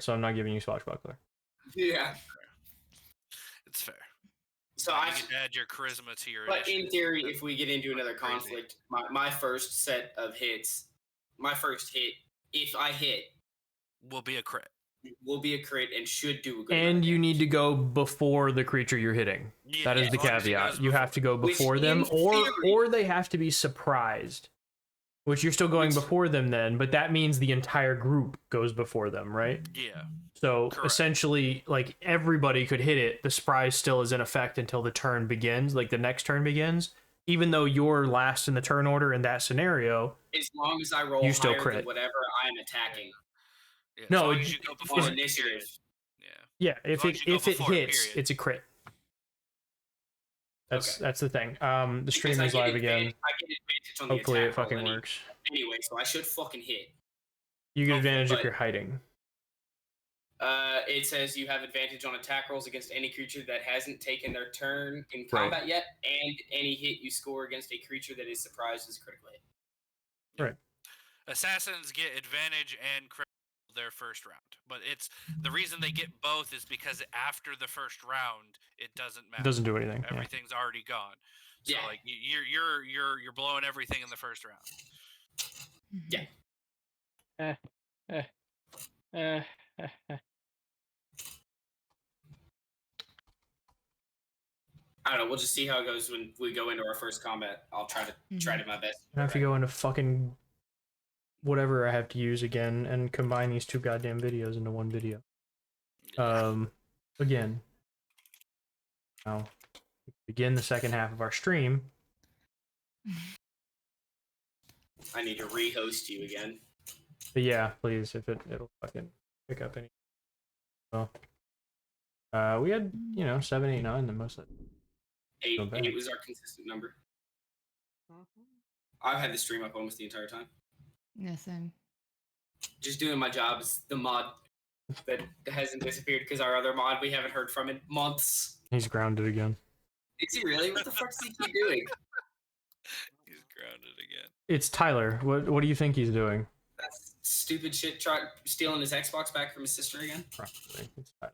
so I'm not giving you swashbuckler. Yeah. It's fair. So You I can add your charisma to your But in initiative. theory, if we get into another Crazy. conflict, my first set of hits, my first hit, if I hit, will be a crit. Will be a crit and should do a good And you damage. need to go before the creature you're hitting. Yeah, that is the as long as he caveat. goes You have to go before them, or they have to be surprised. Which you're still going before them then, but that means the entire group goes before them, right? Yeah. So Correct. essentially, like, everybody could hit it. The surprise still is in effect until the turn begins, like the next turn begins. Even though you're last in the turn order in that scenario, as long as I roll you still higher crit. than whatever I'm attacking. Yeah, No, as long as you go before on initiative. Yeah. If long as you go it hits, before it, period. it's a crit. That's the thing. The Because stream I is get live advantage- again. I get advantage on the Hopefully it attack roll fucking works. Anyway, so I should fucking hit. You get Hopefully, advantage if but- you're hiding. It says you have advantage on attack rolls against any creature that hasn't taken their turn in combat yet, and any hit you score against a creature that is surprised is critical hit. Right. Assassins get advantage and crit their first round, but it's the reason they get both is because after the first round, it doesn't matter. It doesn't do anything. Yeah. Everything's already gone. So Yeah. like you're blowing everything in the first round. Yeah. I don't know. We'll just see how it goes when we go into our first combat. I'll try to my best. I have to go into fucking whatever I have to use again and combine these two goddamn videos into one video. Again. Now, begin the second half of our stream. I need to re-host you again. But yeah, please, if it'll fucking pick up any. Well, we had 7, 8, 9 the most. 8 was our consistent number. I've had the stream up almost the entire time. Yeah, same. Just doing my job as the mod that hasn't disappeared because our other mod we haven't heard from in months. He's grounded again. Is he really? What the fuck does he keep doing? He's grounded again. It's Tyler. What do you think he's doing? That's stupid shit. Stealing his Xbox back from his sister again. Probably. It's Tyler.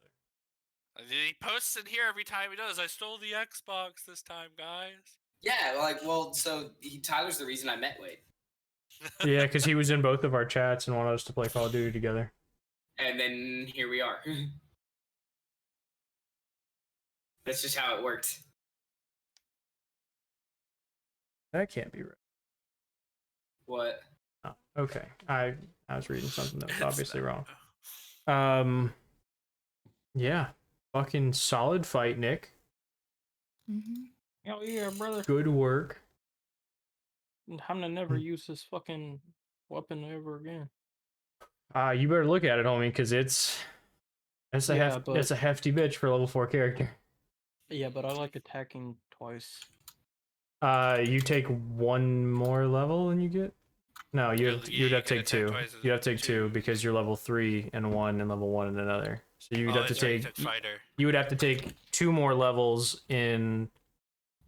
He posts in here every time he does. I stole the Xbox this time, guys. Yeah, so Tyler's the reason I met Wade. Yeah, because he was in both of our chats and wanted us to play Call of Duty together. And then here we are. That's just how it worked. That can't be right. What? Oh, okay. I was reading something that was obviously wrong. Yeah. Fucking solid fight, Nick. Oh yeah, brother. Good work. I'm gonna never use this fucking weapon ever again. You better look at it, homie, because it's a hefty bitch for a level 4 character. Yeah, but I like attacking twice. You take one more level than you get? No, you'd have to take 2. You'd have to take 2 because you're level 3 in one and level 1 in another. So you'd have to take you would have to take 2 more levels in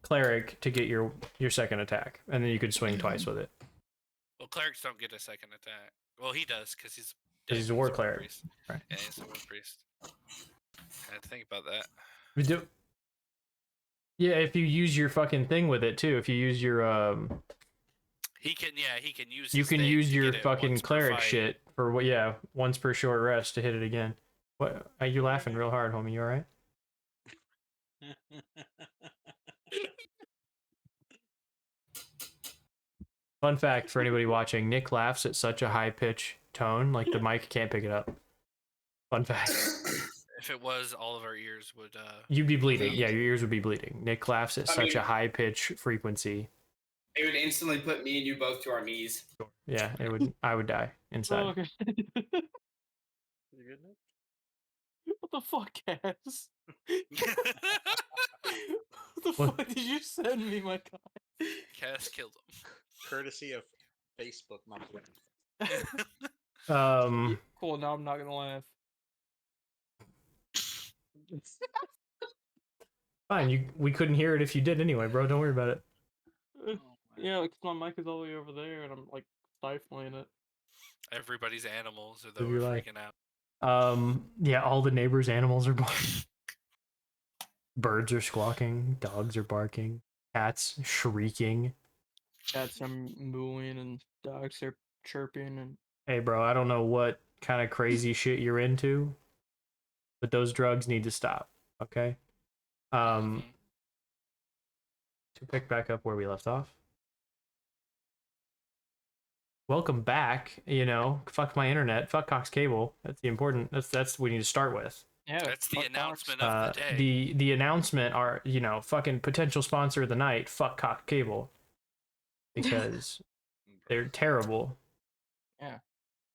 cleric to get your second attack, and then you could swing twice with it. Well, clerics don't get a second attack. Well, he does because he's a war cleric. Priest. Right. Yeah, he's a war priest. I had to think about that. We do. Yeah, if you use your fucking thing with it too. If you use your He can use. You can use your fucking cleric fight. shit for once per short rest to hit it again. What? Are you laughing real hard, homie? You all right? Fun fact for anybody watching: Nick laughs at such a high pitch tone, like the mic can't pick it up. Fun fact. If it was, all of our ears would. You'd be bleeding. Yeah, your ears would be bleeding. Nick laughs at such a high pitch frequency. It would instantly put me and you both to our knees. Yeah, it would. I would die inside. Oh, okay. You good, Nick? What the fuck, Cass? What the fuck did you send me, my guy? Cass killed him. Courtesy of Facebook, my friend. Cool, now I'm not gonna laugh. Fine, we couldn't hear it if you did anyway, bro. Don't worry about it. Yeah, because my mic is all the way over there, and I'm like stifling it. Everybody's animals are Live your life. freaking out. Yeah, all the neighbors' animals are barking. Birds are squawking, dogs are barking, cats shrieking. Cats are mooing and dogs are chirping and. Hey, bro, I don't know what kind of crazy shit you're into, but those drugs need to stop. Okay. To pick back up where we left off. Welcome back. You know, fuck my internet, fuck Cox Cable. That's the important. That's what we need to start with. Yeah, that's the announcement of the day. The announcement are, you know, fucking potential sponsor of the night. Fuck Cox Cable, because they're terrible. Yeah.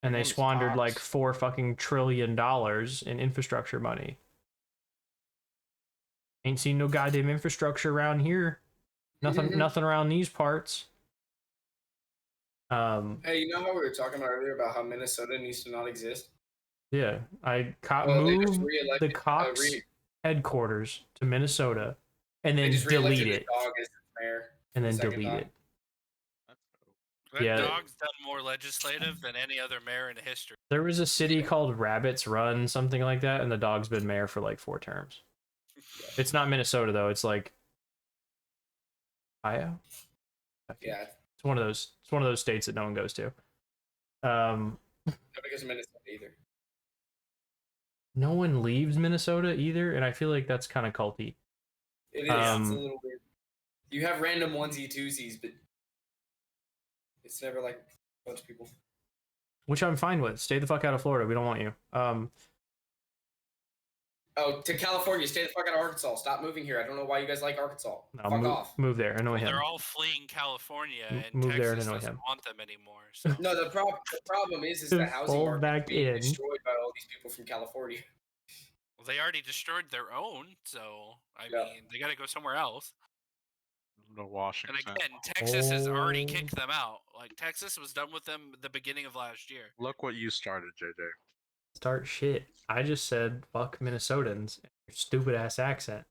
And they squandered like $4 trillion in infrastructure money. Ain't seen no goddamn infrastructure around here. Nothing around these parts. Hey, you know how we were talking about earlier about how Minnesota needs to not exist? Yeah, moved the Cox headquarters to Minnesota, and then delete it. And then delete it. That dog's done more legislative than any other mayor in history. There was a city called Rabbits Run, something like that, and the dog's been mayor for like 4 terms. It's not Minnesota though. It's like Ohio. Yeah, it's one of those states that no one goes to. Not because of Minnesota either. No one leaves Minnesota either, and I feel like that's kind of culty. It is. It's a little weird. You have random onesie twosies, but it's never like a bunch of people. Which I'm fine with. Stay the fuck out of Florida. We don't want you. Oh, to California. Stay the fuck out of Arkansas. Stop moving here. I don't know why you guys like Arkansas. No, fuck off. Move there. Annoy him. They're all fleeing California, and move Texas there and annoy doesn't him. want them anymore. So. No, the problem is the housing market being destroyed by all these people from California. Well, they already destroyed their own, so I mean, they got to go somewhere else. No Washington. And again, Texas has already kicked them out. Like Texas was done with them at the beginning of last year. Look what you started, JJ. Start shit. I just said fuck Minnesotans. Your stupid ass accent.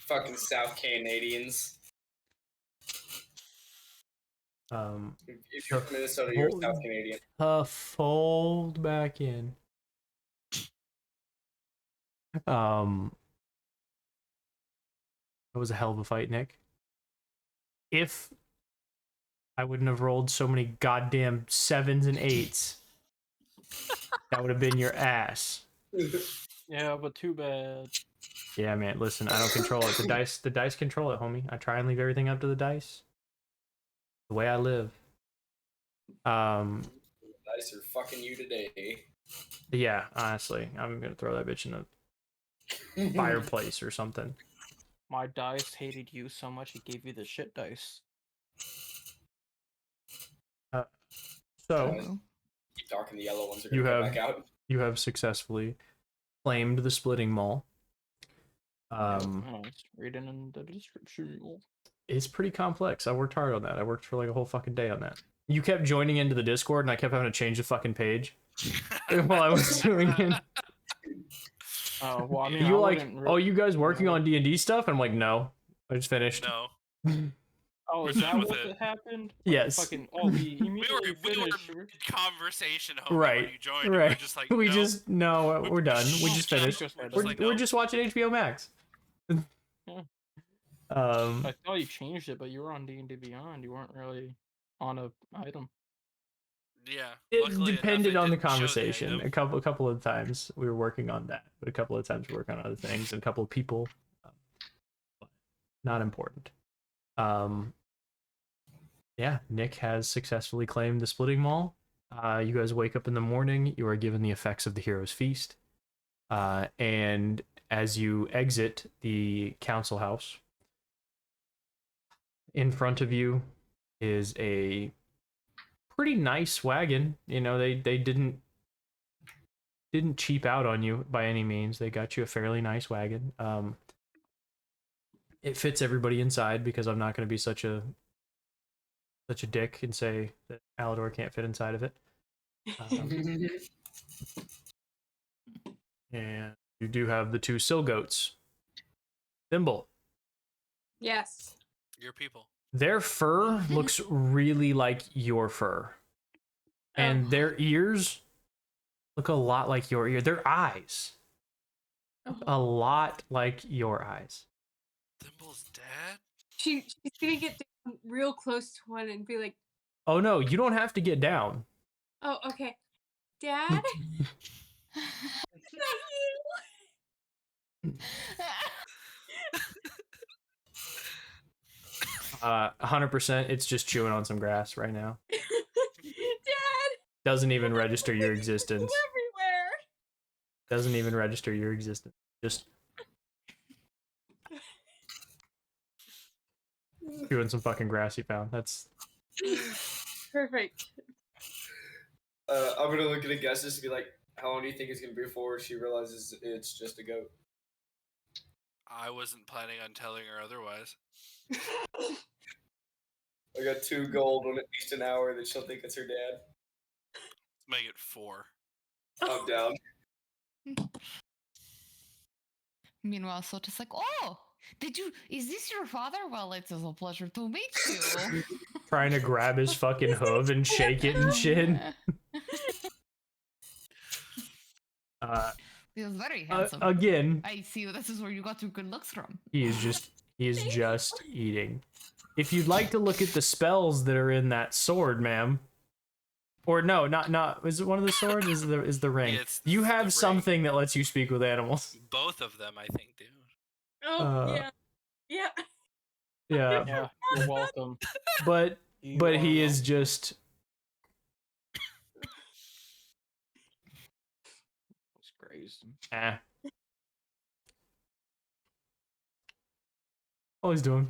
Fucking South Canadians. If you're from Minnesota, you're a South Canadian. Fold back in. That was a hell of a fight, Nick. If I wouldn't have rolled so many goddamn 7s and 8s, that would have been your ass. Yeah, but too bad. Yeah, man. Listen, I don't control it. The dice control it, homie. I try and leave everything up to the dice. The way I live. The dice are fucking you today. Yeah, honestly, I'm gonna throw that bitch in a fireplace or something. My dice hated you so much it gave you the shit dice. So keep talking. The yellow ones are gonna come back out. You have successfully claimed the splitting mall. Reading in the description. It's pretty complex. I worked hard on that. I worked for like a whole fucking day on that. You kept joining into the Discord, and I kept having to change the fucking page while I was doing it. Oh, well, I mean, you were like, oh, you guys working on D&D stuff? I'm like, no, I just finished. No. Oh, is that what happened? Yes. Fucking, oh, we were in conversation. Right. When you joined, right. We were just like, we no. just no, we're done. We just finished. We're just watching HBO Max. Yeah. I thought you changed it, but you were on D&D Beyond. You weren't really on a item. Yeah. It depended on the conversation. A couple of times we were working on that, but a couple of times we were working on other things, and a couple of people. Not important. Yeah, Nick has successfully claimed the splitting mall. You guys wake up in the morning. You are given the effects of the hero's feast, and as you exit the council house, in front of you is a pretty nice wagon. You know, they didn't cheap out on you by any means. They got you a fairly nice wagon. It fits everybody inside because I'm not going to be such a dick and say that Alodor can't fit inside of it. And you do have the 2 sill goats. Thimble. Yes. Your people. Their fur looks really like your fur. And their ears look a lot like your ear. Their eyes. Look a lot like your eyes. Thimble's dad? She's gonna get down real close to one and be like, Oh no, you don't have to get down. "Oh, okay, Dad." 100%. It's just chewing on some grass right now. Dad. Doesn't even register your existence. Everywhere. Doesn't even register your existence. Just chewing some fucking grass you found. That's Perfect. I'm gonna look at Augustus and be like, "How long do you think it's gonna be before she realizes it's just a goat?" I wasn't planning on telling her otherwise. I got 2 gold on at least an hour that she'll think it's her dad. Let's make it 4. I'm down. Meanwhile, Sota's like, "Oh, is this your father? Well, it is a pleasure to meet you." trying to grab his fucking hoof and shake it and shit. He was very handsome. Again, I see this is where you got your good looks from. he is just eating. If you'd like to look at the spells that are in that sword, ma'am. Or no, not is it one of the swords? Is the ring? Yeah, you the have ring. something that lets you speak with animals. Both of them, I think, do. Oh yeah. Yeah. Yeah, you're welcome. But You he are is just It's crazy. all he's doing.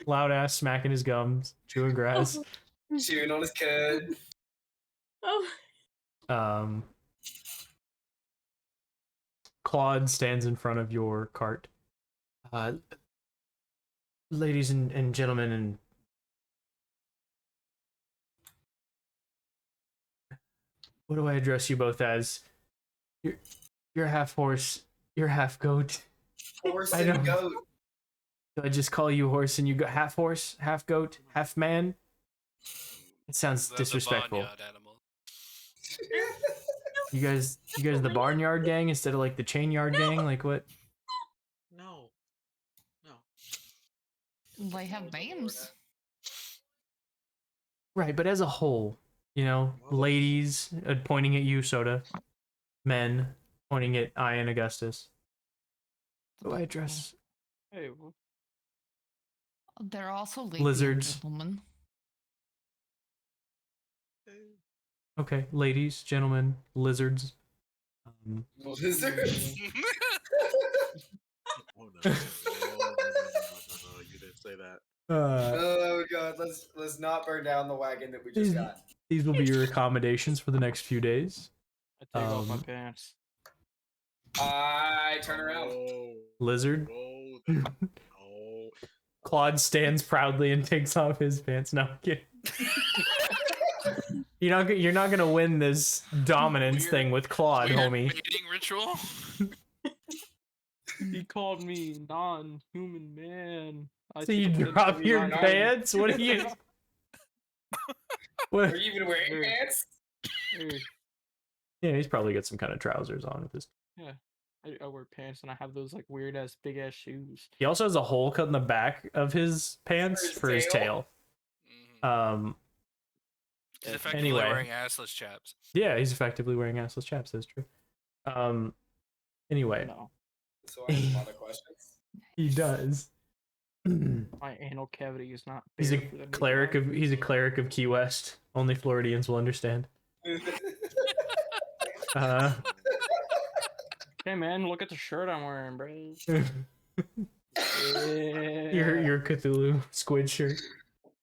Loud ass smacking his gums, chewing grass. Chewing on his cud. Oh. Claude stands in front of your cart. Ladies and gentlemen, and what do I address you both as? You're half horse, you're half goat. Horse I and don't- goat. Do I just call you horse and you go half horse, half goat, half man? It sounds The disrespectful. barnyard animal. You guys are the barnyard gang instead of like the chain yard gang? Like what? No. They have names. Right, but as a whole, you know, ladies pointing at you, Soda, men pointing at Ian Augustus. What do I address? Hey, There are also ladies Lizards. and gentlemen. Okay, ladies, gentlemen, lizards. Lizards? Oh no. No, you didn't say that. Oh god, let's not burn down the wagon that we just got. These will be your accommodations for the next few days. I take off my pants. I turn around. Lizard. Oh. Claude stands proudly and takes off his pants. No, I'm kidding. You're not gonna win this dominance thing with Claude, homie. Mating ritual? He called me non-human man. So you drop your pants? What are you? Are you even wearing pants? Yeah, he's probably got some kind of trousers on with his. Yeah, I wear pants and I have those like weird ass big ass shoes. He also has a hole cut in the back of his pants for his tail. He's effectively Anyway. wearing assless chaps. Yeah, he's effectively wearing assless chaps. That's true. Anyway, No, So I have a lot of questions. he does. my anal cavity is not. He's a bare for the cleric of Key West. Only Floridians will understand. Hey man, look at the shirt I'm wearing, bro. Your Cthulhu squid shirt.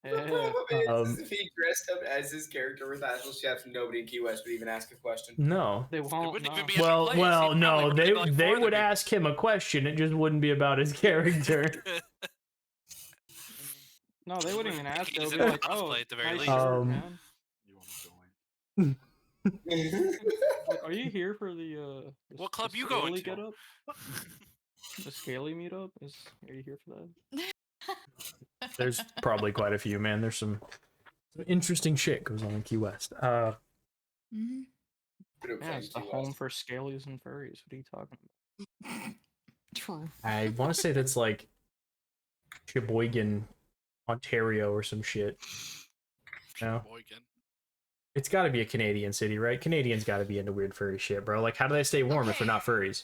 If he dressed up as his character with assless chaps, nobody in Key West would even ask a question. No. They won't. wouldn't No. even be at the place. Well, He'd no. probably They be like four would of them. ask him a question. It just wouldn't be about his character. No, they wouldn't even ask. He's They'll in be like, cosplay "Oh, at the very nice least." shirt, man." You want to join? Like, are you here for the What club the you going scaly to? Get up? The scaly meetup? Are you here for that? There's probably quite a few, man. There's some interesting shit goes on in Key West. Yeah, it's the home for scalies and furries. What are you talking about? True. I want to say that's like Sheboygan, Ontario, or some shit. No, Sheboygan. it's got to be a Canadian city, right? Canadians got to be into weird furry shit, bro. Like, how do they stay warm if they're not furries?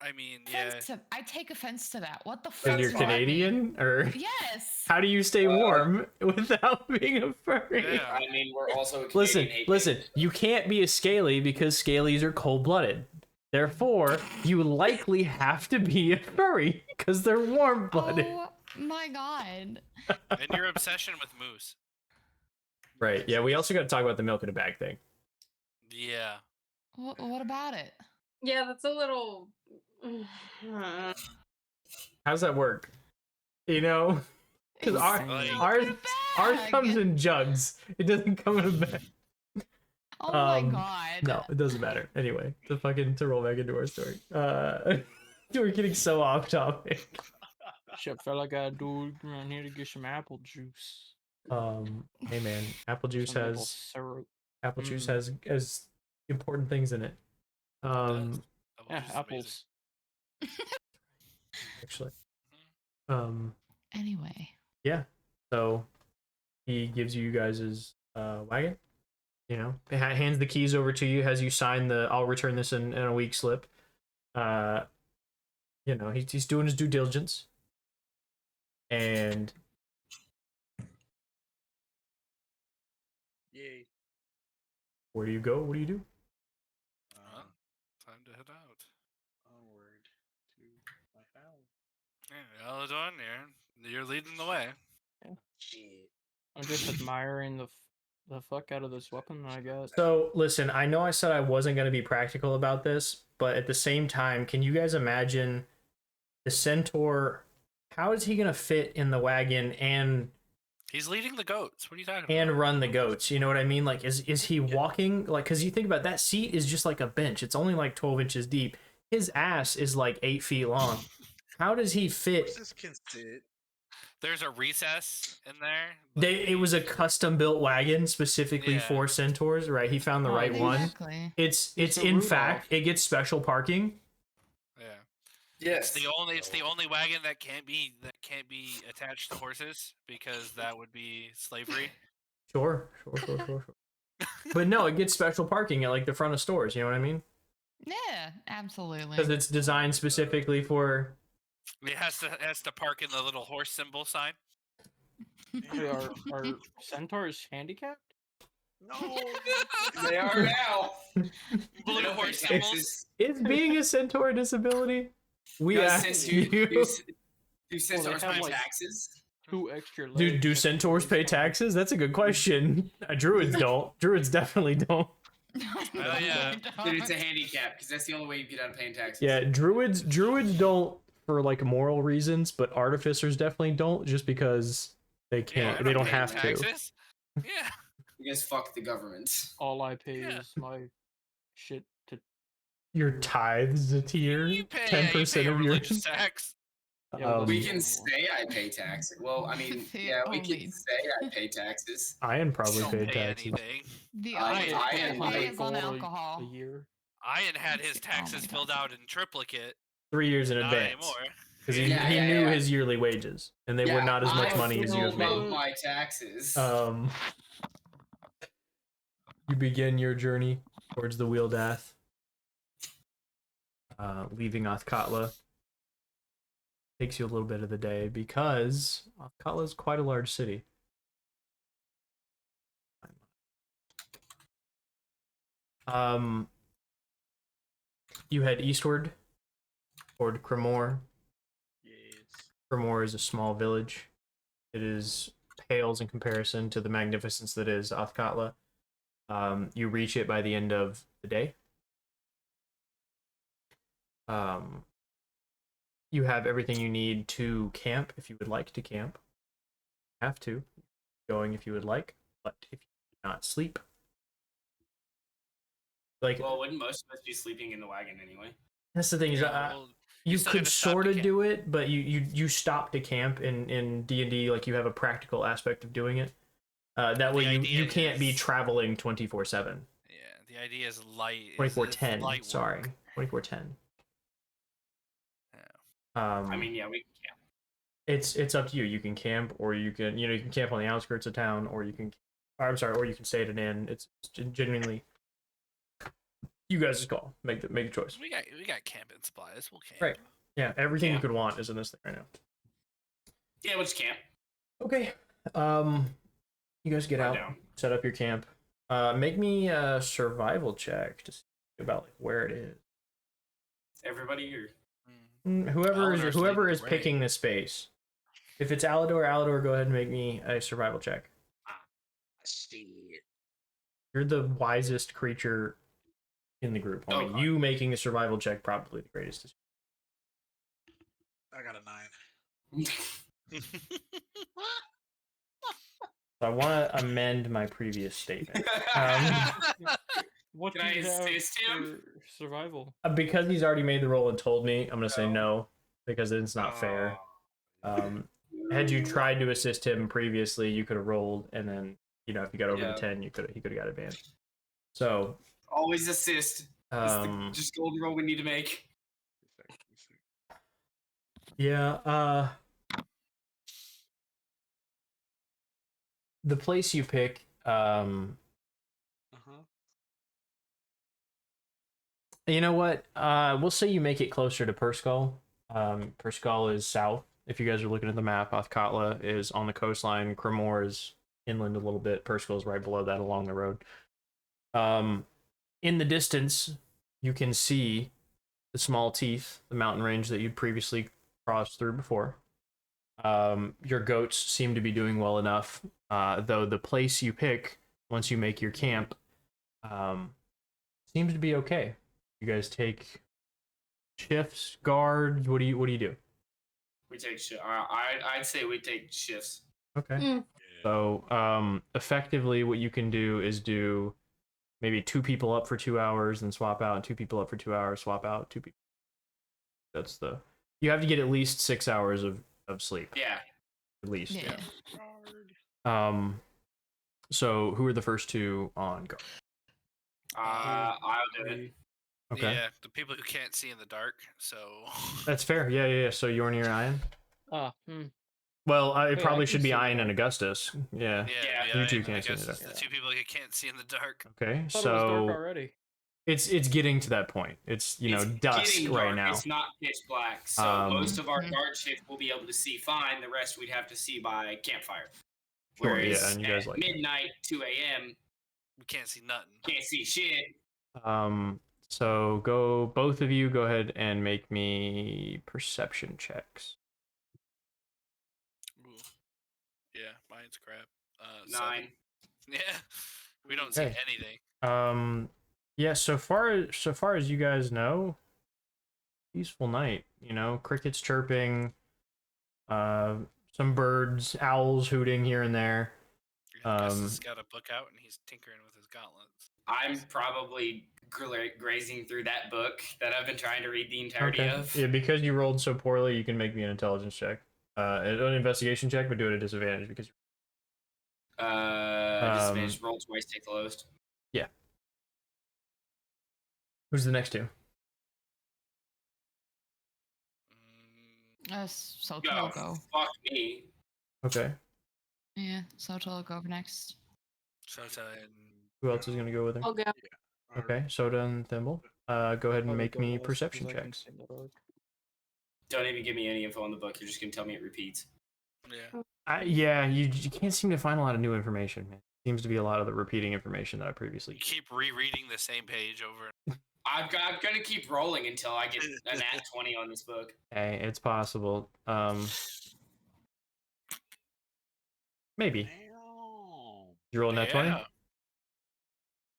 I mean, yeah. I take offense to that. What the fuck? Because you're does that mean? Canadian, or Yes. how do you stay warm without being a furry? Yeah. I mean, we're also a Listen, Canadian listen. You can't be a scaly because scalies are cold-blooded. Therefore, you likely have to be a furry because they're warm-blooded. Oh my god. And your obsession with moose. Right. Yeah. We also got to talk about the milk in a bag thing. Yeah. What about it? Yeah, that's a little. How does that work? You know, because It's ours comes in jugs. It doesn't come in a bag. Oh my god. No, it doesn't matter. Anyway, to roll back into our story. We're getting so off topic. Shit, felt like I do around here to get some apple juice. Hey man, apple juice Some maple has syrup. apple juice has important things in it. Yeah, apples. Actually. Anyway. Yeah. So he gives you guys his wagon. You know, hands the keys over to you, has you sign the "I'll return this in a week" slip. You know, he's doing his due diligence. And Yay. where do you go? What do you do? Time to head out. Onward to my house. Yeah, Alodor, you're leading the way. Shit. I'm just admiring the fuck out of this weapon I got. So listen, I know I said I wasn't going to be practical about this, but at the same time, can you guys imagine the centaur? How is he going to fit in the wagon and He's leading the goats. What are you talking and about? run the goats? You know what I mean? Like, is he walking? Like, because you think about that seat is just like a bench. It's only like 12 inches deep. His ass is like 8 feet long. How does he fit? Horses can sit. There's a recess in there. It was a custom built wagon specifically for centaurs, right? He found the right exactly. one. It's a in Rudolph. fact, it gets special parking. Yeah. Yes. It's the only wagon that can't be attached to horses because that would be slavery. Sure. But no, it gets special parking at like the front of stores. You know what I mean? Yeah, absolutely. Because it's designed specifically for. It has to park in the little horse symbol sign. Wait, are centaurs handicapped? No. They are now. Blue They horse pay symbols. taxes. Is being a centaur a disability? We Does asked Centaur- you. Do centaurs have, pay like, taxes? 2 extra legs. Do centaurs pay taxes? That's a good question. Druids don't. Druids definitely don't. Yeah. Dude, it's a handicap because that's the only way you get out of paying taxes. Yeah, druids don't for like moral reasons, but artificers definitely don't just because they can't. Yeah, They don't paying have to. taxes. Yeah. You guys fuck the government. All I pay Yeah. is my shit to. Your tithes to your You pay 10% a of your. religious tax. We can say I pay taxes. Well, I mean, The yeah, we can only- say I pay taxes. Ian probably Don't paid pay taxes. anything. The I- only I- thing I- is on gold alcohol. a year. Ian had his Oh my taxes filled God. out in triplicate. 3 years in Not advance. anymore. Because he Yeah, knew yeah. his yearly wages, and they were Yeah, not as much I money as you have love made. my taxes. You begin your journey towards the Wheeldath, leaving Othkatla. Takes you a little bit of the day because Othkatla is quite a large city. You head eastward toward Cremor. Yes. Cremor is a small village. It pales in comparison to the magnificence that is Othkatla. You reach it by the end of the day. You have everything you need to camp if you would like to camp. You have to. Going if you would like, but if you do not sleep. Like, Well, wouldn't most of us be sleeping in the wagon anyway? that's the thing is, Well, you still could gotta stop sort to of camp. do it, but you stop to camp in D&D. Like, you have a practical aspect of doing it. That way The you idea can't be is- traveling 24/7. Yeah, The idea is light. 2410. Light Sorry, work. 2410. Yeah. I mean, yeah, we can camp. It's up to you. You can camp, or you can you can camp on the outskirts of town, or you can. I'm sorry, or you can stay at an inn. It's genuinely you guys' call. Make the choice. We got camping supplies. We'll camp. Right. Yeah, everything you could want is in this thing right now. Yeah, we'll just camp. Okay. You guys get out, set up your camp. Make me a survival check to see about like where it is. Everybody here. Whoever is picking this space. If it's Alodor, go ahead and make me a survival check. You're the wisest creature in the group. I mean, you making a survival check probably the greatest. I got a 9. So I want to amend my previous statement. What Can I assist him? Survival? Because he's already made the roll and told me, I'm going to say no, because it's not fair. Had you tried to assist him previously, you could have rolled, and then, if you got over the 10, he could have got advantage. So always assist. It's the just golden roll we need to make. Yeah, the place you pick, you know what? We'll say you make it closer to Perskull. Perskull is south. If you guys are looking at the map, Othkatla is on the coastline. Cremor is inland a little bit. Perskull is right below that along the road. In the distance, you can see the Small Teeth, the mountain range that you'd previously crossed through before. Your goats seem to be doing well enough, though the place you pick once you make your camp seems to be okay. You guys take shifts, guards. What do you do? We take I'd say we take shifts. Okay. So effectively, what you can do is do maybe 2 people up for 2 hours, then swap out, and 2 people up for 2 hours, swap out, 2 people. That's you have to get at least 6 hours of sleep. Yeah. At least. Yeah. So who are the first 2 on guard? I'll do it. Okay. Yeah, the people who can't see in the dark. So that's fair. Yeah. So Yorni or Ian? Well, it probably should be Ian and Augustus. Yeah. You 2 can't see in the dark. The 2 people who can't see in the dark. Okay. I thought it was dark So already. it's getting to that point. It's It's dusk getting right dark. now. It's not pitch black. So most of our guard shift will be able to see fine. The rest we'd have to see by campfire. Sure, Whereas yeah, and you guys at midnight, 2 a.m. we can't see nothing. Can't see shit. So both of you go ahead and make me perception checks. Ooh. Yeah, mine's crap. 9. 7. Yeah, we don't see Okay. anything. Yeah. So far as you guys know, peaceful night. Crickets chirping, some birds, owls hooting here and there. Augustus got a book out and he's tinkering with his gauntlets. I'm probably grazing through that book that I've been trying to read the entirety of. Yeah, because you rolled so poorly, you can make me an intelligence check. An investigation check, but do it at disadvantage because. Disadvantage, roll twice, take the lowest. Yeah. Who's the next 2? Soto will go. Fuck me. Okay. Yeah, Soto will go next. Sota and Who else is gonna go with him? I'll go. Okay, Soda and Thimble. Go ahead and make me perception checks. Don't even give me any info on the book. You're just gonna tell me it repeats. Yeah. You can't seem to find a lot of new information, man. Seems to be a lot of the repeating information that I previously. You keep rereading the same page over. I'm gonna keep rolling until I get a nat 20 on this book. Hey, it's possible. Maybe. You roll a nat 20?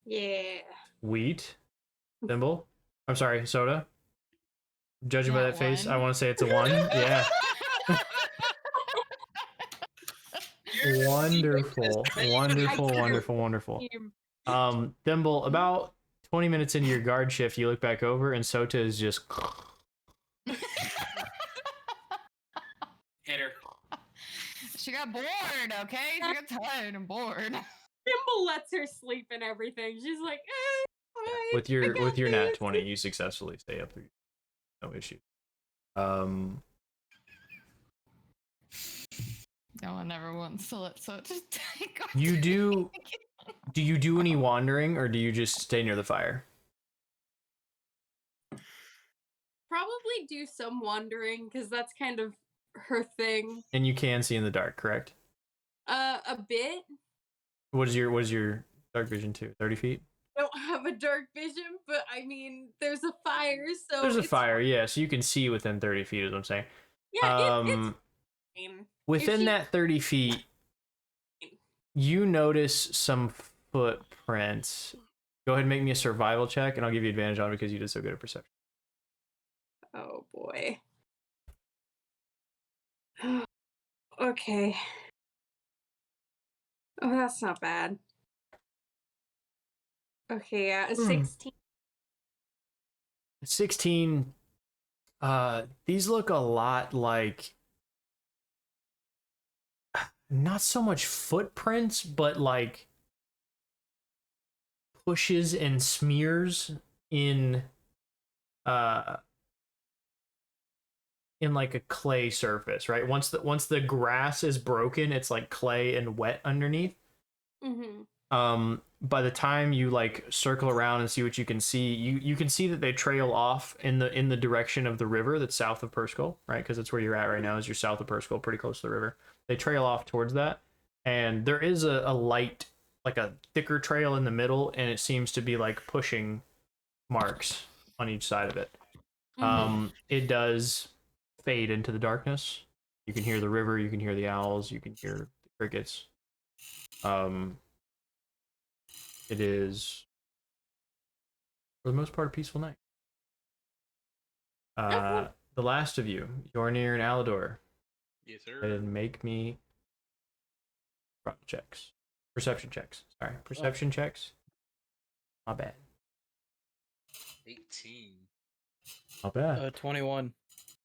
Yeah. Wheat. Thimble. I'm sorry, Soda. Judging by that face, I want to say it's a 1. Yeah. Wonderful. Thimble, about 20 minutes into your guard shift, you look back over and Sota is just. Hit her. She got bored, okay? She got tired and bored. Thimble lets her sleep and everything. She's like, fine. With your nat 20, you successfully stay up there. No issue. No one ever wants to let so just take off. You do you do any wandering, or do you just stay near the fire? Probably do some wandering because that's kind of her thing. And you can see in the dark, correct? A bit. What is your dark vision to? 30 feet? I don't have a dark vision, but I mean, there's a fire, so There's a it's fire, yeah, so you can see within 30 feet, is what I'm saying. Yeah, it's fine. Within that 30 feet, you notice some footprints. Go ahead and make me a survival check, and I'll give you advantage on it because you did so good at perception. Oh boy. Okay. Oh, that's not bad. Okay, yeah, a 16. 16. These look a lot like not so much footprints, but like pushes and smears in like a clay surface, right? Once the grass is broken, it's like clay and wet underneath. By the time you like circle around and see what you can see, you can see that they trail off in the direction of the river that's south of Perskull, right? Because that's where you're at right now, is you're south of Perskull, pretty close to the river. They trail off towards that, and there is a light, like a thicker trail in the middle, and it seems to be like pushing marks on each side of it. It does fade into the darkness. You can hear the river, you can hear the owls, you can hear the crickets. It is, for the most part, a peaceful night. The last of you, Yornir and Alodor, Yes, sir. and make me perception checks. Sorry, perception checks. My bad. 18. Not bad. 21.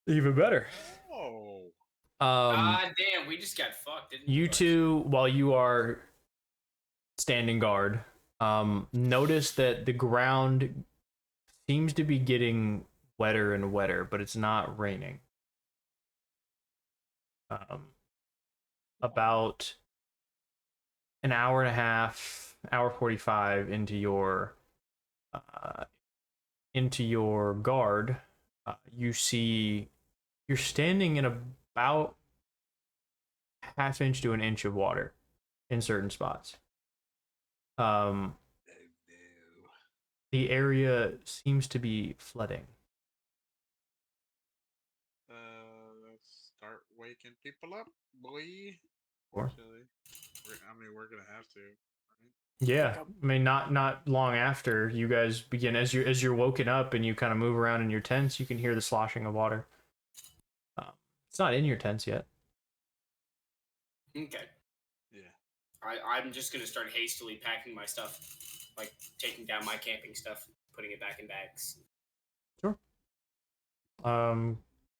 Even better. Oh. Damn, we just got fucked, didn't we? You two, while you are standing guard, notice that the ground seems to be getting wetter and wetter, but it's not raining. About an hour and a half, hour 45 into your guard, you see you're standing in about half inch to an inch of water in certain spots. The area seems to be flooding. Let's start waking people up, boy. Or, We're gonna have to. Right? yeah, I mean, not long after you guys begin, as you're woken up and you kind of move around in your tents, you can hear the sloshing of water. It's not in your tents yet. Okay. Yeah. I'm just gonna start hastily packing my stuff, like taking down my camping stuff, putting it back in bags. Sure.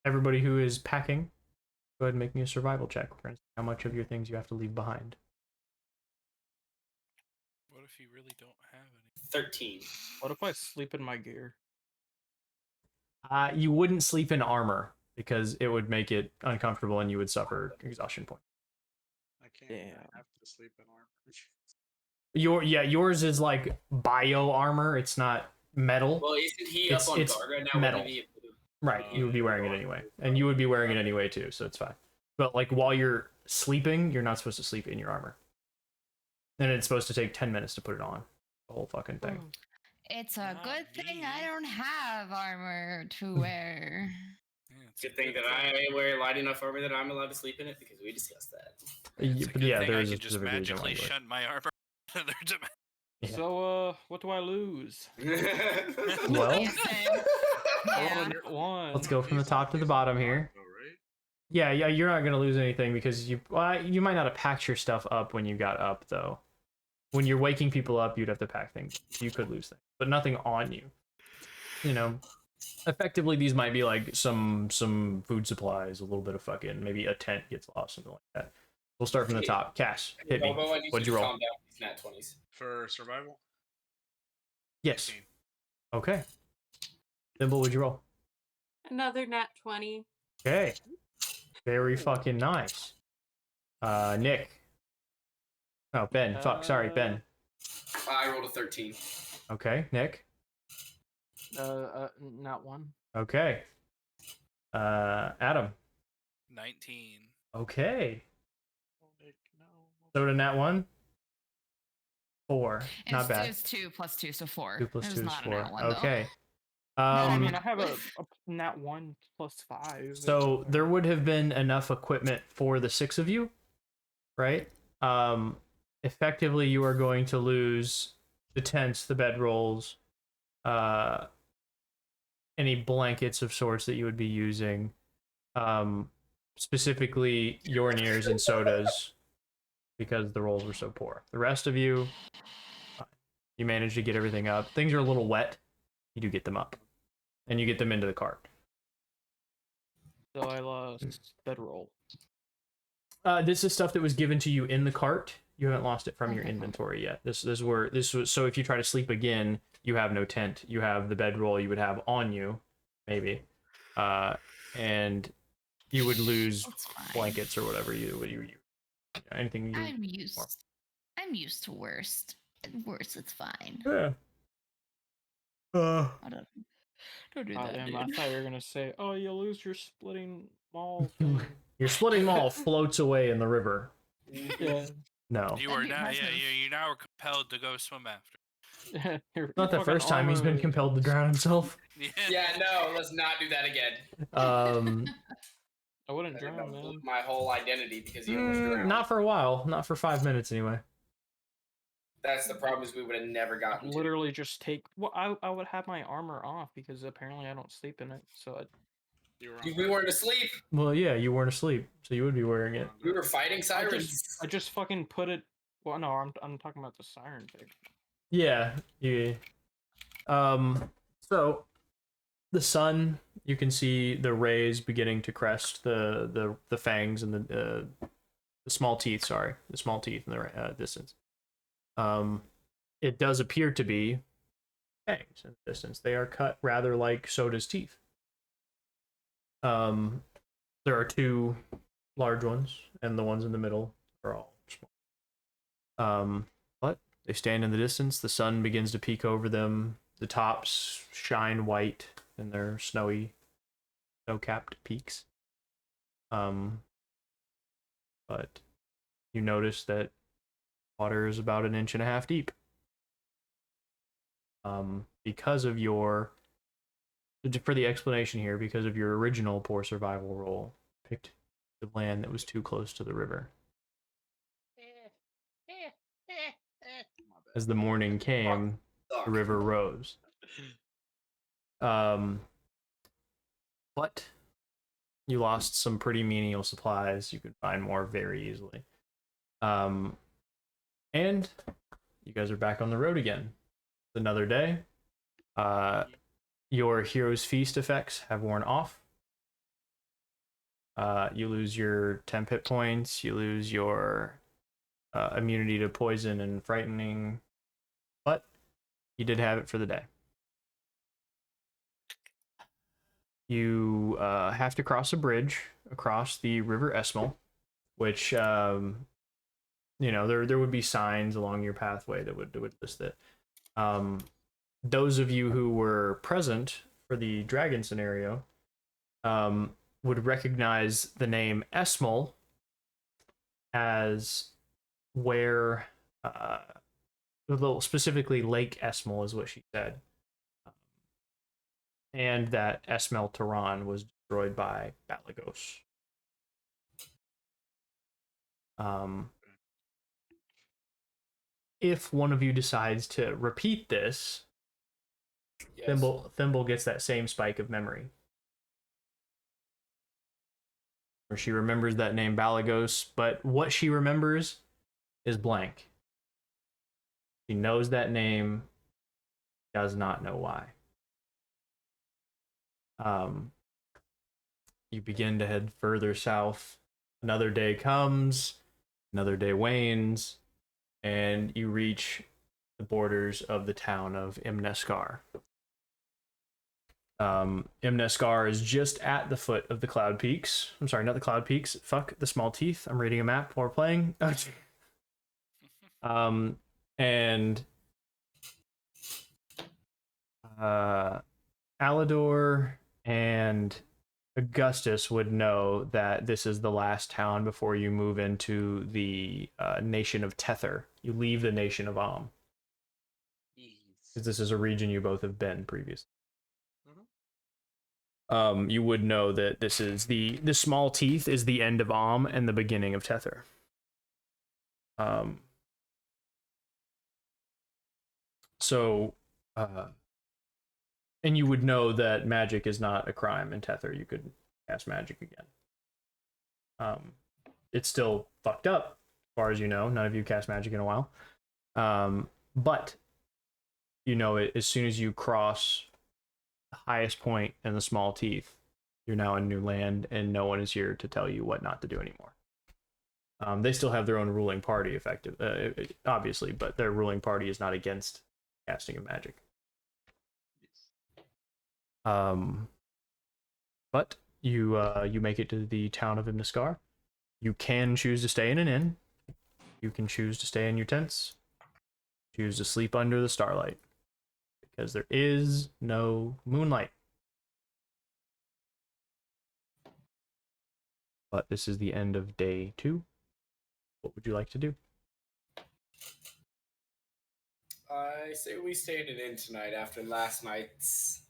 Everybody who is packing, go ahead and make me a survival check. We're gonna see how much of your things you have to leave behind. What if you really don't have any? 13. What if I sleep in my gear? You wouldn't sleep in armor because it would make it uncomfortable and you would suffer exhaustion points. I can't. I have to sleep in armor. Yours is like bio armor. It's not metal. Well, isn't he up on guard right now? Metal. Right, you would be wearing it anyway, and you would be wearing it anyway too, so it's fine. But like while you're sleeping, you're not supposed to sleep in your armor, and it's supposed to take 10 minutes to put it on. The whole fucking thing. It's a good thing I don't have armor to wear. Good thing that I wear light enough armor that I'm allowed to sleep in it, because we discussed that. Yeah, there there's I a can just specific reason why magically you wear it. shun my armor. Yeah. So, what do I lose? Well, One. let's go from the top to the bottom here. Yeah, you're not gonna lose anything because you might not have packed your stuff up when you got up though. When you're waking people up, you'd have to pack things. You could lose things, but nothing on you. You know, effectively these might be like some food supplies, a little bit of fucking maybe a tent gets lost, something like that. We'll start from the top. Cass, hit me. What'd you roll? Calm down, nat 20s. For survival? Yes. Okay. Thimble, would you roll? Another nat 20. Okay. Very fucking nice. Nick. Oh, Ben. Fuck. Sorry, Ben. I rolled a 13. Okay, Nick. Not one. Okay. Adam. 19. Okay. So to nat 1? 4. Not bad. It's 2 plus 2, so 4. 2 plus It was 2 is not a 4. nat 1, though. Okay. I mean, I have a nat 1 plus 5. So there would have been enough equipment for the 6 of you, right? Effectively, you are going to lose the tents, the bedrolls, any blankets of sorts that you would be using, specifically Yorniers and sodas, because the rolls were so poor. The rest of you, you managed to get everything up. Things are a little wet. You do get them up, and you get them into the cart. So I lost bedroll. This is stuff that was given to you in the cart. You haven't lost it from your inventory yet. This was so if you try to sleep again, you have no tent. You have the bedroll you would have on you, maybe, and you would lose blankets or whatever you anything you. I'm used to worst. Worse, it's fine. Yeah. Don't do that. Damn, I thought you were gonna say, "Oh, you lose your splitting maul thing." Your splitting maul floats away in the river. Yeah. No. You are now, you now are compelled to go swim after. Not the first time he's been compelled to drown himself. Yeah, no, let's not do that again. I wouldn't drown, man. My whole identity because you almost drowned. Not for a while. Not for 5 minutes anyway. That's the problem, is we would have never gotten to. Literally just take. Well, I would have my armor off because apparently I don't sleep in it. So we weren't asleep. Well, yeah, you weren't asleep, so you would be wearing it. We were fighting sirens. I just fucking put it. Well, no, I'm talking about the siren thing. Yeah. So the sun, you can see the rays beginning to crest the fangs and the small teeth. Sorry, the small teeth in the distance. It does appear to be fangs in the distance. They are cut rather like Soda's teeth. There are 2 large ones, and the ones in the middle are all small. But they stand in the distance. The sun begins to peek over them. The tops shine white in their snow-capped peaks. But you notice that water is about 1.5 inches deep. Because of your, for the explanation here, because of your original poor survival roll, picked the land that was too close to the river. As the morning came, the river rose. But you lost some pretty menial supplies. You could find more very easily. And you guys are back on the road again. It's another day. Your Hero's Feast effects have worn off. You lose your temp hit points. You lose your immunity to poison and frightening. But you did have it for the day. You have to cross a bridge across the River Esmel, which, there would be signs along your pathway that would list it. Those of you who were present for the dragon scenario would recognize the name Esmel as where, specifically Lake Esmel is what she said. And that Esmel Tehran was destroyed by Balagos. If one of you decides to repeat this, yes. Thimble gets that same spike of memory. Where she remembers that name Balagos, but what she remembers is blank. She knows that name, does not know why. You begin to head further south. Another day comes, another day wanes, and you reach the borders of the town of Imneskar. Imneskar is just at the foot of the Cloud Peaks. I'm sorry, not the Cloud Peaks. Fuck, the Small Teeth. I'm reading a map while we're playing. And Alodor and Augustus would know that this is the last town before you move into the nation of Tether. You leave the nation of because this is a region you both have been previously. You would know that this is the Small Teeth is the end of and the beginning of Tether. And you would know that magic is not a crime in Tether. You could cast magic again. It's still fucked up, as far as you know. None of you cast magic in a while. But you know it as soon as you cross the highest point in the Small Teeth, you're now in new land, and no one is here to tell you what not to do anymore. They still have their own ruling party, obviously, but their ruling party is not against casting of magic. But you make it to the town of Imneskar. You can choose to stay in an inn. You can choose to stay in your tents. Choose to sleep under the starlight, because there is no moonlight. But this is the end of day 2. What would you like to do? I say we stay in an inn tonight after last night's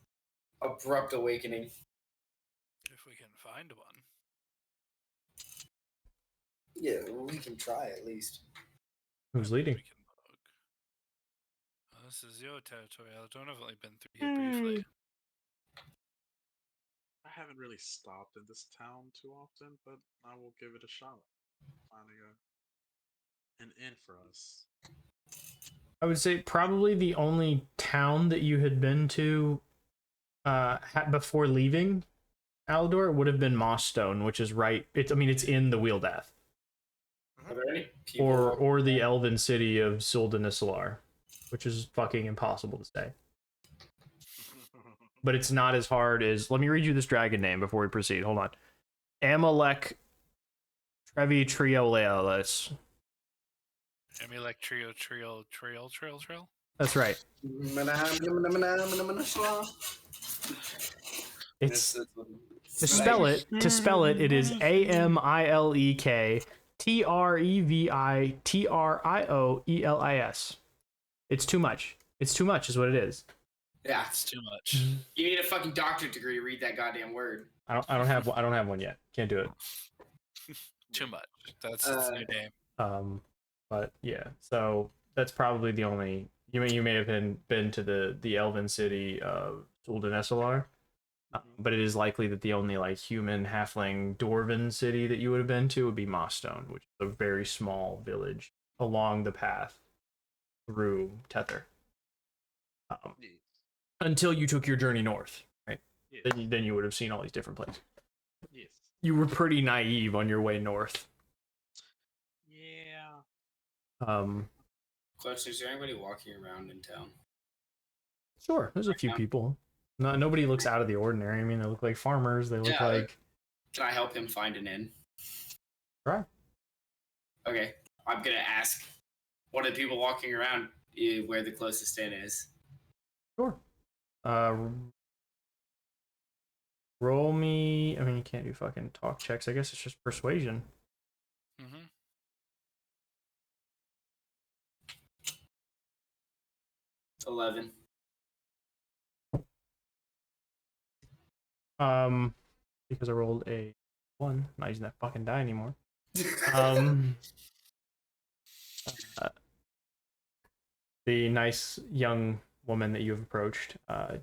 abrupt awakening. If we can find one. Yeah, we can try at least. Who's leading? We can look. This is your territory. I've only been through here briefly. I haven't really stopped in this town too often, but I will give it a shot. Finding an inn for us. I would say probably the only town that you had been to before leaving Alodor would have been Mossstone, which is right. It's in the Wheeldath. Are there any people Or the elven city of Suldanissalar, which is fucking impossible to say. But it's not as hard as... Let me read you this dragon name before we proceed. Hold on. Amalek Trevi Triolealis. Amalek Trio. That's right. It's to spell it. It is AMILEK TREVITRIOELIS. It's too much. It's too much, is what it is. Yeah, it's too much. You need a fucking doctorate degree to read that goddamn word. I don't have one yet. Can't do it. Too much. That's its new name. But yeah, so that's probably the only. You may have been to the elven city of Suldanessalar, but it is likely that the only like human halfling dwarven city that you would have been to would be Mossstone, which is a very small village along the path through Tether. Until you took your journey north, right? Yes. Then you would have seen all these different places. Yes. You were pretty naive on your way north. Yeah. Question: is there anybody walking around in town? Sure, there's a few people. Nobody looks out of the ordinary. I mean, they look like farmers. They look like... Can I help him find an inn? Try. Okay, I'm gonna ask one of the people walking around where the closest inn is. Sure. Roll me... I mean, you can't do fucking talk checks. I guess it's just persuasion. 11. Because I rolled a 1. I'm not using that fucking die anymore. The nice young woman that you have approached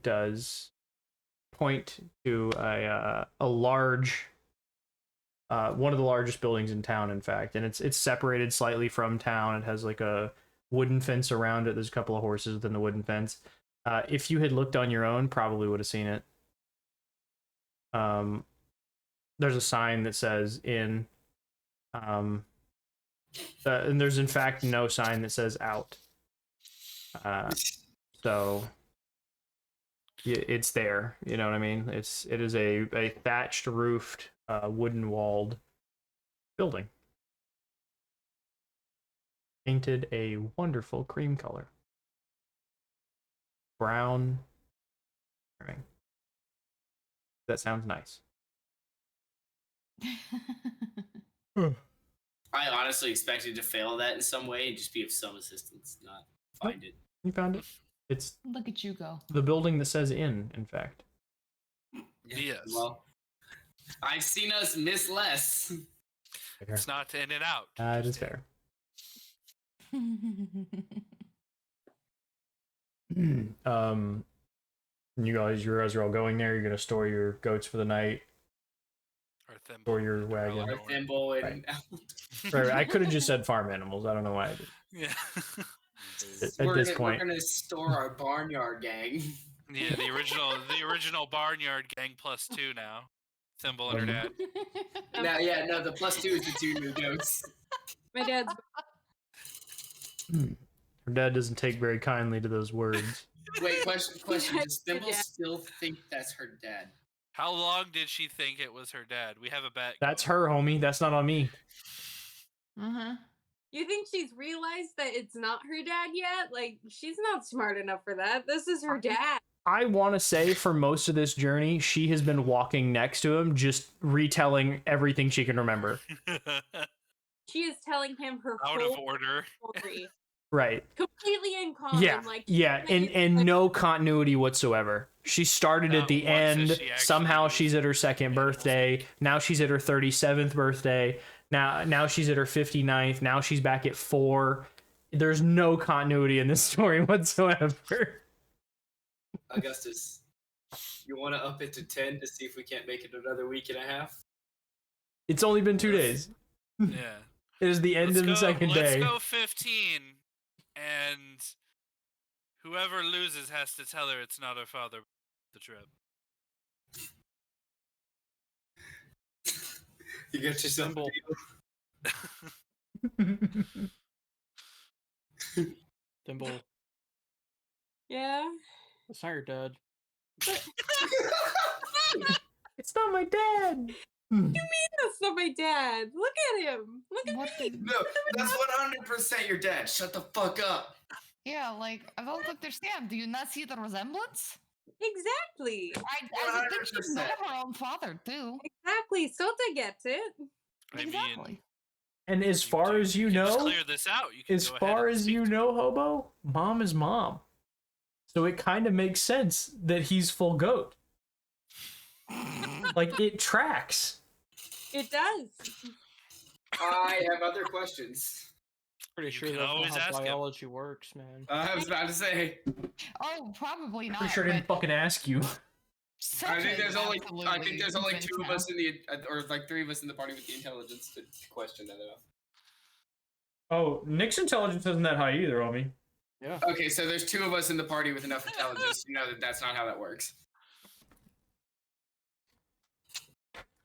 does point to a large, one of the largest buildings in town, in fact, and it's separated slightly from town. It has like a wooden fence around it. There's a couple of horses within the wooden fence. If you had looked on your own, probably would have seen it. There's a sign that says in, and there's in fact no sign that says out. So it's there. You know what I mean? It is a thatched roofed, wooden walled building, painted a wonderful cream color, brown. That sounds nice. I honestly expected to fail that in some way and just be of some assistance, not find it. You found it. It's Look at you go. the building that says inn, in fact. Yes. Well, I've seen us miss less. It's not in and out. It is fair. You guys are all going there. You're gonna store your goats for the night. Or your wagon. Or thimble and right. I could have just said farm animals. I don't know why I did. Yeah. At this point, we're gonna store our barnyard gang. Yeah, the original barnyard gang +2 now. Thimble and her dad. No, the +2 is the 2 new goats. My dad's. Her dad doesn't take very kindly to those words. Wait, question. Does Thimble still think that's her dad? How long did she think it was her dad? We have a bet. That's her, homie. That's not on me. You think she's realized that it's not her dad yet? Like, she's not smart enough for that. This is her dad. I want to say for most of this journey, she has been walking next to him, just retelling everything she can remember. She is telling him her Out whole of order. story. Right. Completely in common. Yeah, and no continuity whatsoever. She started at the end. Somehow she's at her second birthday. Now she's at her 37th birthday. Now she's at her 59th. Now she's back at 4. There's no continuity in this story whatsoever. Augustus, you want to up it to 10 to see if we can't make it another week and a half? It's only been 2 days. Yeah. It is the end of the second day. Let's go 15, and whoever loses has to tell her it's not her father. The trip. You got yourself Thimble. Yeah. That's not your dad. It's not my dad. What do you mean that's not my dad? Look at him. Look at me. No, that's 100% your dad. Shut the fuck up. Yeah, like, I don't understand. Do you not see the resemblance? Exactly. I think she's not her own father, too. Exactly. Sota gets it. Exactly. And as far as you know, clear this out. You can as go ahead far and as you know, Hobo, mom is mom. So it kind of makes sense that he's full goat. Like, it tracks. It does. I have other questions. Pretty sure that's not how biology works, man. I was about to say. Oh, probably not. Pretty sure I didn't fucking ask you. I think there's only 2 of us in the, or like 3 of us in the party with the intelligence to question that enough. Oh, Nick's intelligence isn't that high either, homie. Yeah. Okay, so there's 2 of us in the party with enough intelligence to know that that's not how that works.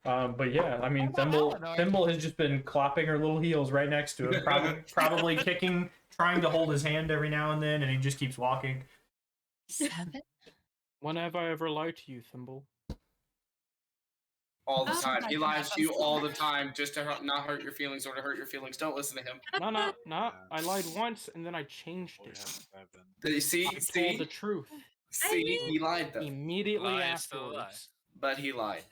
But yeah, I mean, Thimble has just been clapping her little heels right next to him, probably kicking, trying to hold his hand every now and then, and he just keeps walking. 7? When have I ever lied to you, Thimble? All the time. He lies to you all the time just to not hurt your feelings or to hurt your feelings. Don't listen to him. No. I lied once and then I changed it. See? Told the truth. See, he lied though. Immediately afterwards. But he lied.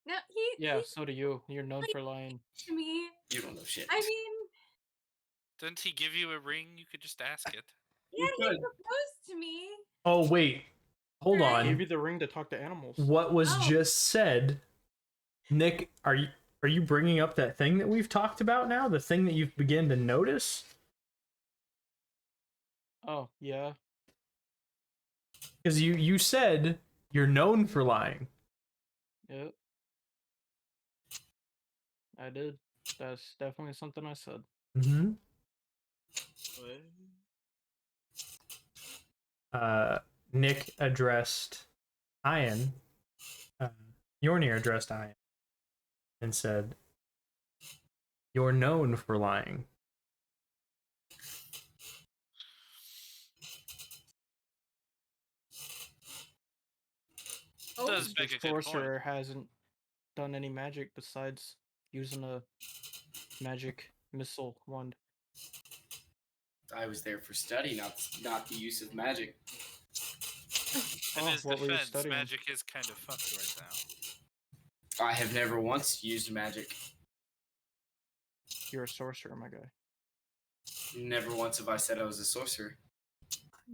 No, Yeah, so do you. You're known for lying. To me. You don't know shit. I mean. Didn't he give you a ring? You could just ask it. Yeah, he proposed to me. Oh, wait. Hold on. He gave you the ring to talk to animals. What was just said? Nick, are you bringing up that thing that we've talked about now? The thing that you've begun to notice? Oh, yeah. Because you said you're known for lying. Yep. I did. That's definitely something I said. Mm-hmm. Nick addressed Ian. Yornir addressed Ian and said, "You're known for lying." Oh, Does The make a good point. sorcerer hasn't done any magic besides using a magic missile wand. I was there for study, not the use of magic. In his what were you defense, studying? magic is kind of fucked right now. I have never once used magic. You're a sorcerer, my guy. Never once have I said I was a sorcerer.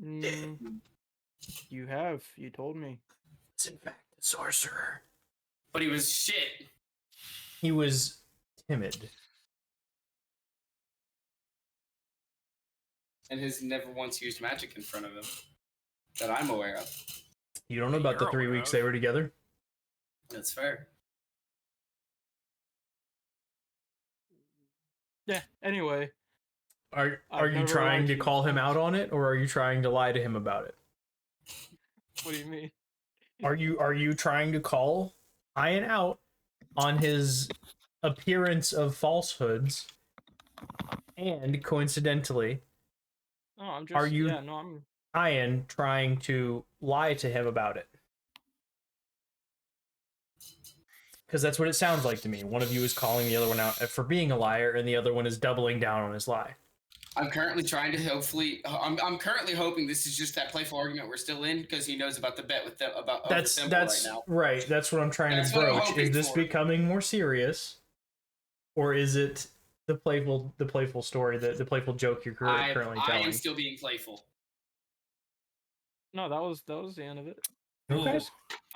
You have. You told me. It's in fact a sorcerer. But he was shit. He was timid. And has never once used magic in front of him. That I'm aware of. You don't know about the You're 3 aware weeks of. they were together? That's fair. Yeah. Anyway, Are I've you never trying lied to to call him you. out on it, or are you trying to lie to him about it? what do you mean? Are you trying to call Ian out on his appearance of falsehoods? And coincidentally, No, I'm just. Are you- Yeah, no, I'm. Ian trying to lie to him about it? Because that's what it sounds like to me. One of you is calling the other one out for being a liar, and the other one is doubling down on his lie. I'm currently trying to hopefully. I'm currently hoping this is just that playful argument we're still in because he knows about the bet with them about That's Symbol right now. right. That's what I'm trying That's to what I'm broach. hoping Is this for. becoming more serious, or is it the playful story, the playful joke you're currently I telling? am still being playful. No, that was the end of it. Okay,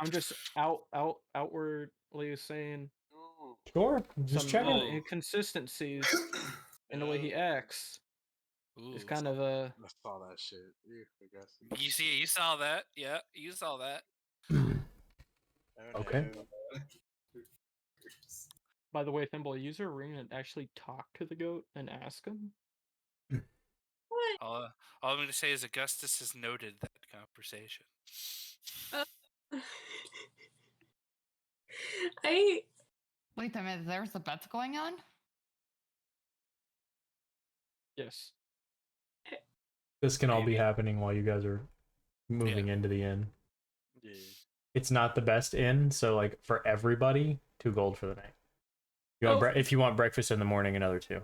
I'm just outwardly saying sure. Just some checking. inconsistencies in the way he acts. It's Ooh. kind of a. I saw that shit. I guess. You saw that. Yeah, you saw that. Oh, Okay. no. By the way, Thimble, use your ring and actually talk to the goat and ask him. what? All I'm going to say is Augustus has noted that conversation. I Wait a minute, there's a bet going on? Yes. This can all be happening while you guys are moving into the inn. Yeah. It's not the best inn, so like for everybody, 2 gold for the night. You want if you want breakfast in the morning, another 2.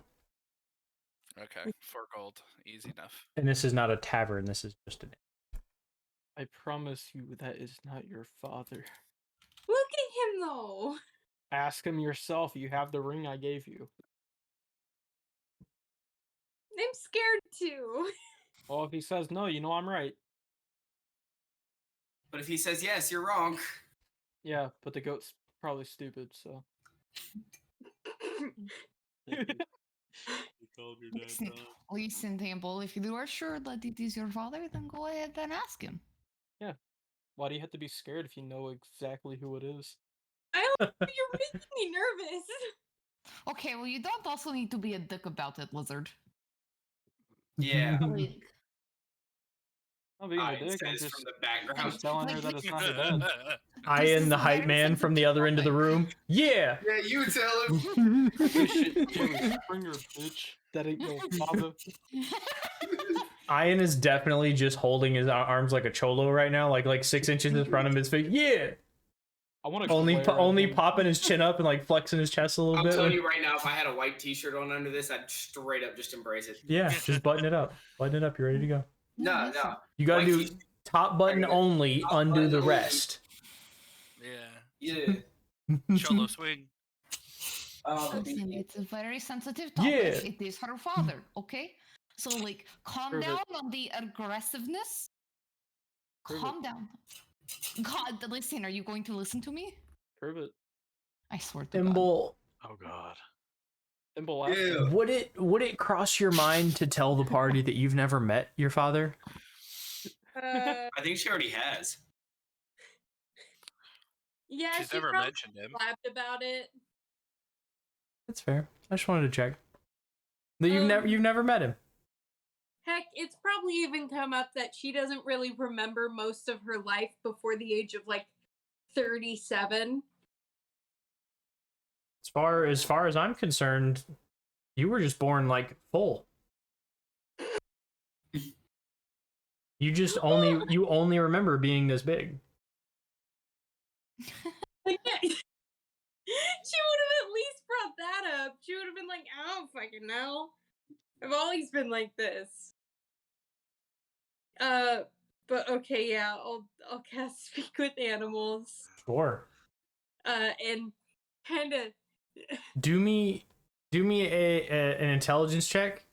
Okay, 4 gold. Easy enough. And this is not a tavern. This is just an inn. I promise you that is not your father. look at him though. Ask him yourself. You have the ring I gave you. I'm scared too. Well, if he says no, you know I'm right. But if he says yes, you're wrong. Yeah, but the goat's probably stupid, so. You told your dad Listen, no. listen, Temple, if you are sure that it is your father, then go ahead and ask him. Why do you have to be scared if you know exactly who it is? You're making me nervous. Okay, well, you don't also need to be a dick about it, Lizard. Yeah. Like, I'm being a Ian dick. I'm says just, from the background. just telling her that it's not her dad. Ian, is the a hype very man from the other end of the sensitive room. Yeah. Yeah, you tell him. This shit, Jerry Springer, bitch. That ain't no father. Ian is definitely just holding his arms like a cholo right now, like 6 inches in front of his face. Yeah. I want to Only popping his chin up and like flexing his chest a little I'm bit. telling you right now, if I had a white T-shirt on under this, I'd straight up just embrace it. Yeah, just button it up. Button it up. You're ready to go. No. You gotta White do T-shirt. top button There you go. only, Top undo button the only. rest. Yeah. Yeah. Cholo swing. Listen, it's a very sensitive topic. Yeah. It is her father, okay? So, like, calm Prove it. down on the aggressiveness. Prove Calm down. God, listen, are you going to listen to me? Prove it. I swear to God. Thimble, Oh god. Thimble, Yeah. would it cross your mind to tell the party that you've never met your father? I think she already has. Yeah, She's she never probably mentioned him. blabbed about it. That's fair. I just wanted to check. That you've never met him. Heck, it's probably even come up that she doesn't really remember most of her life before the age of like 37. As far as I'm concerned, you were just born like full. You only remember being this big. Like, she would have at least brought that up. She would have been like, I don't fucking know. I've always been like this. But okay, yeah, I'll cast Speak with Animals. Sure. And kind of Do me an intelligence check.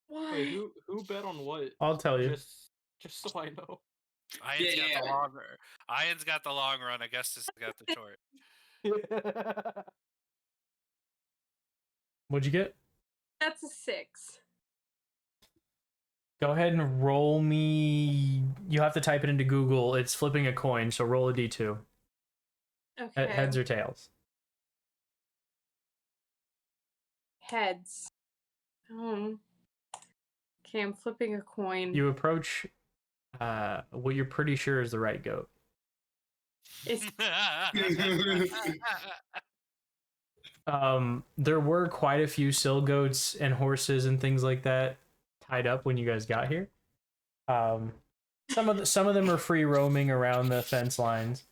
why? Wait, who bet on what? I'll tell you. Just so I know. Ian's got the long run. Augustus got the short. What'd you get? That's a 6. Go ahead and roll me. You have to type it into Google. It's flipping a coin, so roll a d2. Okay. Heads or tails? Heads. Okay, I'm flipping a coin. You approach what you're pretty sure is the right goat. There were quite a few sill goats and horses and things like that tied up when you guys got here. Some of them are free roaming around the fence lines.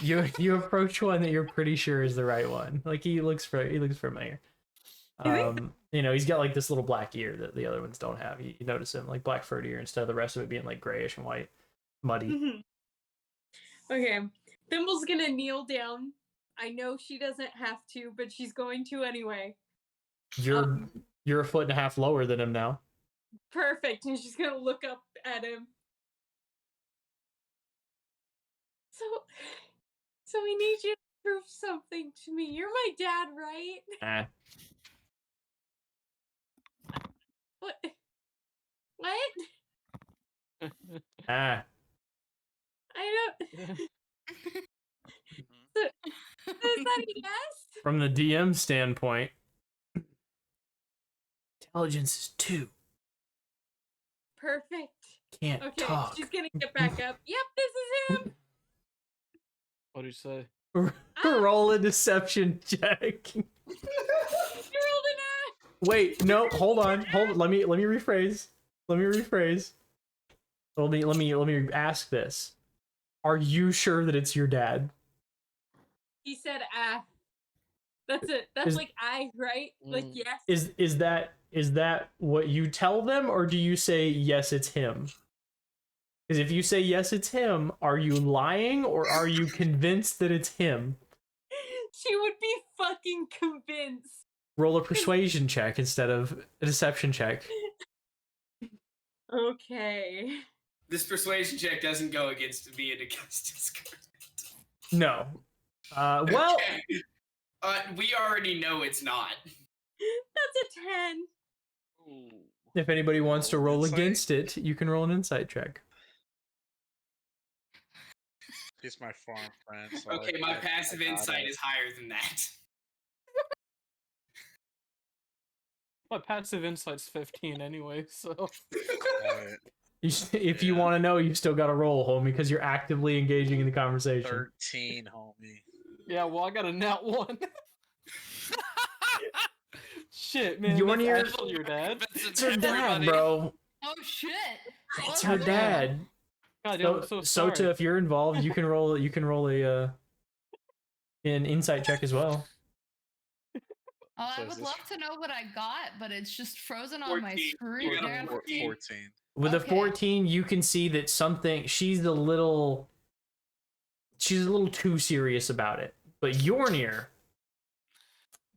You approach one that you're pretty sure is the right one. Like he looks familiar. You know, he's got like this little black ear that the other ones don't have. You notice him like black furred ear instead of the rest of it being like grayish and white, muddy. Okay, Thimble's gonna kneel down. I know she doesn't have to, but she's going to anyway. You're a foot and a half lower than him now. Perfect, and she's gonna look up at him. So I need you to prove something to me. You're my dad, right? What? I don't. So, is that a yes? From the DM standpoint, intelligence is 2. Perfect. Can't Okay, talk. she's gonna get back up. Yep, this is him. What did you say? Roll a deception check. You rolled an ass. Wait, no, hold on. Let me rephrase. Let me ask this. Are you sure that it's your dad? He said That's it. That's like right? Like yes. Is that what you tell them, or do you say yes, it's him? Because if you say yes, it's him, are you lying or are you convinced that it's him? She would be fucking convinced. Roll a persuasion check instead of a deception check. Okay. This persuasion check doesn't go against me and Augustus. No. Well, we already know it's not. That's a 10. Ooh. If anybody wants to roll against it, you can roll an insight check. He's my farm friend. So Okay, my passive insight is higher than that. My passive insight's 15 anyway, so. If you want to know, you still got to roll, homie, because you're actively engaging in the conversation. 13, homie. Yeah, well, I got a nat 1. Shit, man. You want to hear your dad? It's her dad, bro. Oh shit! It's her dad. God, I'm so sorry. Sota, if you're involved, you can roll a an insight check as well. I would love to know what I got, but it's just frozen on my screen. 14. With a 14, you can see that she's a little too serious about it. But Yornir,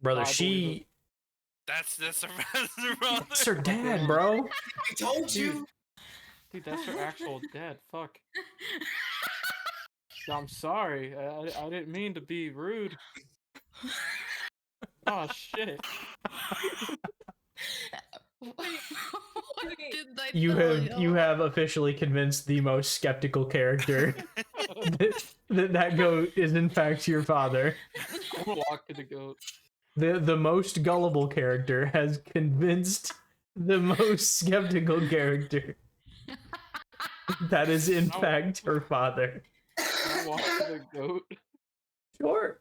brother, That's it's her dad, bro. I told you. Dude, that's her actual dad. Fuck. I'm sorry. I didn't mean to be rude. Oh shit. You have officially convinced the most skeptical character that goat is in fact your father. I'm gonna walk to the goat. The most gullible character has convinced the most skeptical character that is in fact her father. I walk to the goat. Sure.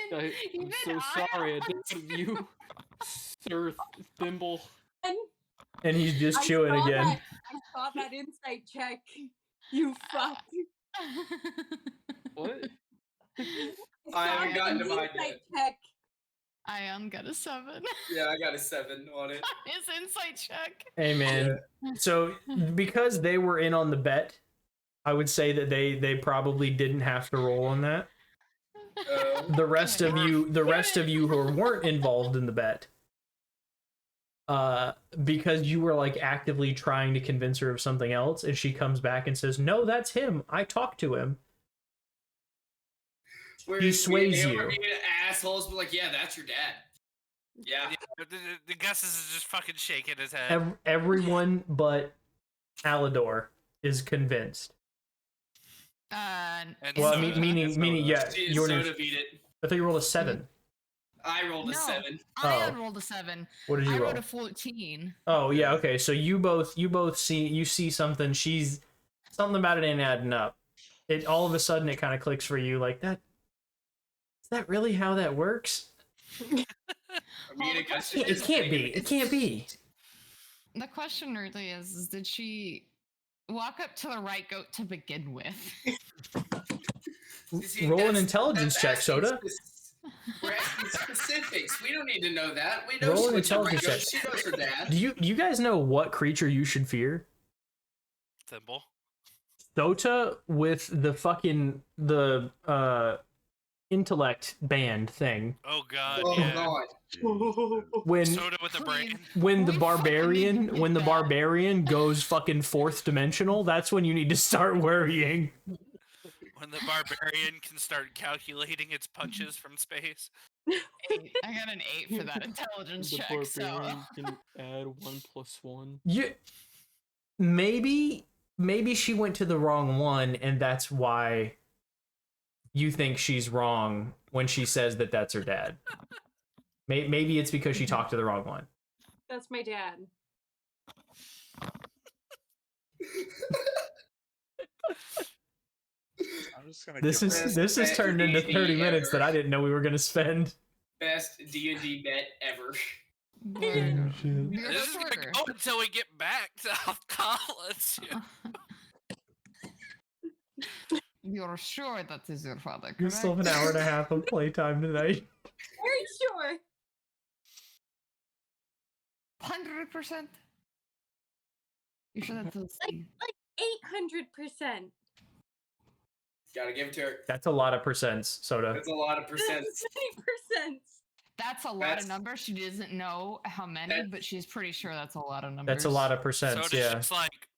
I'm so sorry. I didn't you, Sir Thimble. And he's just chewing again. I saw that insight check. You fuck. What? I haven't gotten to mine insight yet. check. I got a 7. Yeah, I got a 7 on it. His insight check. Hey man, so because they were in on the bet, I would say that they probably didn't have to roll on that. The rest of you who weren't involved in the bet, because you were like actively trying to convince her of something else, and she comes back and says, "No, that's him. I talked to him." He sways you. Assholes, but like, yeah, that's your dad. Yeah. The Gus is just fucking shaking his head. Everyone but Alodor is convinced. Well, meaning, yeah. Soda beat it. I thought you rolled a 7. I rolled a 7. I rolled a 7. What did you roll? I rolled a 14. Oh yeah, okay. So you both see something. Something about it ain't adding up. It all of a sudden it kind of clicks for you, like that. Is that really how that works? It can't be. It can't be. The question really is did she walk up to the right goat to begin with? Roll an intelligence check, Soda. We're asking specifics. We don't need to know that. We know Roll an which intelligence check. She knows her dad. Do you guys know what creature you should fear? Thimble. Sota with the intellect band thing. Oh god. Oh yeah. god. When Soda with the brain. when the barbarian goes fucking 4th dimensional, that's when you need to start worrying. When the barbarian can start calculating its punches from space. 8. I got an 8 for that intelligence The check. So barbarian can add 1 + 1. Maybe she went to the wrong one, and that's why you think she's wrong when she says that that's her dad. Maybe it's because she talked to the wrong one. That's my dad. I'm just gonna This is turned into 30 minutes that I didn't know we were gonna spend. Best D&D bet ever. This is gonna go until we get back to college. You're sure that is your father, correct? You still have an hour and a half of playtime tonight. Very sure. 100%? You sure that's Like 800%. Gotta give it to her. That's a lot of percents, Soda. That's a lot of percents. That's a lot of numbers. She doesn't know how many, but she's pretty sure that's a lot of numbers. That's a lot of percents, So yeah. just like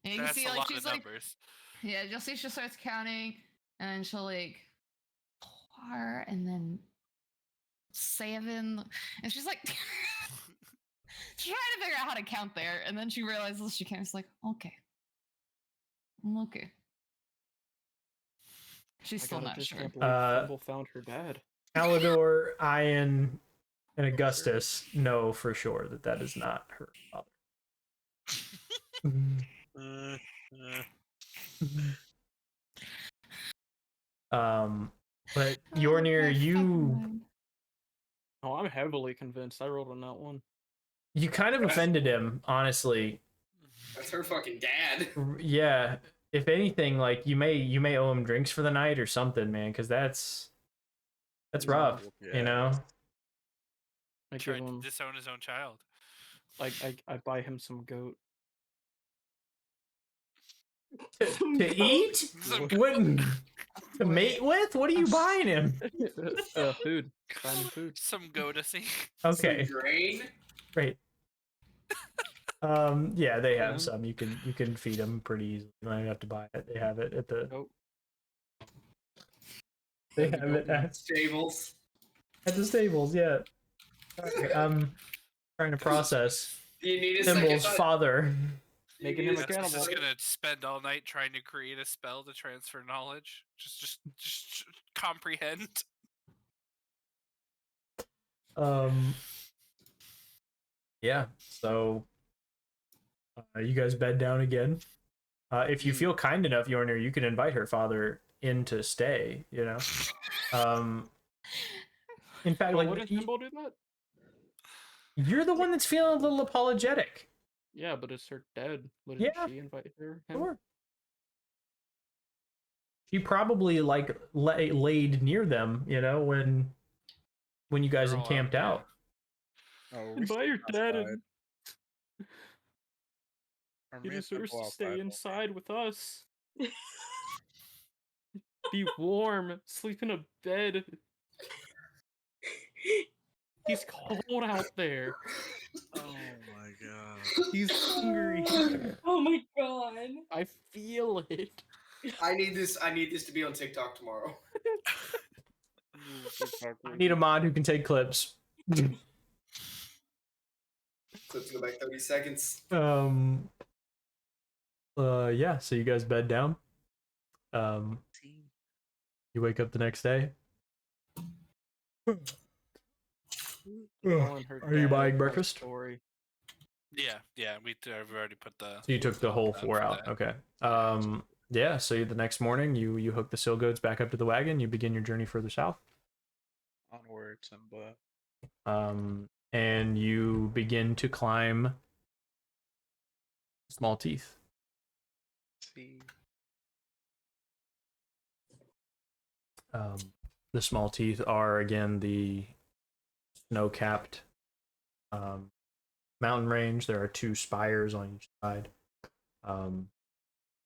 And you can that's see a like lot she's of like numbers. yeah, you'll see she starts counting and then she'll like 4 and then 7 and she's like she's trying to figure out how to count there and then she realizes she can't. It's like okay. She's still not sure. Thimble found her dad. Alodor, Ian, and Augustus know for sure that is not her father. But Yornir, you Oh, I'm heavily convinced. I rolled on that one. kind of offended him, honestly. That's her fucking dad. Yeah. If anything, like you may owe him drinks for the night or something, man, because that's rough, you know. I give Tried him, to disown his own child. like I buy him some goat. To eat? What? To mate with? What are you buying him? Food. Buying food. Some goatasy. Okay. Some grain. Great. Yeah, they have some. You can feed them pretty easily. You don't even have to buy it. They have it at the. Nope. They have it at stables. At the stables, yeah. Okay, I'm trying to process. Do you need a Thimble's second? father. Making him a Just cannibal. gonna spend all night trying to create a spell to transfer knowledge. Just comprehend. Yeah. So, you guys bed down again. If you feel kind enough, Yornir, you can invite her father in to stay. You know. In fact, like what does Thimble do that? You're the one that's feeling a little apologetic. Yeah, but it's her dad. Wouldn't she invite her? Sure. She probably like laid near them, you know, when you guys had camped out. Oh, Invite your dad outside. and Or he me and deserves Temple to stay outside, inside with us. Be warm. Sleep in a bed. He's cold out there. Oh my god. He's hungry. Oh my god. I feel it. I need this to be on TikTok tomorrow. I need a mod who can take clips. Clips go back 30 seconds. Yeah, so you guys bed down. You wake up the next day. Are you buying breakfast? Yeah, we've already put the. So you took the whole 4 out. Okay. Yeah. So the next morning, you hook the sill goats back up to the wagon. You begin your journey further south. Onwards and and you begin to climb Small Teeth. The Small Teeth are again the snow-capped mountain range. There are 2 spires on each side.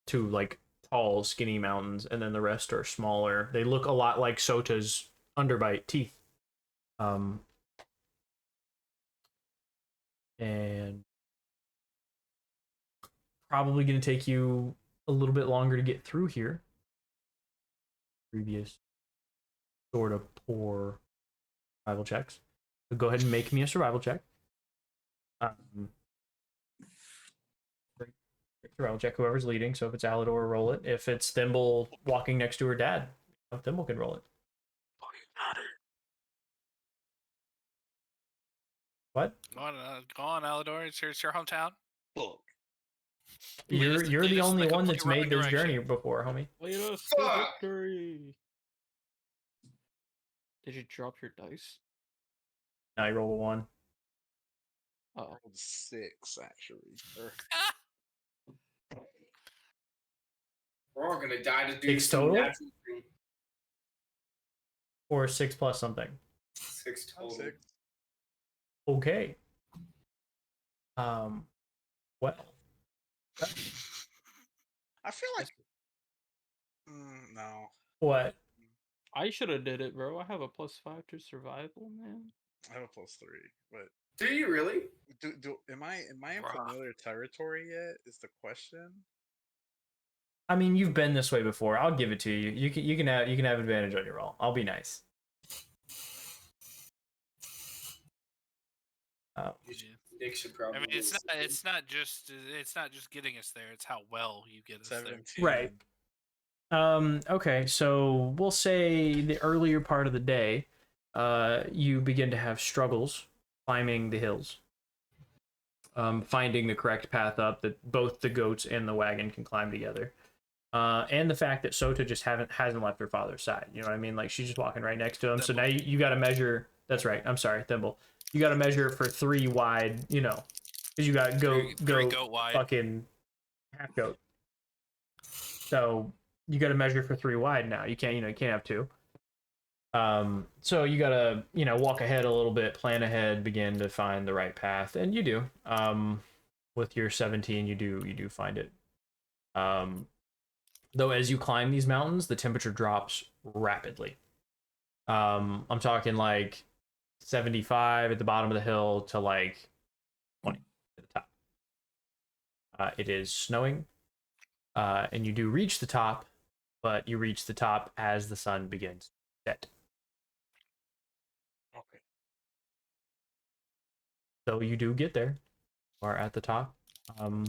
2 like tall, skinny mountains, and then the rest are smaller. They look a lot like Sota's underbite teeth. And probably going to take you a little bit longer to get through here. Previous sort of poor survival checks. So go ahead and make me a survival check. Survival check, whoever's leading. So if it's Alodor, roll it. If it's Thimble walking next to her dad, Thimble can roll it. What? Go on, Alodor. It's your hometown. You're the only one that's made this journey before, homie. Lead us to victory. Did you drop your dice? Now you roll a 1. I rolled 6 actually. We're all gonna die to do 6 some total? natural thing. Or 6 plus something. 6 total. 6. Okay. Well. I feel like no. What? I should have did it, bro. I have a +5 to survival, man. I have a +3, but do you really? Am I in familiar territory yet? Is the question. I mean, you've been this way before. I'll give it to you. You can have advantage on your roll. I'll be nice. Nick should probably. I mean, it's not just getting us there. It's how well you get us 17. there. Right. Okay, so we'll say the earlier part of the day, you begin to have struggles climbing the hills, finding the correct path up that both the goats and the wagon can climb together, and the fact that Sota just hasn't left her father's side. You know what I mean? Like she's just walking right next to him. Thimble. So now you got to measure. That's right. I'm sorry, Thimble. You got to measure for 3 wide. You know, because you got three goat wide. fucking half goat. So you got to measure for 3 wide now. You can't have 2. So you got to, walk ahead a little bit, plan ahead, begin to find the right path, and you do. With your 17, you do find it. Though as you climb these mountains, the temperature drops rapidly. I'm talking like 75 at the bottom of the hill to like 20 at the top. It is snowing, and you do reach the top, but you reach the top as the sun begins to set. Okay. So you do get there, or at the top. You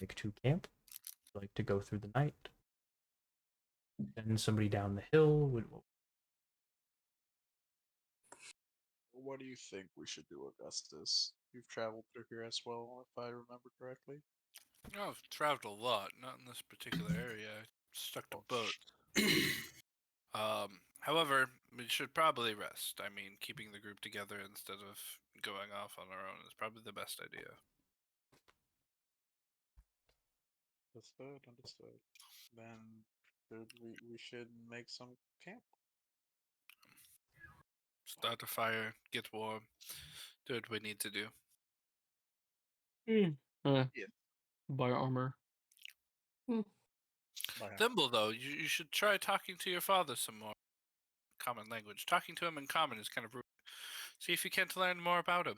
like to camp? You like to go through the night? Send somebody down the hill? What do you think we should do, Augustus? You've traveled through here as well, if I remember correctly. Oh, I've traveled a lot, not in this particular area. I stuck to boats. However, we should probably rest. I mean, keeping the group together instead of going off on our own is probably the best idea. Understood. Then we should make some camp. Start a fire, get warm, do what we need to do. Yeah. Buy armor. Thimble, though, you should try talking to your father some more. Common language. Talking to him in common is kind of rude. See if you can't learn more about him.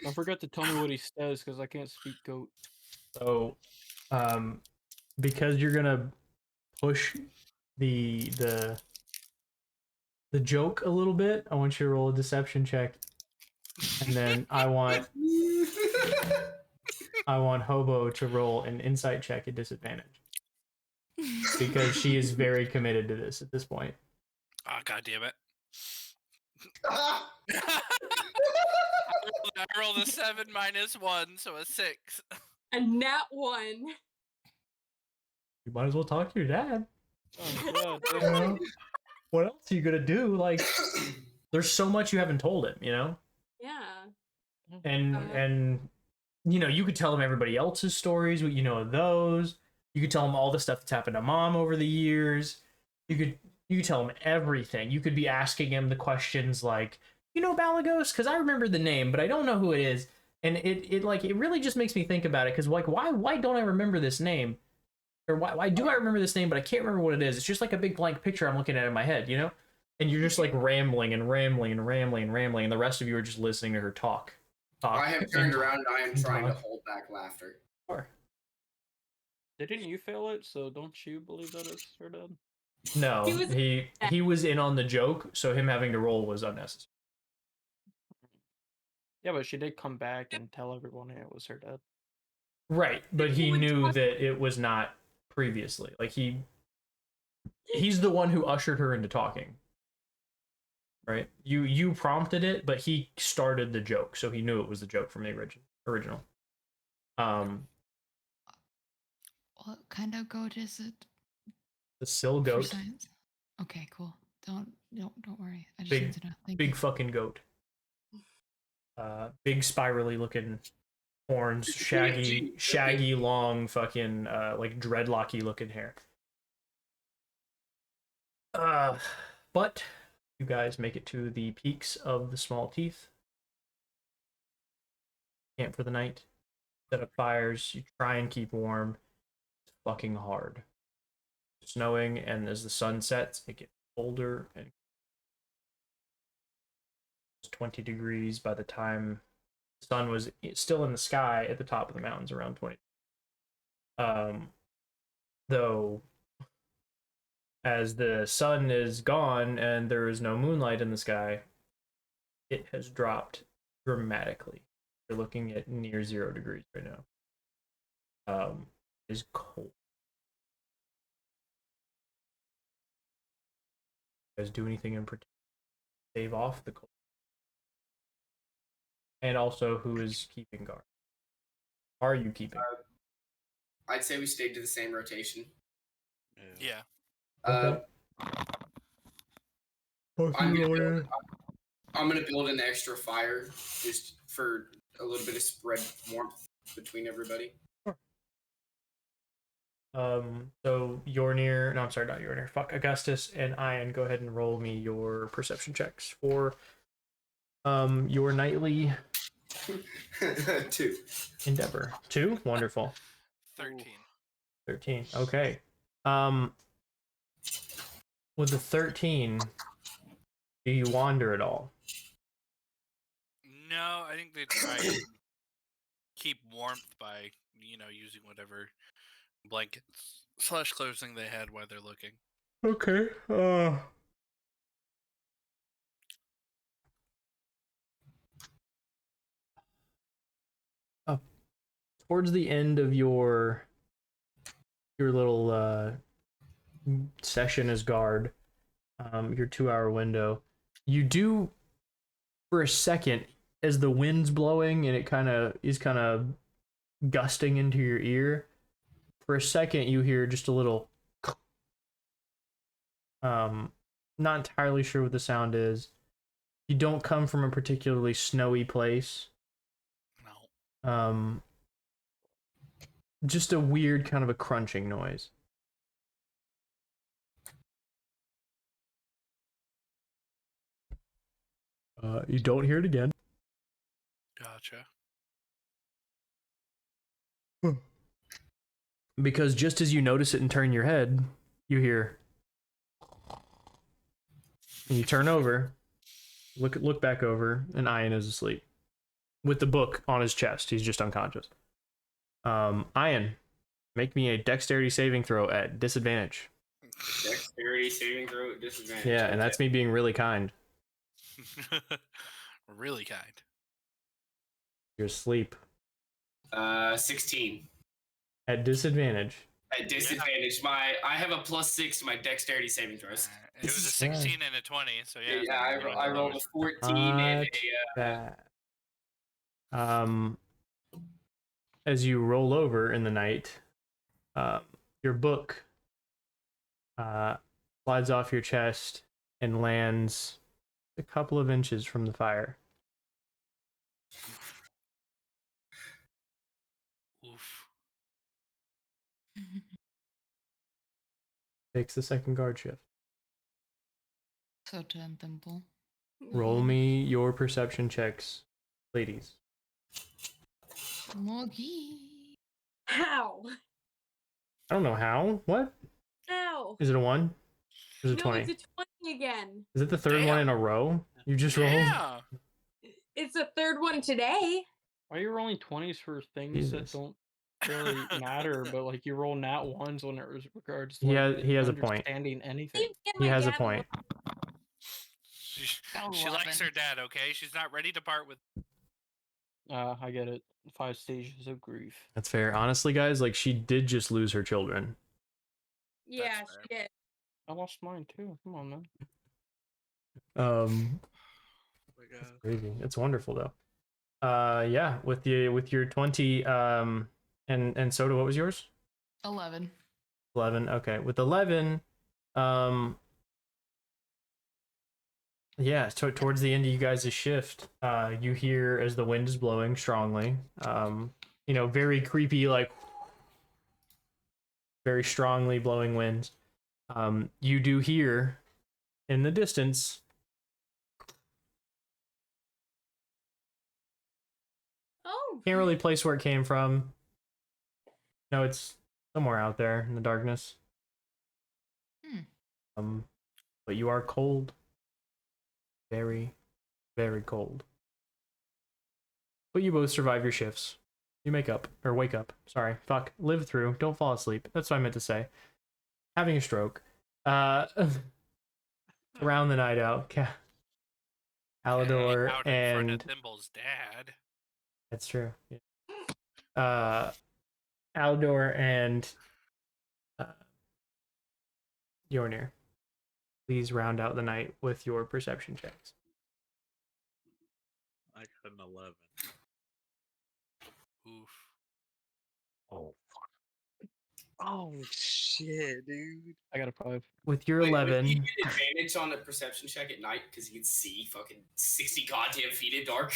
Don't forget to tell me what he says, because I can't speak goat. So, because you're gonna push the joke a little bit, I want you to roll a deception check, and then I want Hobo to roll an insight check at disadvantage, because she is very committed to this at this point. Oh, God damn it. I rolled a 7 minus 1, so a 6. And nat 1. You might as well talk to your dad. Oh, You know? What else are you gonna do? Like, there's so much you haven't told him, you know? Yeah. And you know, you could tell him everybody else's stories, what you know of those. You could tell him all the stuff that's happened to Mom over the years. You could tell him everything. You could be asking him the questions like, you know Balagos? Because I remember the name, but I don't know who it is. And it really just makes me think about it, because like, why don't I remember this name? Or why do I remember this name, but I can't remember what it is? It's just like a big blank picture I'm looking at in my head, you know? And you're just like rambling, and the rest of you are just listening to her talk. I have turned around and I am trying to hold back laughter. Sure. Didn't you fail it? So don't you believe that it's her dad? No, he was in on the joke, so him having to roll was unnecessary. Yeah, but she did come back and tell everyone it was her dad. Right, but he knew that it was not previously. Like he's the one who ushered her into talking. Right? You prompted it, but he started the joke, so he knew it was the joke from the original. What kind of goat is it? The Sill For goat. science? Okay, cool. Don't worry. I just Big, need to know. Thank big you. fucking goat. Big spirally looking horns, shaggy, long, fucking like dreadlocky looking hair. But you guys make it to the peaks of the Small Teeth. Camp for the night. Set up fires. You try and keep warm. It's fucking hard. It's snowing, and as the sun sets, it gets colder, and it's 20 degrees by the time the sun was still in the sky at the top of the mountains, around 20. Though as the sun is gone and there is no moonlight in the sky, it has dropped dramatically. You're looking at near 0 degrees right now. It is cold. You guys do anything in particular to stave off the cold? And also, who is keeping guard? Are you keeping? I'd say we stayed to the same rotation. Yeah. Okay. I'm gonna build an extra fire just for a little bit of spread warmth between everybody. So not Yornir. Fuck, Augustus and Ian, go ahead and roll me your perception checks for your nightly 2 endeavor. 2? Wonderful. 13. Okay. With the 13, do you wander at all? No, I think they try and keep warmth by, using whatever blankets / clothing they had while they're looking. Okay. Towards the end of your little session as guard, your 2-hour window, you do, for a second, as the wind's blowing and it is kind of gusting into your ear, for a second you hear just a little not entirely sure what the sound is. You don't come from a particularly snowy place. No. Just a weird kind of a crunching noise. You don't hear it again. Gotcha. Because just as you notice it and turn your head, you hear. And you turn over, look back over, and Ian is asleep. With the book on his chest. He's just unconscious. Ian, make me a dexterity saving throw at disadvantage. Dexterity saving throw at disadvantage. Yeah, and that's me being really kind. Really kind. You're asleep. 16. At disadvantage. At disadvantage, I have a +6 to my dexterity saving throws. It was a 16 and a 20, so yeah. Yeah, I rolled a 14 and a. As you roll over in the night, your book slides off your chest and lands a couple of inches from the fire. Oof. Takes the second guard shift. So temple. Roll me your perception checks, ladies. Mogi. How? I don't know how. What? How? Is it a 1? Is it No, 20? it's a 20 again. Is it the third one in a row? You just rolled? Yeah. It's the third one today. Why are you rolling 20s for things Jesus. that don't really matter, but like you roll nat ones when it regards to He has a point. understanding anything? He has a point. She likes her dad, okay? She's not ready to part with. I get it. 5 stages of grief. That's fair. Honestly, guys, like she did just lose her children. Yeah, she did. I lost mine too. Come on, man. It's crazy. It's wonderful though. Yeah, with your 20, and Soda, what was yours? 11. 11. Okay, with 11, yeah. So towards the end of you guys' shift, you hear as the wind is blowing strongly, very creepy, like very strongly blowing winds. You do hear in the distance. Oh. Can't really place where it came from. No, it's somewhere out there in the darkness. But you are cold. Very, very cold. But you both survive your shifts. You wake up. Sorry. Fuck. Live through. Don't fall asleep. That's what I meant to say. Having a stroke. Around the night out. Alodor out and... in front of Thimble's dad. That's true. Yeah. Alodor and Yornir, please round out the night with your perception checks. I got an 11. Oof. Oh, fuck. Oh, shit, dude. I got a 5. With your Wait, 11... you get advantage on a perception check at night because you can see fucking 60 goddamn feet in dark.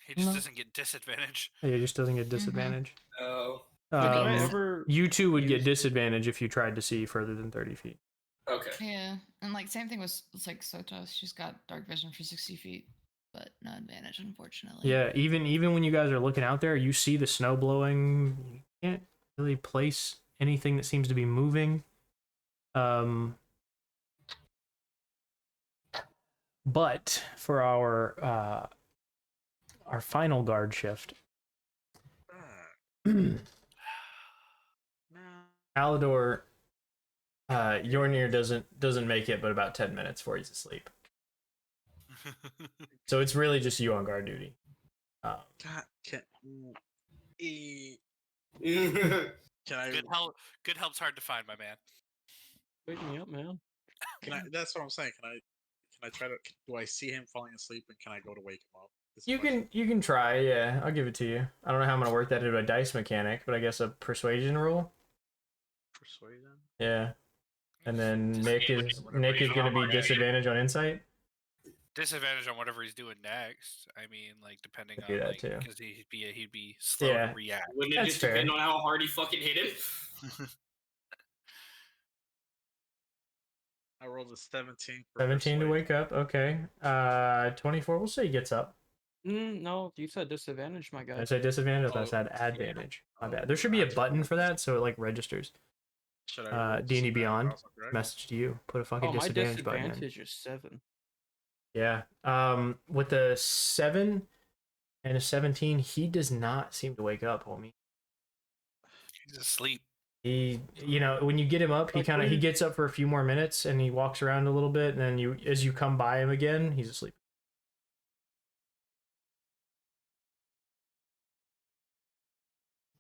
He just doesn't get disadvantage. Yeah, he just doesn't get disadvantage. Oh. You two would get disadvantage if you tried to see further than 30 feet. Okay. Yeah, and like same thing was like Sota. She's got dark vision for 60 feet, but no advantage, unfortunately. Yeah, even when you guys are looking out there, you see the snow blowing. You can't really place anything that seems to be moving. But for our final guard shift, Alodor, Yornir doesn't make it, but about 10 minutes before he's asleep. So it's really just you on guard duty. God, can I? Good help's hard to find, my man. Wake me up, man. That's what I'm saying. Can I try to? Do I see him falling asleep, and can I go to wake him up? You can try. Yeah, I'll give it to you. I don't know how I'm gonna work that into a dice mechanic, but I guess a persuasion roll. persuasion. Yeah. And then Nick is going to be disadvantage on insight. Disadvantage on whatever he's doing next. I mean, like depending I do on that like too. because he'd be slow Yeah. to react. Wouldn't it That's just fair. depend on how hard he fucking hit him? I rolled a 17. For 17 to persuasion. wake up. Okay. 24. We'll say he gets up. No, you said disadvantage, my guy. I said disadvantage. I said yeah. advantage. My bad. There should be a button for that, so it like registers. Should I roll D&D disadvantage Beyond. also, correct? Message to you. Put a fucking Oh, my disadvantage button in. disadvantage is 7. Yeah. With the 7 and a 17, he does not seem to wake up, homie. He's asleep. He, when you get him up, he gets up for a few more minutes and he walks around a little bit, and then as you come by him again, he's asleep.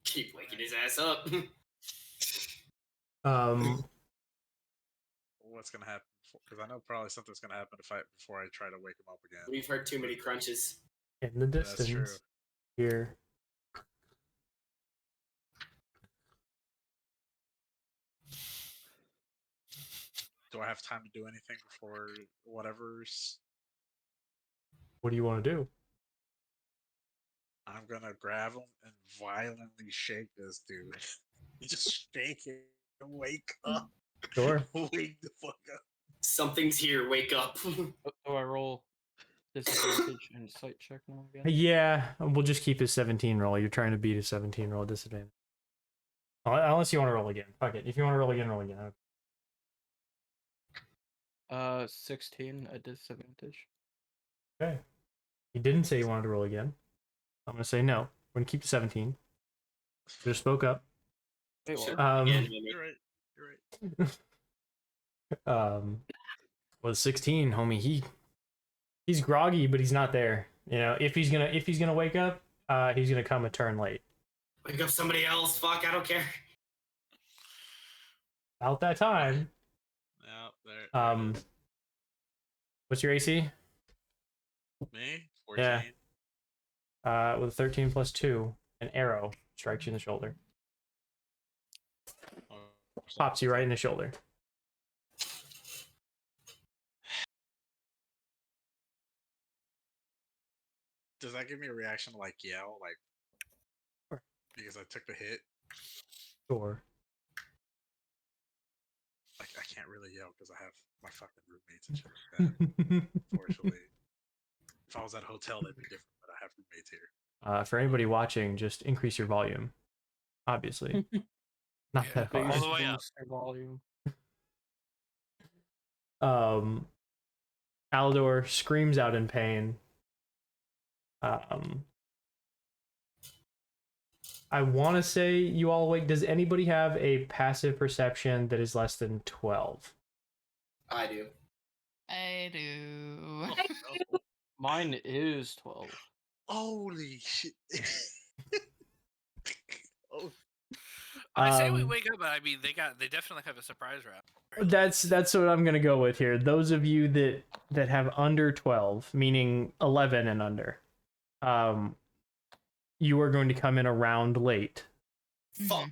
Keep waking his ass up. What's gonna happen? Because I know probably something's gonna happen before I try to wake him up again. We've heard too many crunches. In the That's true. distance, here. Do I have time to do anything before whatever's? What do you want to do? I'm gonna grab him and violently shake this dude. Just shake him and wake up. Sure. Wake the fuck up. Something's here. Wake up. Do I roll disadvantage and sight check now again? Yeah, we'll just keep his 17 roll. You're trying to beat a 17 roll disadvantage. Unless you want to roll again. Fuck it. If you want to roll again, roll again. 16 at disadvantage. Okay. He didn't say he wanted to roll again. I'm gonna say no. We're gonna keep the 17. Just spoke up. Wait, what? Yeah, You're right. With 16, homie, he's groggy, but he's not there. If he's gonna wake up, he's gonna come a turn late. Wake up somebody else. Fuck, I don't care. About that time. Yeah, there. What's your AC? Me? 14. Yeah. With a 13 plus 2, an arrow strikes you in the shoulder. Oh, Pops you right in the shoulder. Does that give me a reaction to yell, because I took the hit? Sure. I can't really yell because I have my fucking roommates and shit like that. Unfortunately, if I was at a hotel, that'd be different. But I have roommates here. For anybody watching, just increase your volume. Obviously, not that all far. the way up. Volume. Alodor screams out in pain. I want to say you all awake. Does anybody have a passive perception that is less than 12? I do. I do. Mine is 12. Holy shit! Oh. I say we wake up, but I mean they definitely have a surprise round. That's what I'm gonna go with here. Those of you that have under 12, meaning 11 and under, you are going to come in a round late. Fuck.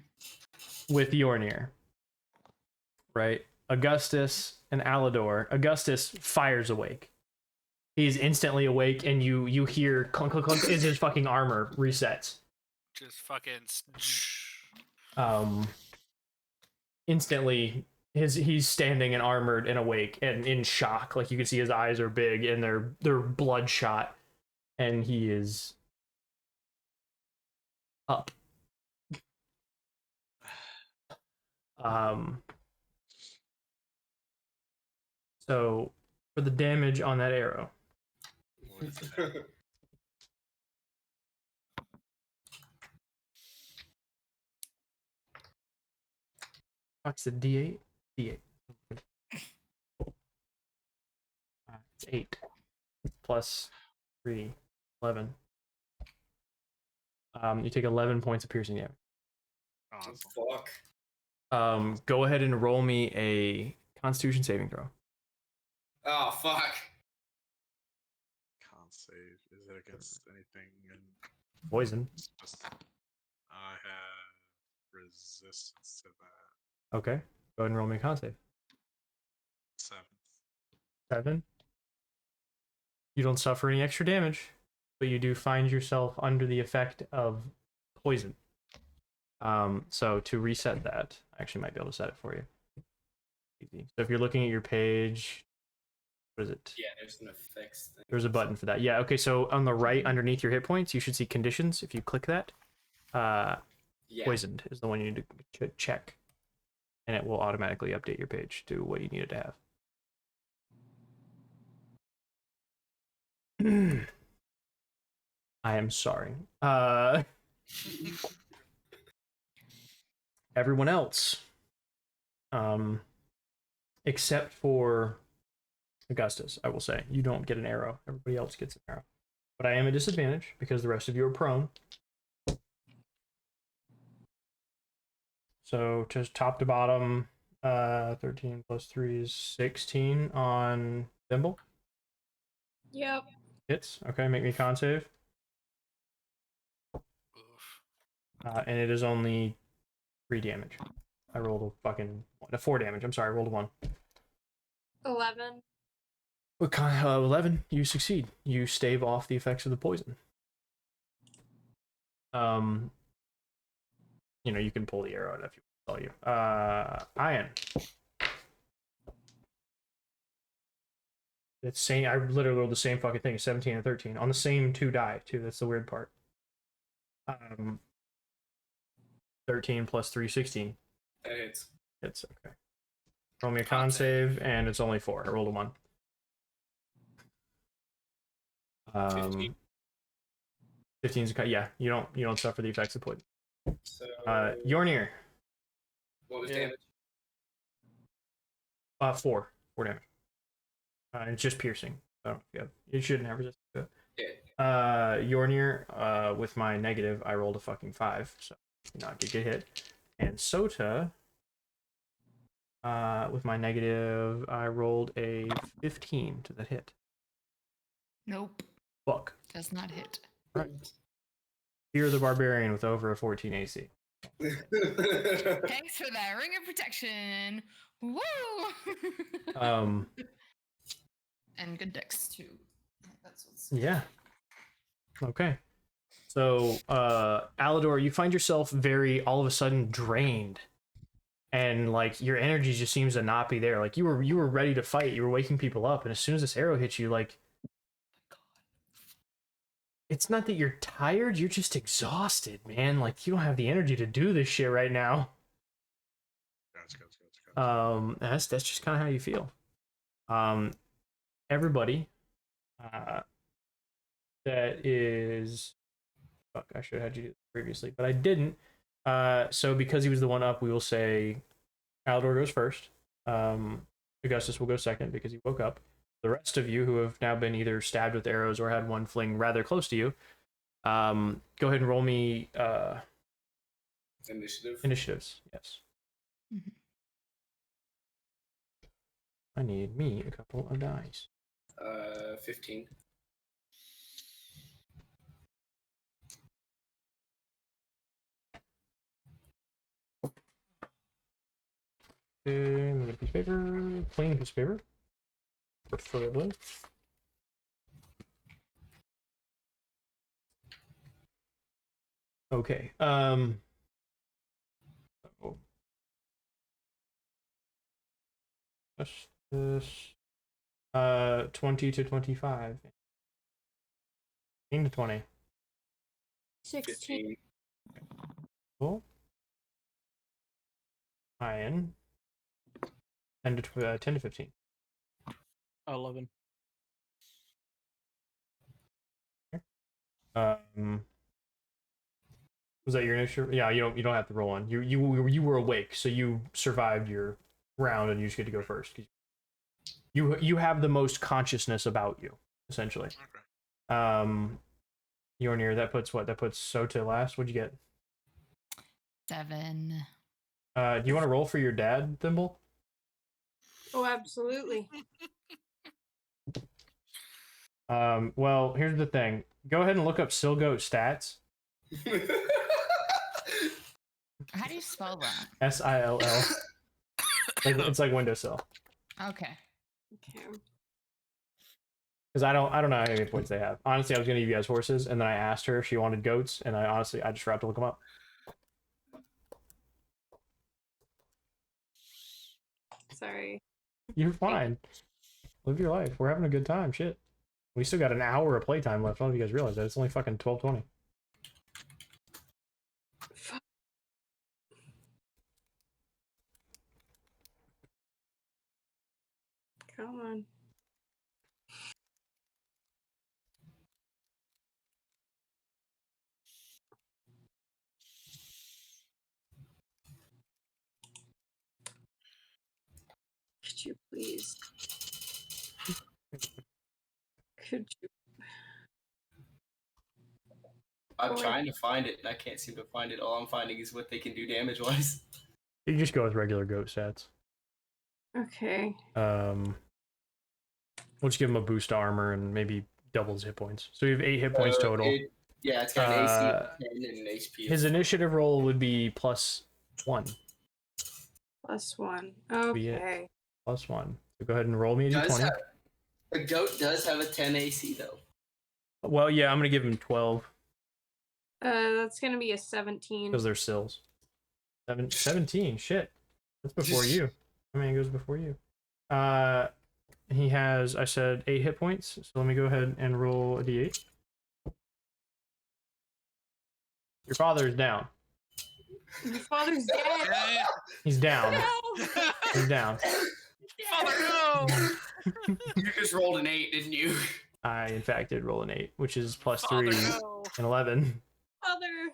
With Yornir. Right? Augustus and Alodor. Augustus fires awake. He's instantly awake, and you hear clunk clunk clunk as his fucking armor resets. Just fucking. Instantly, he's standing and armored and awake and in shock. Like you can see his eyes are big and they're bloodshot, and he is up. So for the damage on that arrow. What's the D8? D8. It's 8 plus 3, 11. You take 11 points of piercing damage. Awesome. Fuck. Go ahead and roll me a Constitution saving throw. Oh fuck. Can't save. Is it against anything in Poison. I have resistance to that. Okay. Go ahead and roll me a con save. 7. 7. You don't suffer any extra damage, but you do find yourself under the effect of poison. So to reset that, I actually might be able to set it for you. Easy. So if you're looking at your page, what is it? Yeah, there's an effects thing. There's a button for that. Yeah, okay, so on the right underneath your hit points, you should see conditions. If you click that, poisoned is the one you need to check. And it will automatically update your page to what you need it to have. I am sorry. Everyone else, except for Augustus, I will say, you don't get an arrow. Everybody else gets an arrow. But I am at disadvantage because the rest of you are prone. So just top to bottom, 13 plus 3 is 16 on Thimble. Yep. Hits. Okay, make me con save. And it is only 3 damage. I rolled a 4 damage. I'm sorry, I rolled a 1. 11. 11. You succeed. You stave off the effects of the poison. You know, you can pull the arrow out if you tell you. Ian. It's same. I literally rolled the same fucking thing, 17 and 13 on the same 2 die too. That's the weird part. 13 plus 3, 16. That hits. It's okay. Roll me a con save, and it's only 4. I rolled a 1. 15's a cut. Yeah, you don't suffer the effects of poison. So Yornir. what was damage? 4 damage. It's just piercing. So yeah, you shouldn't have resistance to it. Yeah. Yornir, with my negative, I rolled a fucking 5, so not get hit. And Sota, with my negative, I rolled a 15 to that hit. Nope. Fuck. Does not hit. Right. Fear the Barbarian with over a 14 AC. Thanks for that ring of protection. Woo! And good dex too. That's what's... Yeah. Okay. So, Alodor, you find yourself all of a sudden drained. And like your energy just seems to not be there. Like you were ready to fight, you were waking people up, and as soon as this arrow hits you, like, it's not that you're tired, you're just exhausted, man. Like you don't have the energy to do this shit right now. That's just kind of how you feel. Everybody, that is, fuck, I should have had you do this previously, but I didn't. So because he was the one up, we will say Alodor goes first. Augustus will go second because he woke up. The rest of you who have now been either stabbed with arrows or had one fling rather close to you, go ahead and roll me initiatives. Yes. Mm-hmm. I need me a couple of dice. 15. Okay, I'm gonna get a piece of paper, plain piece of paper, preferably. Okay. This 20 to 25. 15 to 20. 16. Cool. Ian. 10 to 15. 11. Was that your initiative? Yeah, you don't have to roll on. You were awake, so you survived your round, and you just get to go first. You have the most consciousness about you, essentially. Okay. Yornir, that puts what? That puts Sota last. What'd you get? 7. Do you want to roll for your dad, Thimble? Oh, absolutely. Well, here's the thing. Go ahead and look up Silgoat stats. How do you spell that? SILL. It's like windowsill. Okay. Okay. Because I don't know how many points they have. Honestly, I was gonna give you guys horses, and then I asked her if she wanted goats, and I just forgot to look them up. Sorry. You're fine. Live your life. We're having a good time. Shit. We still got an hour of playtime left. I don't know if you guys realize that. It's only fucking 12:20. Come on. Could you please? Could you? I'm trying to find it, and I can't seem to find it. All I'm finding is what they can do damage-wise. You just go with regular goat stats. Okay. We'll just give him a boost to armor and maybe double his hit points. So you have 8 hit points total. Yeah, it's got an AC of 10 and an HP. His initiative roll would be +1. +1. Okay. +1. So go ahead and roll me a d20. A goat does have a 10 AC though. Well, yeah, I'm gonna give him 12 That's gonna be a 17. because they're sills. 17. Shit, that's before you. How many goes before you? He has, I said, 8 hit points. So let me go ahead and roll a d8. Your father is down. Your father's dead. He's down. No! He's down. Father, no! You just rolled an 8, didn't you? I, in fact, did roll an 8, which is +3 Father, no! and 11. Father.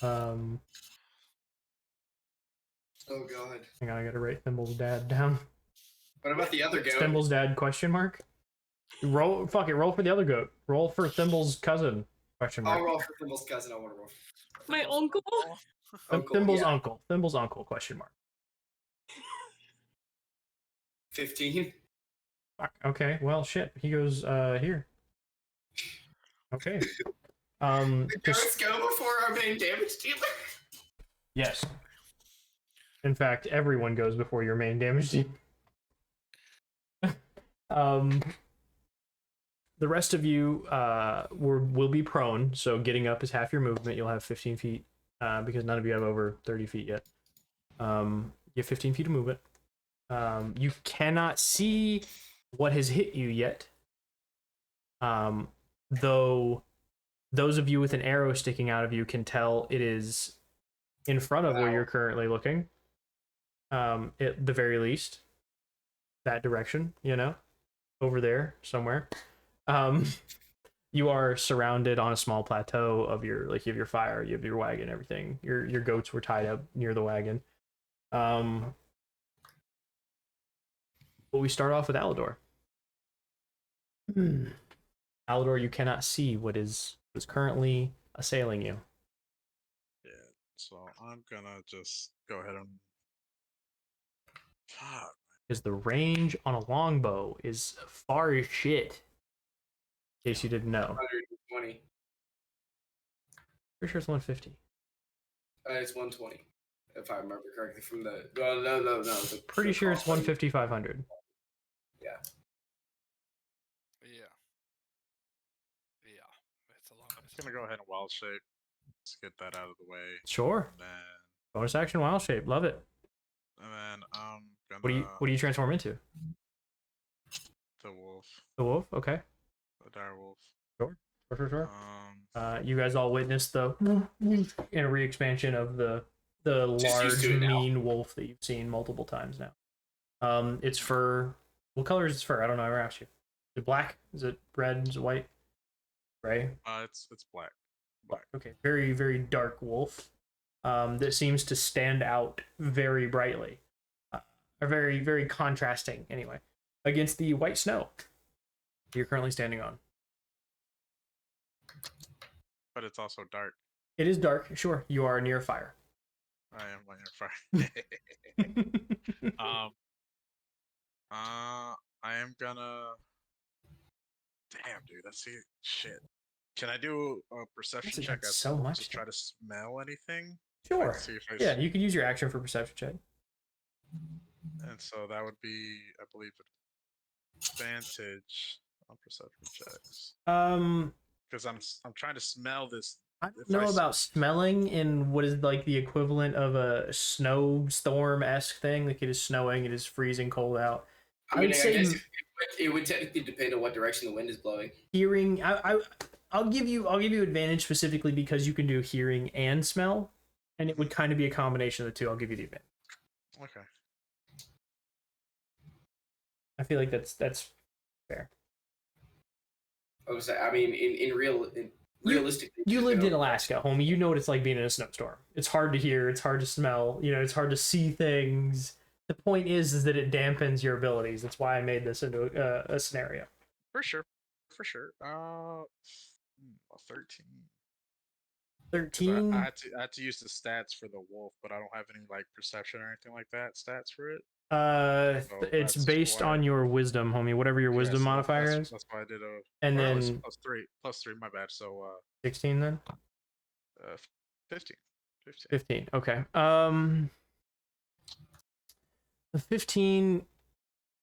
Oh god. Hang on, I gotta write Thimble's dad down. What about the other goat? Thimble's dad, question mark? Roll, fuck it, roll for the other goat. Roll for Thimble's cousin, question mark. I'll roll for Thimble's cousin. I want to roll. My uncle. Thimble's uncle. Thimble's uncle, question mark. 15. Okay, well, shit. He goes, here. Okay. The goats go before our main damage dealer? Yes. In fact, everyone goes before your main damage dealer. The rest of you will be prone, so getting up is half your movement. You'll have 15 feet, because none of you have over 30 feet yet. You have 15 feet of movement. You cannot see what has hit you yet, though those of you with an arrow sticking out of you can tell it is in front of where you're currently looking, at the very least. That direction, you know, over there somewhere. You are surrounded on a small plateau of your, like, you have your fire, you have your wagon, everything. Your goats were tied up near the wagon. But we start off with Alodor. Alodor, you cannot see what is currently assailing you. Yeah, so I'm gonna just go ahead and. Fuck. Because the range on a longbow is far as shit. In case you didn't know. 120. Pretty sure it's 150. It's 120. If I remember correctly from the. No. Pretty sure it's 150, 500. Yeah. It's a long. I'm just gonna go ahead and wild shape. Let's get that out of the way. Sure. And then, Bonus action, wild shape. Love it. and then I'm gonna. What do you transform into? The wolf. The wolf? Okay. The dire wolf. Sure. You guys all witnessed the in a re-expansion of the large mean wolf that you've seen multiple times now. Its fur. What color is its fur? I don't know. I never asked you. Is it black? Is it red? Is it white? Gray? It's black. Black. Okay. Very, very dark wolf. That seems to stand out very brightly. Or very, very contrasting, anyway, against the white snow you're currently standing on. But it's also dark. It is dark, sure. You are near fire. I am near fire. I am gonna. Damn, dude, that's it. Shit. Can I do a perception check? That's so much. To try to smell anything? Sure. See if Yeah, you could use your action for perception check. And so that would be, I believe, advantage on perception checks. Because I'm trying to smell this. I don't know about smelling in what is like the equivalent of a snowstorm-esque thing. Like it is snowing, it is freezing cold out. I mean, I guess it would technically depend on what direction the wind is blowing. Hearing, I'll give you advantage specifically because you can do hearing and smell, and it would kind of be a combination of the two. I'll give you the advantage. Okay. I feel like that's fair. I mean, realistically, you lived in Alaska, homie. You know what it's like being in a snowstorm. It's hard to hear. It's hard to smell. You know, it's hard to see things. The point is that it dampens your abilities. That's why I made this into a scenario. For sure. 13. 13. I had to use the stats for the wolf, but I don't have any like perception or anything like that stats for it. It's based on your wisdom, homie. Whatever your wisdom modifier is. That's why I did a. And then plus three. My bad. So 16 then. 15. 15. Okay. The 15.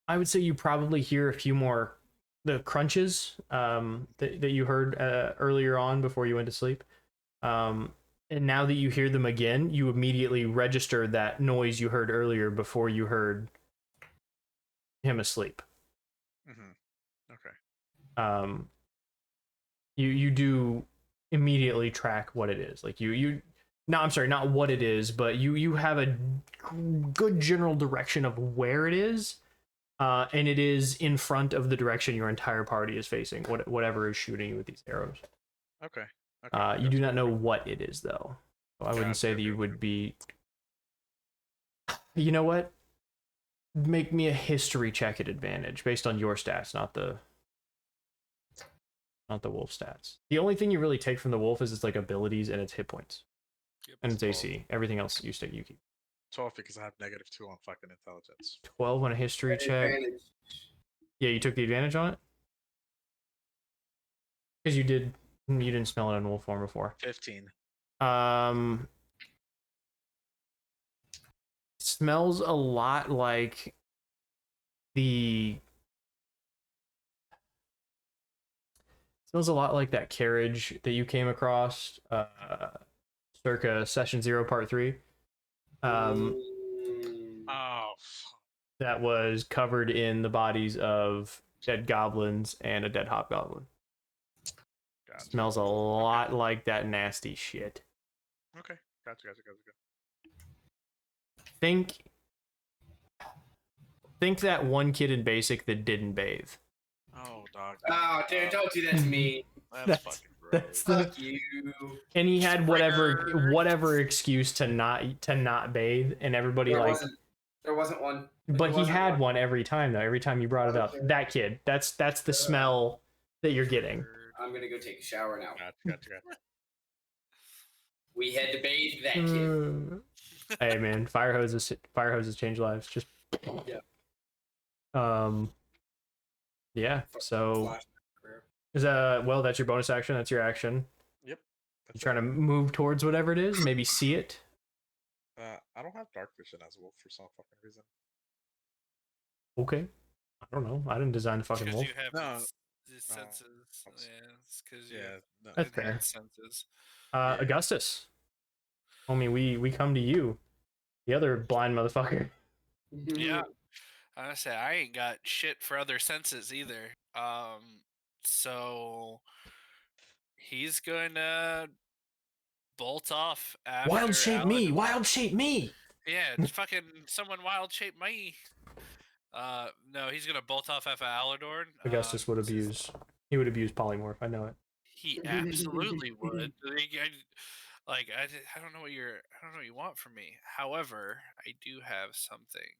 I would say you probably hear a few more the crunches that you heard earlier on before you went to sleep. And now that you hear them again, you immediately register that noise you heard earlier before you heard him asleep. Okay. You do immediately track what it is. Like I'm sorry, not what it is, but you have a good general direction of where it is. And it is in front of the direction your entire party is facing, whatever is shooting you with these arrows. Okay. You do not know what it is, though. So I wouldn't say that you would be... You know what? Make me a history check at advantage, based on your stats, not the wolf stats. The only thing you really take from the wolf is its like abilities and its hit points. Yep, and its AC. Everything else you keep. 12 because I have -2 on fucking intelligence. 12 on a history check. Advantage. Yeah, you took the advantage on it? Because you didn't smell it in wolf form before. 15. Smells a lot like that carriage that you came across circa session 0 part 3. That was covered in the bodies of dead goblins and a dead hobgoblin. Gotcha. Smells a lot like that nasty shit. Okay, gotcha. Think that one kid in basic that didn't bathe. Oh, dog. Oh, dude, don't do that to me. That's fucking gross. Fuck you. And he had whatever excuse to not bathe, and everybody there wasn't one. But he had one every time though. Every time you brought it up, that kid. That's the smell that you're getting. I'm gonna go take a shower now. Gotcha. We had to bathe that kid. Hey man, fire hoses change lives. Just yeah. So is that's your bonus action. That's your action. Yep. You trying to move towards whatever it is. Maybe see it. I don't have dark vision as a wolf for some fucking reason. Okay. I don't know. I didn't design the fucking wolf. You have the senses. Because that's fair. Senses. Augustus. Homie, we come to you. The other blind motherfucker. Yeah. I say I ain't got shit for other senses either. So he's gonna bolt off after Wild shape me. Yeah, fucking someone wild shape me. No, he's gonna bolt off after Alodor. Augustus would abuse. He would abuse polymorph. I know it. He absolutely would. I don't know what you want from me. However, I do have something.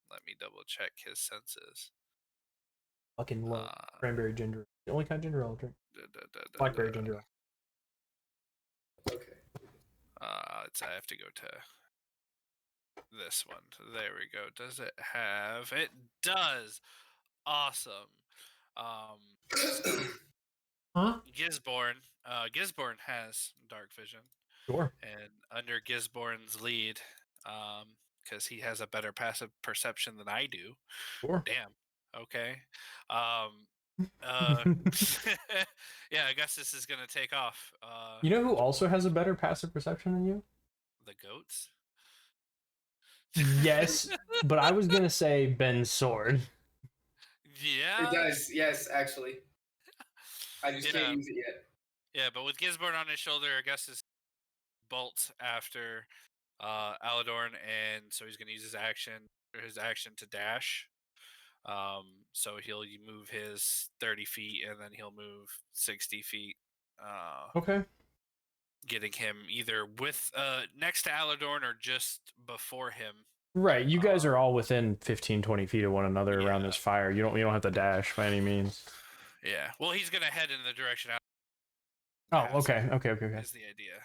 Let me double check his senses. Fucking love cranberry ginger. The only kind of ginger I'll drink. Blackberry ginger. Okay. I have to go to this one. There we go. Does it have? It does. Awesome. Huh? Gisborne. Gisborne has dark vision. Sure. And under Gisborne's lead, because he has a better passive perception than I do. Sure. Damn. Okay. Yeah, Augustus is gonna take off. You know who also has a better passive perception than you? The goats. Yes, but I was gonna say Ben's sword. Yeah. It does. Yes, actually. I just Yeah. can't use it yet. Yeah, but with Gisborne on his shoulder, Augustus bolts after Alodor, and so he's going to use his action to dash. So he'll move his 30 feet, and then he'll move 60 feet. Okay. Getting him either with next to Alodor or just before him. Right, you guys are all within 15-20 feet of one another around Yeah. this fire. You don't have to dash by any means. Yeah. Well, he's going to head in the direction out. Oh, okay. Is the idea.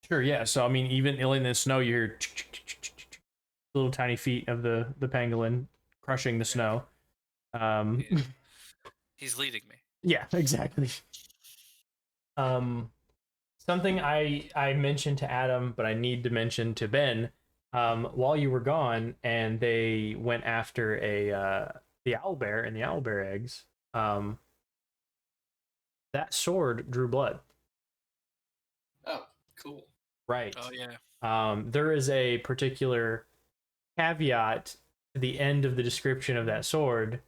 Sure, yeah. So I mean, even in the snow, you hear little tiny feet of the pangolin crushing the snow. He's leading me. Yeah, exactly. Something I mentioned to Adam, but I need to mention to Ben. While you were gone, and they went after the owlbear and the owlbear eggs. That sword drew blood. Oh, cool. Right. Oh yeah. There is a particular caveat at the end of the description of that sword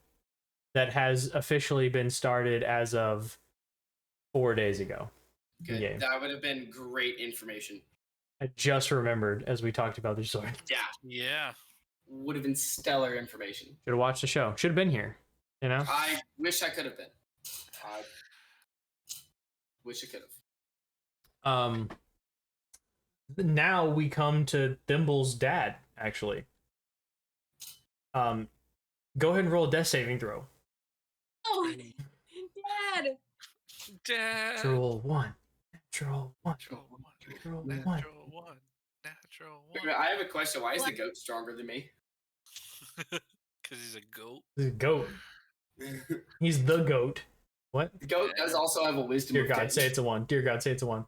that has officially been started as of 4 days ago. Good. Game. That would have been great information. I just remembered as we talked about the sword. Yeah. Yeah. Would have been stellar information. Should have watched the show. Should have been here. You know? I wish I could have been. I wish I could have. Now we come to Thimble's dad, actually. Go ahead and roll a death saving throw. Oh, Dad! Dad. Natural one. Natural one. Natural one. Natural one. Natural one. Natural one. I have a question. Why is the goat stronger than me? Because he's a goat. The goat. He's the goat. What? The goat does also have a wisdom. Dear of God, 10. say it's a 1. Dear God, say it's a 1.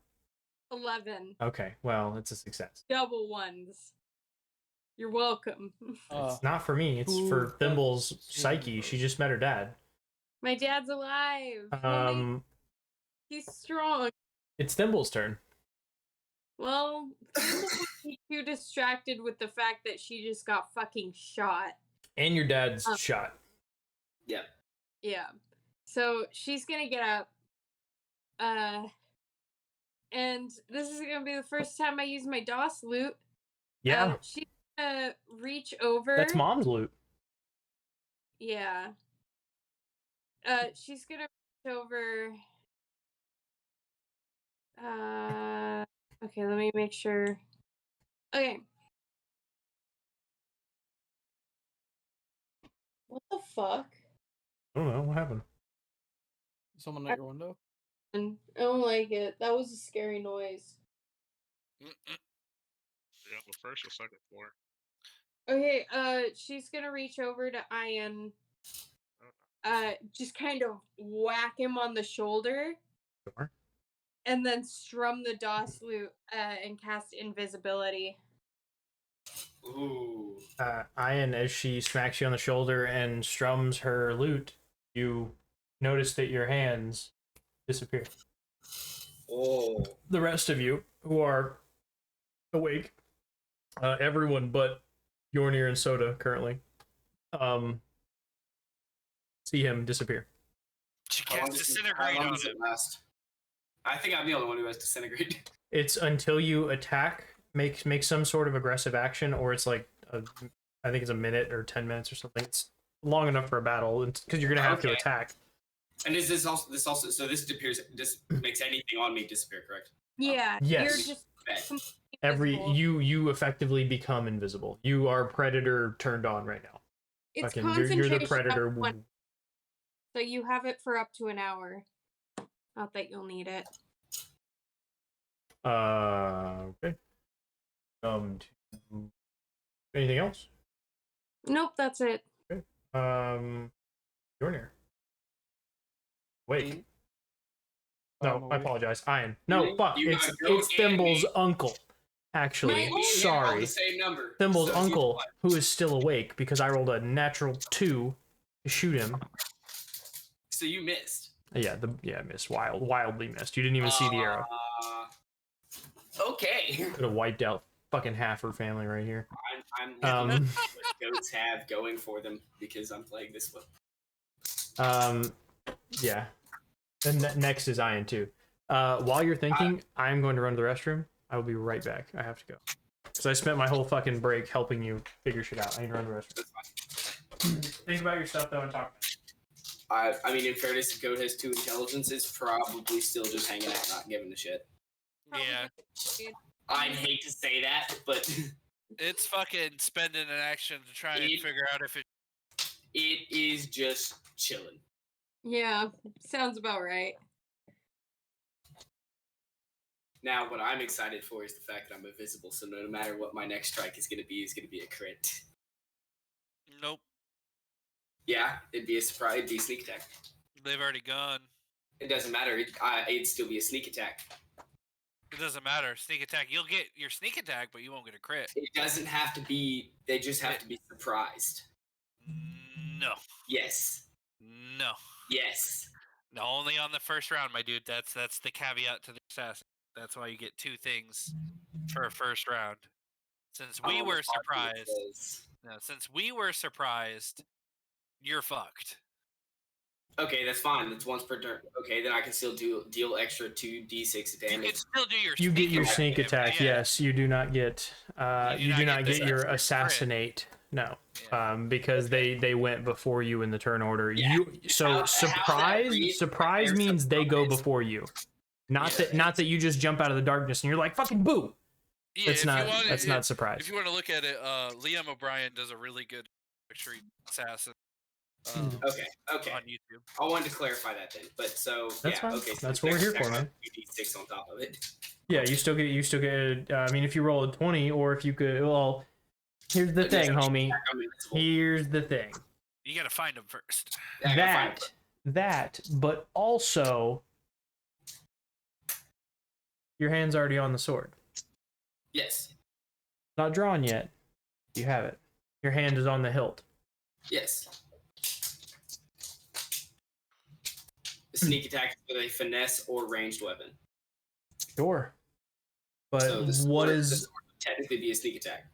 11. Okay, well, it's a success. Double ones. You're welcome. It's not for me. It's for Thimble's psyche. She just met her dad. My dad's alive. Mommy, he's strong. It's Thimble's turn. Well, Thimble would be too distracted with the fact that she just got fucking shot. And your dad's shot. Yeah. Yeah. So she's gonna get up. And this is gonna be the first time I use my DOS loot. Yeah. She's gonna reach over. That's mom's loot. Yeah. She's gonna reach over. Okay, let me make sure. Okay. What the fuck? I don't know. What happened? Someone at your window? I don't like it. That was a scary noise. Yeah, the first or second floor. Okay, she's gonna reach over to Ian. Just kind of whack him on the shoulder. Sure. And then strum the DOS loot and cast invisibility. Ooh. Ian, as she smacks you on the shoulder and strums her lute, you notice that your hands disappear. Oh. The rest of you who are awake, everyone but Yornir and Soda currently, see him disappear. She How long cast does disintegrate on it him. last? I think I'm the only one who has disintegrate. It's until you attack, make some sort of aggressive action, or it's like I think it's a minute or 10 minutes or something. It's long enough for a battle because you're gonna have to attack. And is this also so this disappears? This makes anything on me disappear, correct? Yeah. Yes. You're just Every invisible. you effectively become invisible. You are predator turned on right now. It's Fucking, you're the concentration predator. of 1. So you have it for up to an hour. Not that you'll need it. Okay. Anything else? Nope, that's it. Okay. Yornir. Wait. No, I apologize. Ian. No, fuck. You It's got goat Thimble's and uncle. actually, My- sorry, The same number. Thimble's So he's uncle, one. who is still awake because I rolled a natural 2 to shoot him. So you missed. Yeah, I missed. Wildly missed. You didn't even see the arrow. Okay. Could have wiped out fucking half her family right here. I'm looking at what goats have going for them because I'm playing this one. Yeah. Then next is Ian too. While you're thinking, I'm going to run to the restroom. I will be right back. I have to go. Because I spent my whole fucking break helping you figure shit out. I need to run to the restroom. Think about your stuff though and talk. I mean, in fairness, if goat has 2 intelligence, it's probably still just hanging out, not giving a shit. Yeah. I'd hate to say that, but It's fucking spending an action to try and figure out if it. it is just chilling. Yeah, sounds about right. Now, what I'm excited for is the fact that I'm invisible, so no matter what my next strike is going to be a crit. Nope. Yeah, it'd be a surprise. It'd be a sneak attack. They've already gone. It doesn't matter. It'd still be a sneak attack. It doesn't matter. Sneak attack. You'll get your sneak attack, but you won't get a crit. It doesn't have to be. They just have to be surprised. No. Yes. No. Yes. No, only on the first round, my dude. That's the caveat to the assassin. That's why you get 2 things for a first round. Since we were surprised, you're fucked. Okay, that's fine. That's once per turn. Okay, then I can still deal extra 2d6 damage. You can still do your. You get your attack, sneak attack, yeah. yes. You do not get. You do not get your assassinate. No, Yeah. because they went before you in the turn order. Yeah. Surprise means they go before you. Not that you just jump out of the darkness and you're like fucking boo. Yeah, That's not surprise. If you want to look at it, Liam O'Brien does a really good retreat assassin. Okay. On YouTube. I wanted to clarify that then, but so That's fine. Okay, so That's what we're here for, man. 2d6 on top of it. Yeah, you still get. I mean, if you roll a 20, or if you could. Well, here's the thing, homie. Here's the thing. You gotta find them first. That, but also, your hand's already on the sword. Yes. Not drawn yet. You have it. Your hand is on the hilt. Yes. The sneak attack is with a finesse or ranged weapon. Sure. But So the sword, what the is? sword would technically be a sneak attack.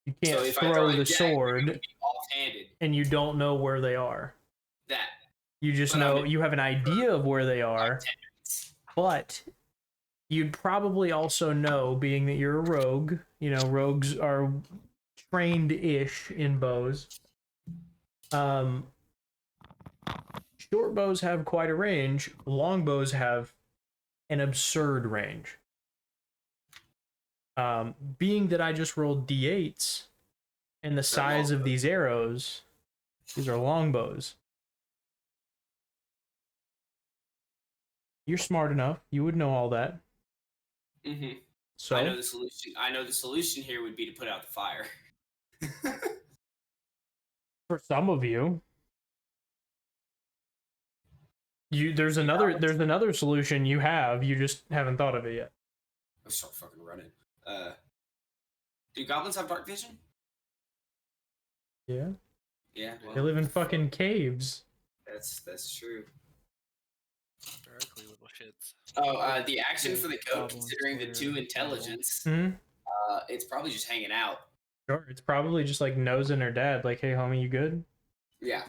You can't So if I throw draw a the dagger, it sword, would be offhanded. and you don't know where they are. That. You just But know I'm- you have an idea of where they are, but you'd probably also know, being that you're a rogue. You know, rogues are trained-ish in bows. Short bows have quite a range. Long bows have an absurd range. Being that I just rolled d8s, and the size of these arrows, these are long bows. You're smart enough. You would know all that. Mm-hmm. So I know the solution. I know the solution here would be to put out the fire. for some of you, there's another solution you have. You just haven't thought of it yet. Let's start fucking running. Do goblins have dark vision? Yeah. Yeah. They Well, live in fucking caves. that's true. Very ugly little shits. Oh, the action for the goat, Goblins considering the were 2 intelligence, Hmm. it's probably just hanging out. Sure. It's probably just like nosing her dad, like, "Hey, homie, you good?" Yeah.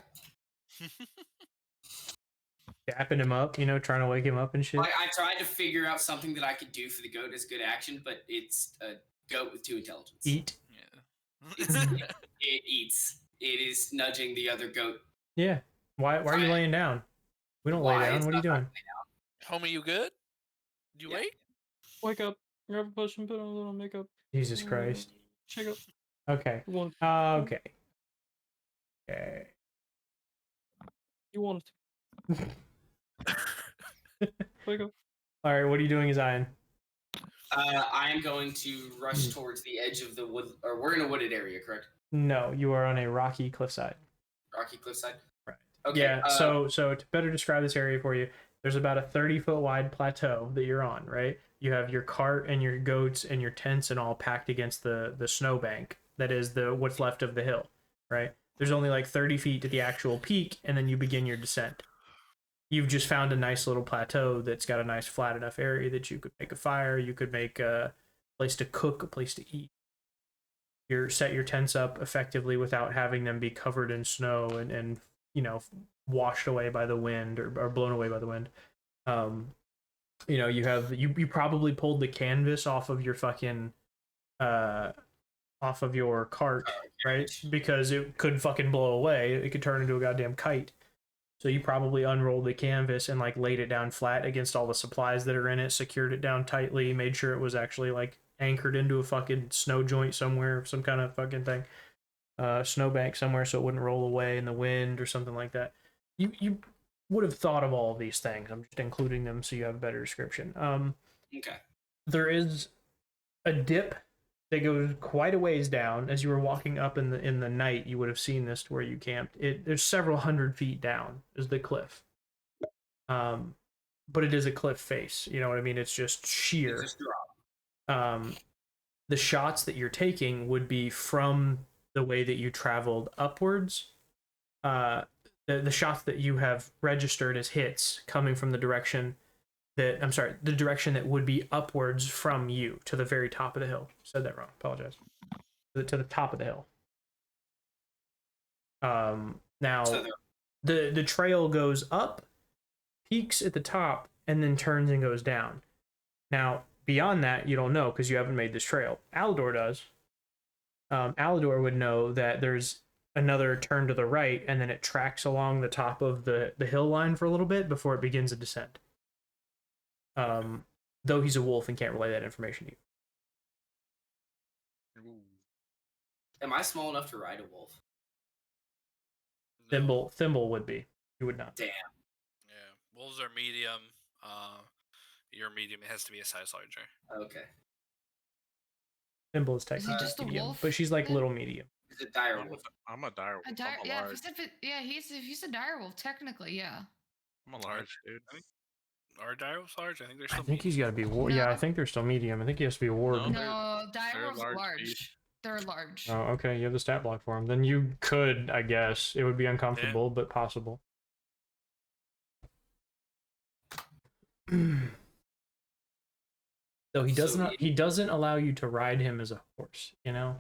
Dapping him up, trying to wake him up and shit. I tried to figure out something that I could do for the goat as good action, but it's a goat with 2 intelligence. Eat. Yeah. It eats. It is nudging the other goat. Yeah. Why are you laying down? We don't lay Why? down. It's What are you not doing? Homie, you good? You Yeah. wait? Wake up. Grab a potion, put on a little makeup. Jesus Christ. Shake up. Okay. You want, Okay. Okay. you want Wake up. All right. What are you doing, Zion? I am going to rush towards the edge of the wood, or we're in a wooded area, correct? No, you are on a rocky cliffside. Rocky cliffside. Right. Okay. Yeah. So to better describe this area for you, there's about a 30-foot wide plateau that you're on, right? You have your cart and your goats and your tents and all packed against the snowbank that is what's left of the hill, right? There's only like 30 feet to the actual peak, and then you begin your descent. You've just found a nice little plateau that's got a nice flat enough area that you could make a fire, you could make a place to cook, a place to eat. You set your tents up effectively without having them be covered in snow and you know, washed away by the wind or blown away by the wind. You know, you probably pulled the canvas off of your fucking off of your cart, right? Because it could fucking blow away. It could turn into a goddamn kite. So you probably unrolled the canvas and like laid it down flat against all the supplies that are in it, secured it down tightly, made sure it was actually like anchored into a fucking snow joint somewhere, some kind of fucking thing, snowbank somewhere, so it wouldn't roll away in the wind or something like that. You would have thought of all of these things. I'm just including them so you have a better description. Okay. There is a dip that goes quite a ways down. As you were walking up in the night, you would have seen this to where you camped. There's several hundred feet down is the cliff. But it is a cliff face. You know what I mean? It's just sheer. It's a drop. The shots that you're taking would be from the way that you traveled upwards. The shots that you have registered as hits coming from the direction the direction that would be upwards from you to the very top of the hill. Said that wrong. Apologize. To the top of the hill. Now the trail goes up, peaks at the top, and then turns and goes down. Now beyond that, you don't know because you haven't made this trail. Alodor does. Alodor would know that there's another turn to the right, and then it tracks along the top of the hill line for a little bit before it begins a descent. Though he's a wolf and can't relay that information to you. Am I small enough to ride a wolf? Thimble would be. You would not. Damn. Yeah, wolves are medium. Your medium has to be a size larger. Okay. Thimble is technically just a medium, wolf? but she's like little medium. It's a dire wolf. I'm a dire wolf. Yeah, large. he's a direwolf technically. Yeah. I'm a large dude. Are direwolves large? I think they're I still. think he's got to be war. Yeah, I think they're still medium. I think he has to be a warg. No, direwolves are large large. speed. They're large. Oh, okay. You have the stat block for him. Then you could, I guess. It would be uncomfortable, but possible. Though he doesn't allow you to ride him as a horse, you know?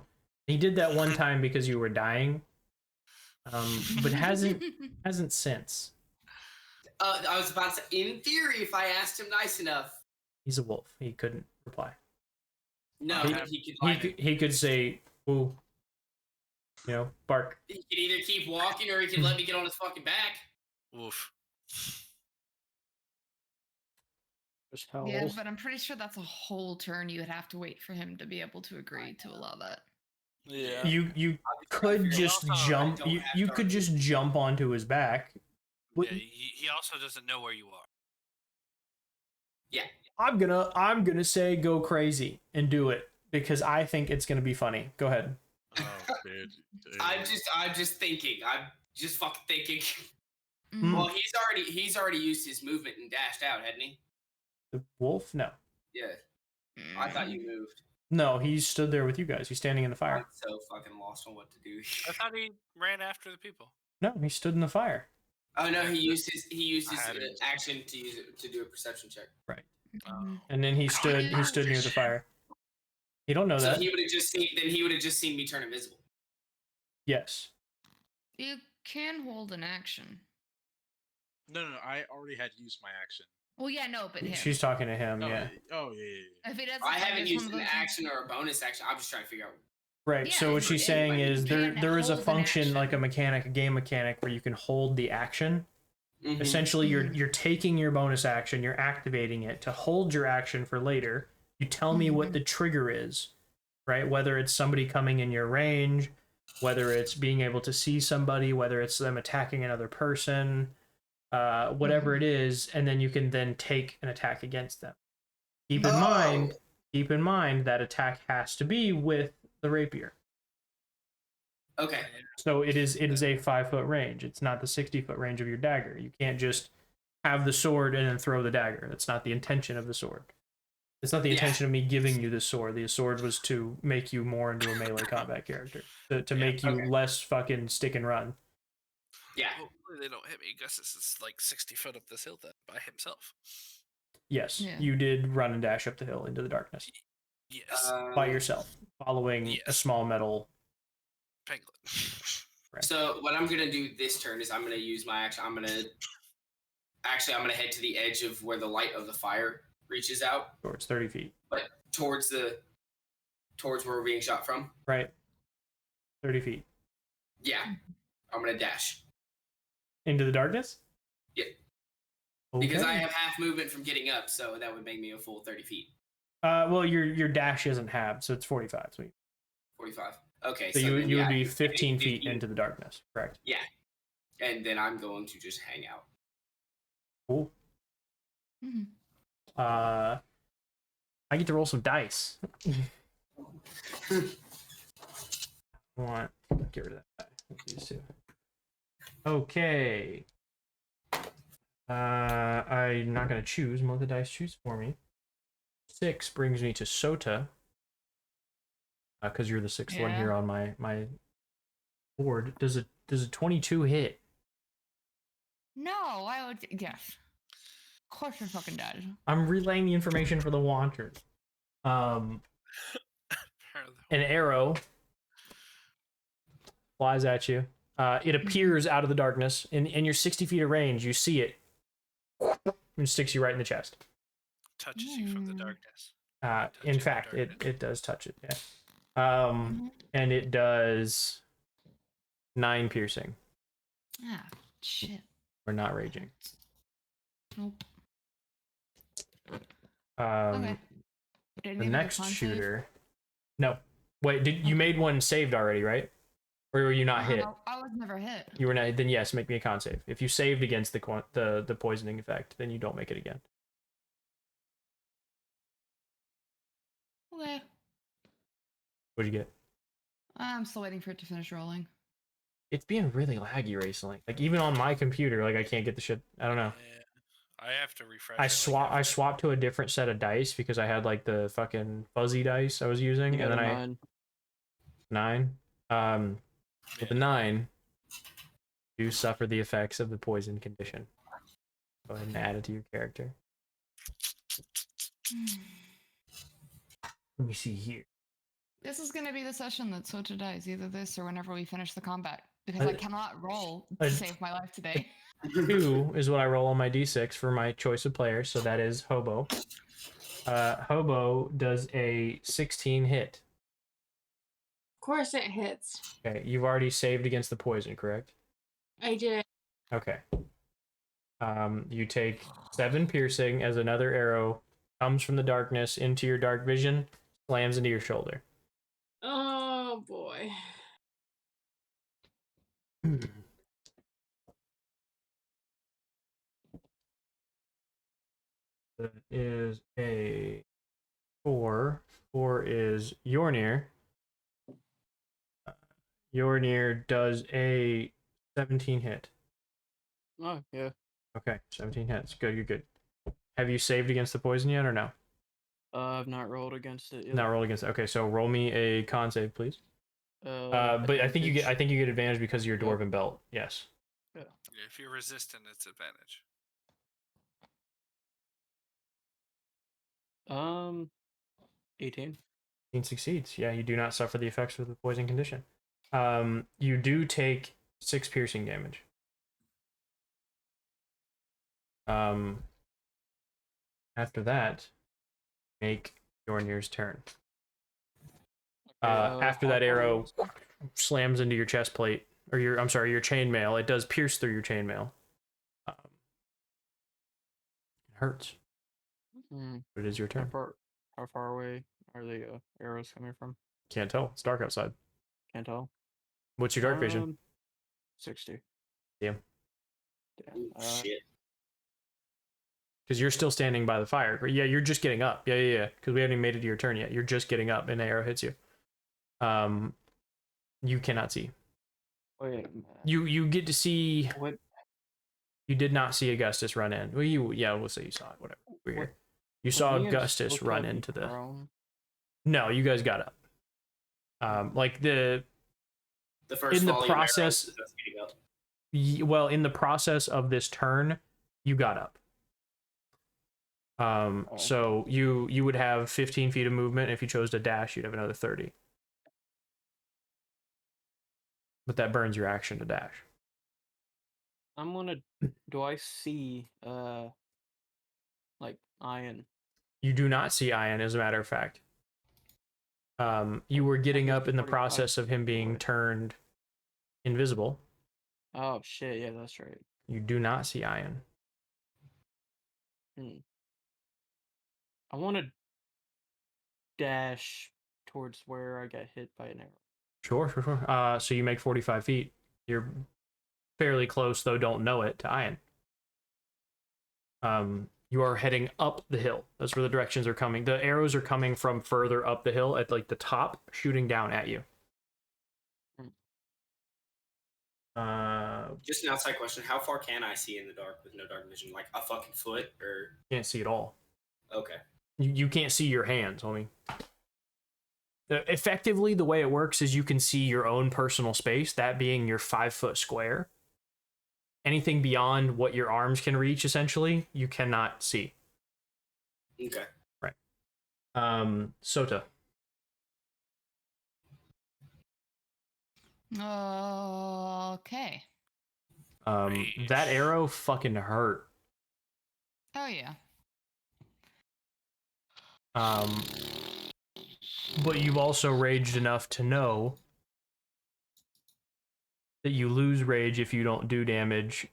He did that one time because you were dying. But hasn't since. I was about to say, in theory, if I asked him nice enough. He's a wolf. He couldn't reply. No, he could say, ooh. You know, bark. He could either keep walking or he could let me get on his fucking back. Oof. Yeah, but I'm pretty sure that's a whole turn. You would have to wait for him to be able to agree to allow that. Yeah. You could just jump. You could just jump onto his back. Yeah, he also doesn't know where you are. Yeah. I'm gonna say go crazy and do it because I think it's gonna be funny. Go ahead. Oh, dude. I'm just thinking. I'm just fucking thinking. Mm. Well, he's already used his movement and dashed out, hadn't he? The wolf? No. Yeah. I thought you moved. No, he stood there with you guys. He's standing in the fire. I'm so fucking lost on what to do. I thought he ran after the people. No, he stood in the fire. Oh no, he used his action to do a perception check. Right. Mhm. And then he stood near the fire. You don't know So that. he would have just seen me turn invisible. Yes. You can hold an action. No, I already had used my action. Well, yeah, no, but him. She's talking to him, Oh, yeah. Oh, yeah. If he doesn't, I haven't it's used one an of those action or a bonus action. I'm just trying to figure out. Right. Yeah, So what she's saying anyway, is you can there is a hold an function action. like a game mechanic where you can hold the action. Mhm. Essentially, you're taking your bonus action, you're activating it to hold your action for later. You tell me what the trigger is, right? Whether it's somebody coming in your range, whether it's being able to see somebody, whether it's them attacking another person, whatever it is, and then you can then take an attack against them. Keep in mind that attack has to be with the rapier. Okay. So it is a 5-foot range. It's not the 60-foot range of your dagger. You can't just have the sword and then throw the dagger. That's not the intention of the sword. It's not the intention of me giving you the sword. The sword was to make you more into a melee combat character. To make you less fucking stick and run. Yeah. Hopefully they don't hit me. Gus is like 60 foot up this hill then by himself. Yes, you did run and dash up the hill into the darkness. Yes. By yourself, following a small metal penguin. Right. So what I'm gonna do this turn is I'm gonna use my action. I'm gonna head to the edge of where the light of the fire reaches out. Towards 30 feet. But towards where we're being shot from. Right. 30 feet. Yeah. I'm gonna dash. Into the darkness? Yeah. Okay. Because I have half movement from getting up, so that would make me a full 30 feet. Well, your dash isn't halved, so it's 45. So 45. Okay. So you would be 15 feet into the darkness, correct? Yeah. And then I'm going to just hang out. Cool. I get to roll some dice. Get rid of that. These two. Okay. I'm not gonna choose. Let the dice choose for me. 6 brings me to Sota. Because you're the 6th one here on my board. Does a 22 hit? No, I would. Yes. Of course, it fucking does. I'm relaying the information for the Watchers. An arrow flies at you. It appears out of the darkness. In your 60 feet of range, you see it. And sticks you right in the chest. Touches you from the darkness. In fact, it does touch it, yeah. And it does 9 piercing. Ah, shit. We're not raging. Nope. The next shooter. No. Wait, you made one saved already, right? Or were you not hit? I was never hit. You were not. Then yes, make me a con save. If you saved against the poisoning effect, then you don't make it again. Okay. What'd you get? I'm still waiting for it to finish rolling. It's being really laggy recently. Like even on my computer, like I can't get the shit. I don't know. Yeah. I have to refresh. I swapped to a different set of dice because I had like the fucking fuzzy dice I was using, and then 9. With the 9, you suffer the effects of the poison condition. Go ahead and add it to your character. Let me see here. This is going to be the session that Sota dies, either this or whenever we finish the combat, because I cannot roll to save my life today. 2 is what I roll on my d6 for my choice of players, so that is Hobo. Hobo does a 16 hit. Of course it hits. Okay, you've already saved against the poison, correct? I did. Okay. You take 7 piercing as another arrow comes from the darkness into your dark vision, slams into your shoulder. Oh boy. That is a 4. 4 is Yornir. Yornir does a 17 hit. Oh, yeah. Okay, 17 hits. Good, you're good. Have you saved against the poison yet or no? I've not rolled against it yet. Not rolled against it. Okay, so roll me a con save, please. But I think you get advantage because of your dwarven belt. Yes. Yeah, if you're resistant, it's advantage. 18. 18 succeeds. Yeah, you do not suffer the effects of the poison condition. You do take 6 piercing damage. After that, make Yornir's turn. After that arrow slams into your chest plate, or your chainmail, it does pierce through your chainmail. It hurts. But it is your turn. How far away are the arrows coming from? Can't tell. It's dark outside. Can't tell. What's your dark vision? 60. Damn. Shit. Because you're still standing by the fire. Yeah, you're just getting up. Yeah. Because we haven't even made it to your turn yet. You're just getting up, and the arrow hits you. You cannot see. Wait. You get to see. What? You did not see Augustus run in. Well, we'll say you saw it. Whatever. We're here. You saw Augustus run into the. No, you guys got up. Like the first in the process. Well, in the process of this turn, you got up. So you would have 15 feet of movement. If you chose to dash, you'd have another 30. But that burns your action to dash. I'm gonna. Do I see like Ian? You do not see Ian, as a matter of fact. You were getting up in the process of him being turned invisible. Oh shit! Yeah, that's right. You do not see Ian. I want to dash towards where I got hit by an arrow. Sure. So you make 45 feet. You're fairly close, though don't know it, to Ian. You are heading up the hill. That's where the directions are coming. The arrows are coming from further up the hill at like the top, shooting down at you. Just an outside question: how far can I see in the dark with no dark vision? Like a fucking foot, or can't see at all? Okay. You can't see your hands, homie. Effectively, the way it works is you can see your own personal space, that being your 5-foot square. Anything beyond what your arms can reach, essentially, you cannot see. Okay. Right. Sota. Okay. That arrow fucking hurt. Oh yeah. But you've also raged enough to know that you lose rage if you don't do damage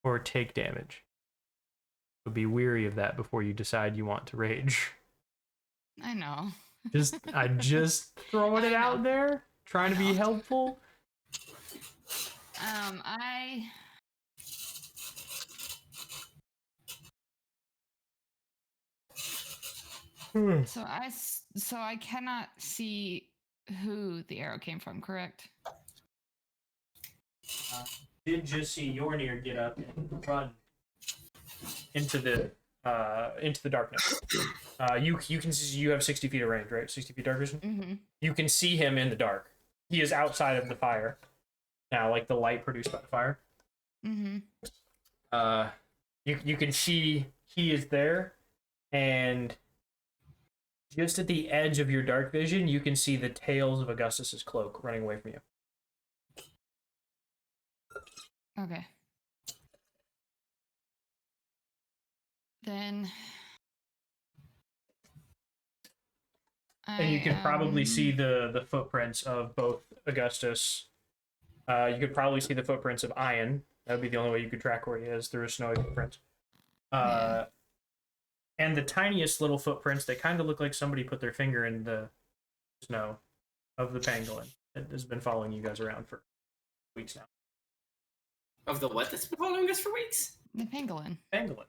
or take damage. So be weary of that before you decide you want to rage. I know. I just throwing it out there, trying to be helpful. So I cannot see who the arrow came from, correct? Did just see Yornir get up and run into the darkness. You can see, you have 60 feet of range, right? 60 feet dark vision. Mm-hmm. You can see him in the dark. He is outside of the fire now, like the light produced by the fire. Mm-hmm. You can see he is there, and just at the edge of your dark vision, you can see the tails of Augustus's cloak running away from you. Okay. Then. And you can probably see the footprints of both Augustus. You could probably see the footprints of Ian. That would be the only way you could track where he is, through a snowy footprint. And the tiniest little footprints that kind of look like somebody put their finger in the snow of the pangolin that has been following you guys around for weeks now. Of the what that's been following us for weeks? The pangolin. Pangolin.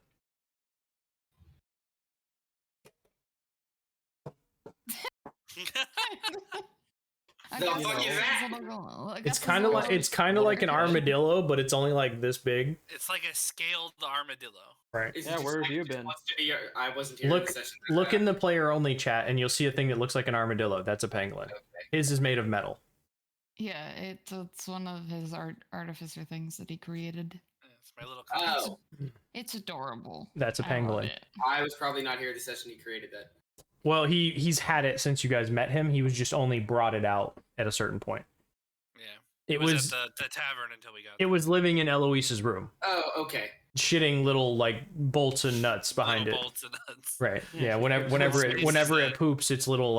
The fuck is that? It's kind of like an armadillo, but it's only like this big. It's like a scaled armadillo. Right. Yeah, where have you been? I wasn't here. Look in the player only chat, and you'll see a thing that looks like an armadillo. That's a pangolin. Okay. His is made of metal. Yeah, it's one of his artificer things that he created. It's my little. Oh. It's adorable. That's a pangolin. I was probably not here the session he created that. Well, he's had it since you guys met him. He was just only brought it out at a certain point. Yeah. It was at the tavern until we got there. It was living in Eloise's room. Oh, okay. Shitting little like bolts and nuts behind it. Bolts and nuts. Right. Yeah. Whenever it poops, its little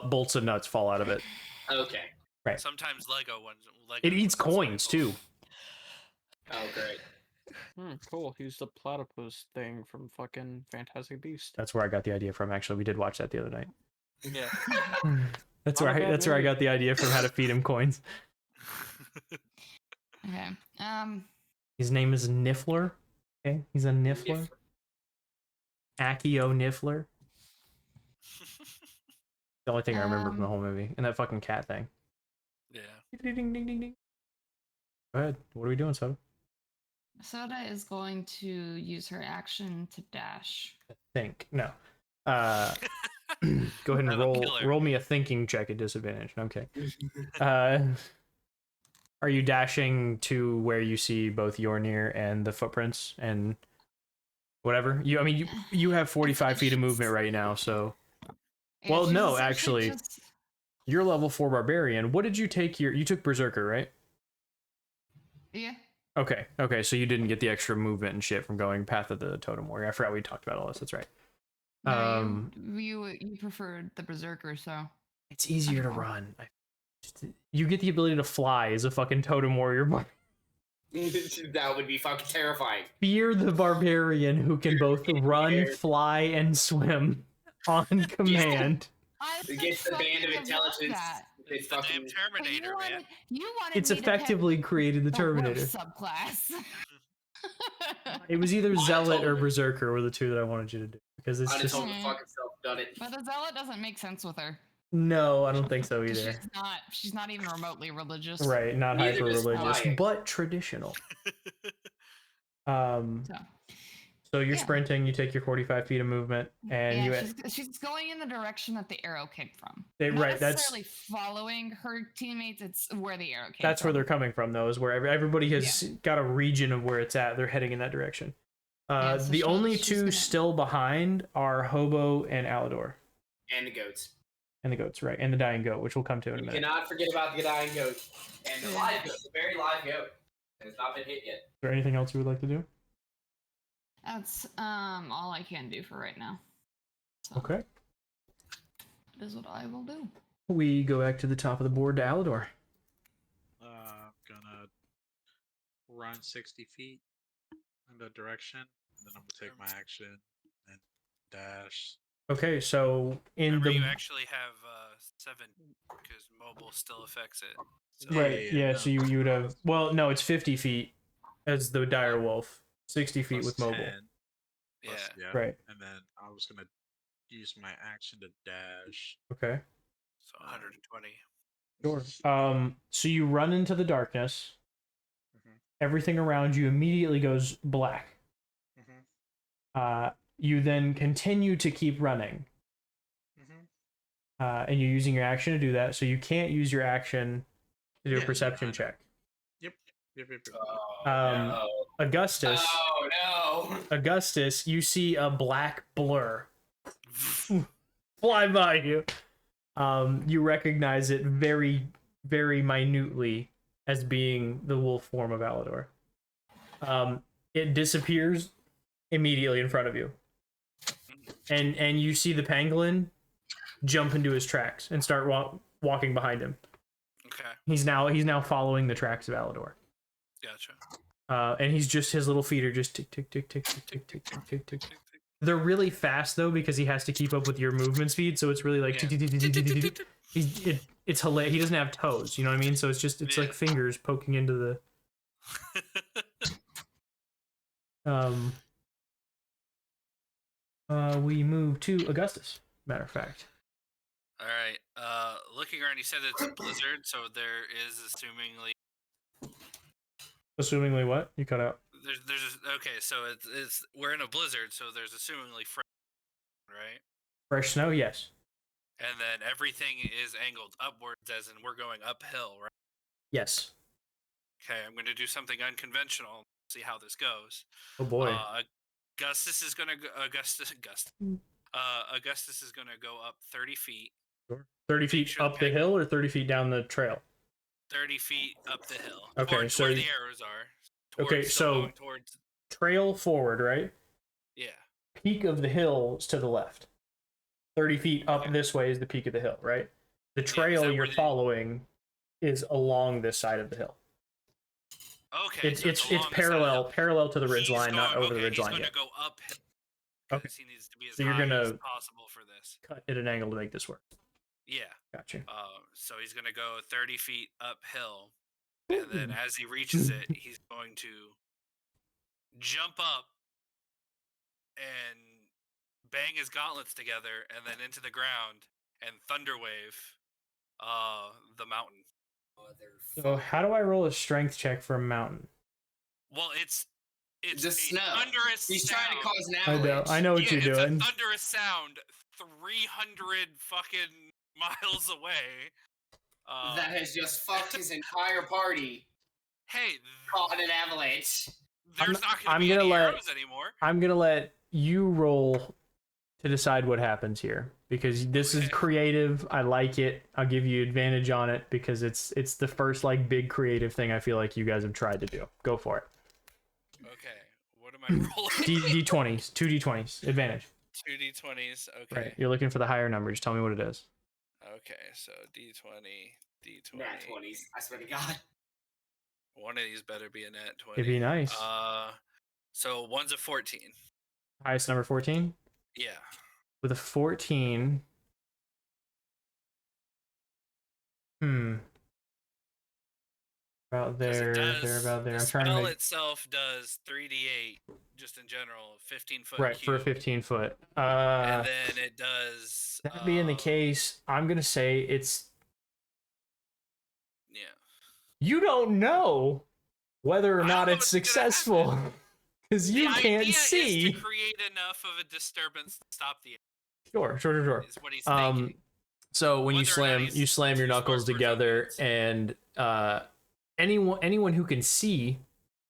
bolts and nuts fall out of it. Okay. Right. Sometimes Lego ones. It eats coins too. Oh, great. Cool. He's the platypus thing from fucking Fantastic Beasts. That's where I got the idea from. Actually, we did watch that the other night. Yeah. That's where I got the idea from how to feed him coins. Okay. His name is Niffler. Okay, he's a Niffler. Accio Niffler. The only thing I remember from the whole movie, and that fucking cat thing. Yeah. Ding ding ding ding ding. Go ahead. What are we doing, Soda? Soda is going to use her action to dash. Think no. Go ahead and roll me a thinking check at disadvantage. Okay. Are you dashing to where you see both Yornir and the footprints and whatever? You have 45 feet of movement right now, so. Yeah, Well, she's no, essentially actually, you're level 4 barbarian. What did you take? You took berserker, right? Yeah. Okay, so you didn't get the extra movement and shit from going Path of the Totem Warrior. I forgot we talked about all this. That's right. No, you preferred the berserker, so it's easier to run. You get the ability to fly as a fucking Totem Warrior. That would be fucking terrifying. Fear the barbarian who can both run, fly, and swim on command. Against the band of intelligence. It's the damn Terminator, man. You wanted It's me to effectively pick created the Terminator. Subclass. It was either Zealot or Berserker were the two that I wanted you to do because it's just. Fucking self done it. But the Zealot doesn't make sense with her. No, I don't think so either. She's not even remotely religious. Right, not hyper religious, but traditional. So you're sprinting, you take your 45 feet of movement, and she's going in the direction that the arrow came from. Not necessarily following her teammates, it's where the arrow came from. That's where they're coming from, though, is where everybody has got a region of where it's at. They're heading in that direction. The only two still behind are Hobo and Alodor. And the goats. And the goats, right. And the dying goat, which we'll come to in a minute. You cannot forget about the dying goat. And the live goat, the very live goat. It's not been hit yet. Is there anything else you would like to do? That's all I can do for right now. So okay. That is what I will do. We go back to the top of the board to Alodor. I'm gonna run 60 feet in that direction, and then I'm gonna take my action and dash. Okay, so Remember you actually have 7 because mobile still affects it. So. Right, yeah, so you would have. Well, no, it's 50 feet as the dire wolf. 60 feet with mobile. 10, yeah. Right. And then I was gonna use my action to dash. Okay. So 120. Sure. So you run into the darkness. Everything around you immediately goes black. You then continue to keep running. And you're using your action to do that, so you can't use your action to do a perception check. Yep. No. Augustus. Oh no. Augustus, you see a black blur fly by you. You recognize it very, very minutely as being the wolf form of Alodor. It disappears immediately in front of you. And you see the pangolin jump into his tracks and start walking behind him. Okay. He's now following the tracks of Alodor. Gotcha. And his little feet are just tick tick tick tick tick tick tick tick tick tick. They're really fast though because he has to keep up with your movement speed, so it's really like it's hilarious. He doesn't have toes, you know what I mean? So it's like fingers poking into the. We move to Augustus. Matter of fact. All right. Looking around, you said it's a blizzard, so there is Assumingly what? You cut out. Okay, so it's we're in a blizzard, so there's assumingly fresh, right? Fresh snow, yes. And then everything is angled upwards, as in we're going uphill, right? Yes. Okay, I'm going to do something unconventional. See how this goes. Oh boy. Augustus is going to Augustus is going to go up 30 feet. Sure. 30 feet up the hill or 30 feet down the trail? 30 feet up the hill. Okay, towards so where the arrows are. Okay, so towards trail forward, right? Yeah. Peak of the hill is to the left. 30 feet up this way is the peak of the hill, right? The trail you're following is along this side of the hill. Okay. It's parallel to the ridge line, not over the ridge line yet. He's going to go uphill. Okay. He needs to be as so you're high gonna as possible for this. Cut at an angle to make this work. Yeah. Gotcha. So he's going to go 30 feet uphill, and then as he reaches it, he's going to jump up and bang his gauntlets together, and then into the ground and thunderwave the mountain. So how do I roll a strength check for a mountain? Well, it's It's the snow. Thunderous He's sound. trying to cause an avalanche. I know what you're doing. It's a thunderous sound 300 fucking miles away. That has just fucked his entire party. Hey, caught in an avalanche. There's not going to be any arrows anymore. I'm gonna let you roll to decide what happens here, because this is creative. I like it. I'll give you advantage on it because it's the first like big creative thing I feel like you guys have tried to do. Go for it. Okay, what am I rolling? D20s, 2 D20s, advantage. 2 D20s. Okay. Right. You're looking for the higher number. Just tell me what it is. Okay, so D20, D20. Nat 20s. I swear to God. One of these better be a nat 20. It'd be nice. So one's a 14. Highest number 14? Yeah. With a 14. About there, they're about there. I'm trying to make... The spell itself does 3d8, just in general, 15-foot right, cube. for a 15-foot. And then it does... That being the case, I'm going to say it's... Yeah. You don't know whether or not it's successful. Because you can't see. The idea is to create enough of a disturbance to stop the... Sure. Is what he's thinking. So when you slam your knuckles together, and anyone who can see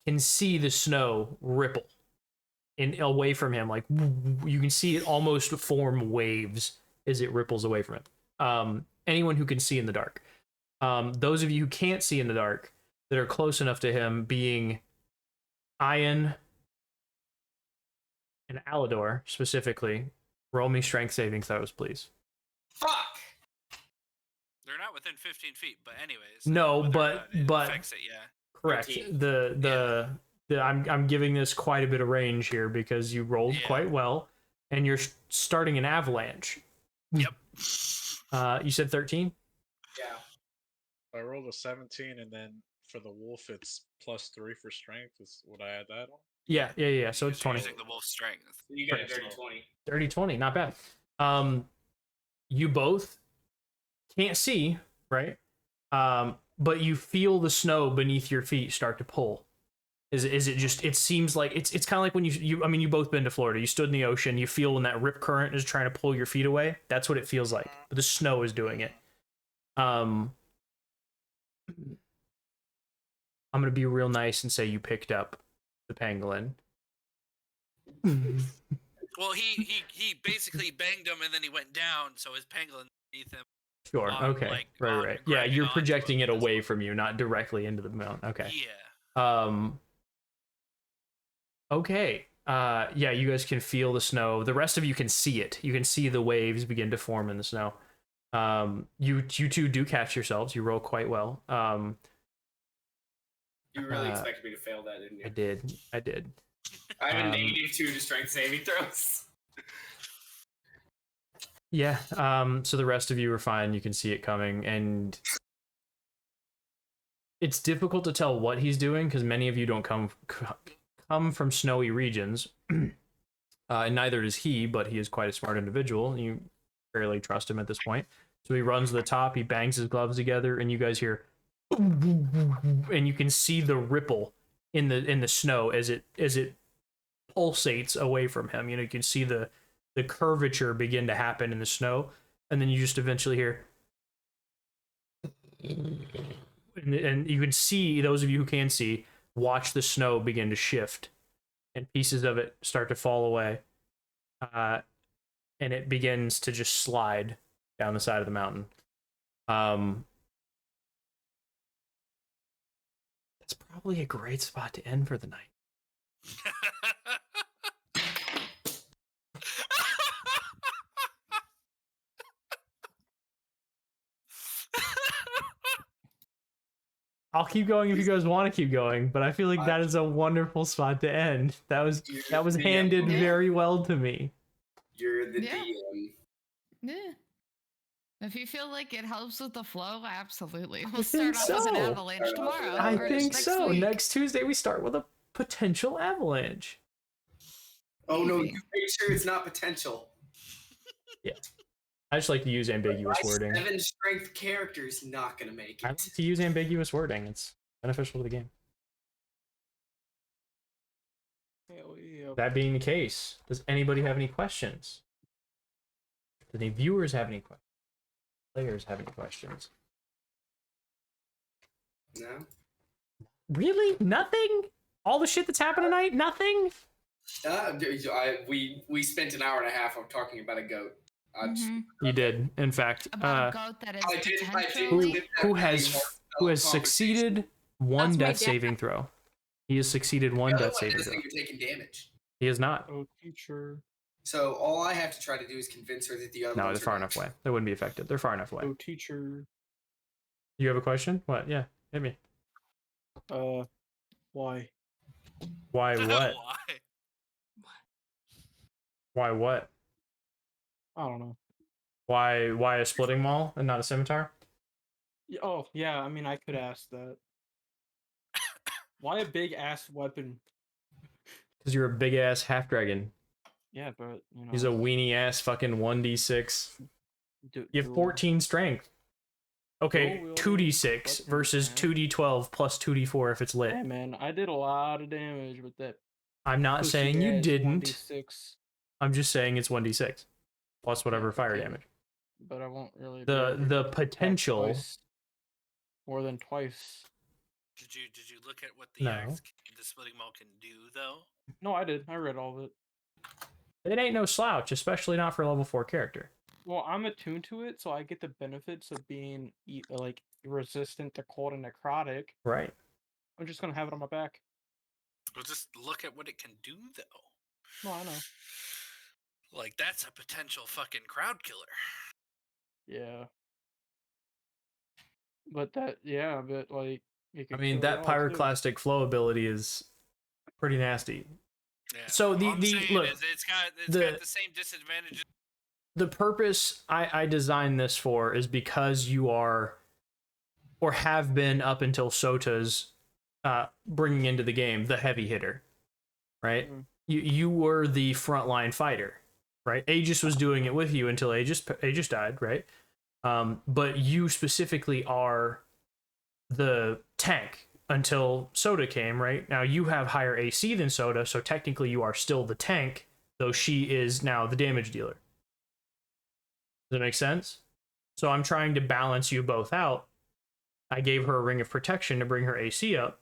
the snow ripple away from him. Like you can see it almost form waves as it ripples away from him. Anyone who can see in the dark. Those of you who can't see in the dark that are close enough to him, being Ian and Alodor specifically, roll me strength saving throws, please. Fuck. They're not within 15 feet, but anyways. No, but affects it, yeah. Correct. 13. I'm giving this quite a bit of range here because you rolled quite well, and you're starting an avalanche. Yep. You said 13? Yeah. I rolled a 17, and then for the wolf, it's +3 for strength. Would I add that on? Yeah. So it's 20. Using the wolf strength. You get a dirty 20. Dirty 20, not bad. You both can't see, right? But you feel the snow beneath your feet start to pull. Is it just? It seems like it's kind of like when you both been to Florida. You stood in the ocean. You feel when that rip current is trying to pull your feet away. That's what it feels like. But the snow is doing it. I'm gonna be real nice and say you picked up the pangolin. Well, he basically banged him and then he went down, so his pangolin beneath him. Sure. Okay. Right. Yeah, you're projecting it away from you, not directly into the mountain. Okay. Yeah. Okay. Yeah, you guys can feel the snow. The rest of you can see it. You can see the waves begin to form in the snow. You two do catch yourselves. You roll quite well. You really expected me to fail that, didn't you? I did. I have a -2 to strength saving throws. Yeah. So the rest of you are fine. You can see it coming, and it's difficult to tell what he's doing because many of you don't come from snowy regions, and neither does he. But he is quite a smart individual. You fairly trust him at this point. So he runs to the top. He bangs his gloves together, and you guys hear, and you can see the ripple in the snow as it pulsates away from him. You can see the curvature begin to happen in the snow, and then you just eventually hear, and you can see, those of you who can see, watch the snow begin to shift, and pieces of it start to fall away, and it begins to just slide down the side of the mountain. That's probably a great spot to end for the night. I'll keep going if you guys want to keep going, but I feel like that is a wonderful spot to end. That was handed very well to me. You're the DM. Yeah. If you feel like it helps with the flow, absolutely. We'll start off as an avalanche tomorrow. I think so. Week. Next Tuesday we start with a potential avalanche. Oh no, you make sure it's not potential. Yeah. I just like to use ambiguous wording. 7 strength characters not gonna make it. I like to use ambiguous wording. It's beneficial to the game. Hell yeah. That being the case, does anybody have any questions? Do any viewers have any questions? Players have any questions? No. Really? Nothing? All the shit that's happened tonight? Nothing? We spent an hour and a half of talking about a goat. You did, in fact. About a goat that is potentially... Who has succeeded one death saving throw? He has succeeded one death saving throw. You're taking damage. He is not. Oh, teacher. So all I have to try to do is convince her that the other. No, ones they're far enough away. They wouldn't be affected. They're far enough away. Oh, teacher. You have a question? What? Yeah, hit me. Why? Why what? Why? Why what? I don't know. Why a splitting maul and not a scimitar? Oh, yeah, I mean, I could ask that. Why a big-ass weapon? Because you're a big-ass half-dragon. Yeah, but, you know... He's a weenie-ass fucking 1d6. You have 14 strength. Okay, 2d6 versus 2d12 plus 2d4 if it's lit. Hey, man, I did a lot of damage with that. I'm not saying you didn't. 1d6. I'm just saying it's 1d6 plus whatever fire damage. But I won't really. The potential. More than twice. Did you look at what the splitting maul can do though? No, I did. I read all of it. It ain't no slouch, especially not for a level 4 character. Well, I'm attuned to it, so I get the benefits of being like resistant to cold and necrotic. Right. I'm just gonna have it on my back. Well, just look at what it can do, though. No, I know. Like that's a potential fucking crowd killer. Yeah. But like. I mean, that pyroclastic flow ability is pretty nasty. Yeah. So look, it's got the same disadvantages. The purpose I designed this for is because you are, or have been up until Sota's bringing into the game, the heavy hitter, right? Mm-hmm. You were the frontline fighter, right? Aegis was doing it with you until Aegis died, right? But you specifically are the tank until Sota came, right? Now you have higher AC than Sota, so technically you are still the tank, though she is now the damage dealer. Does that make sense? So I'm trying to balance you both out. I gave her a ring of protection to bring her AC up.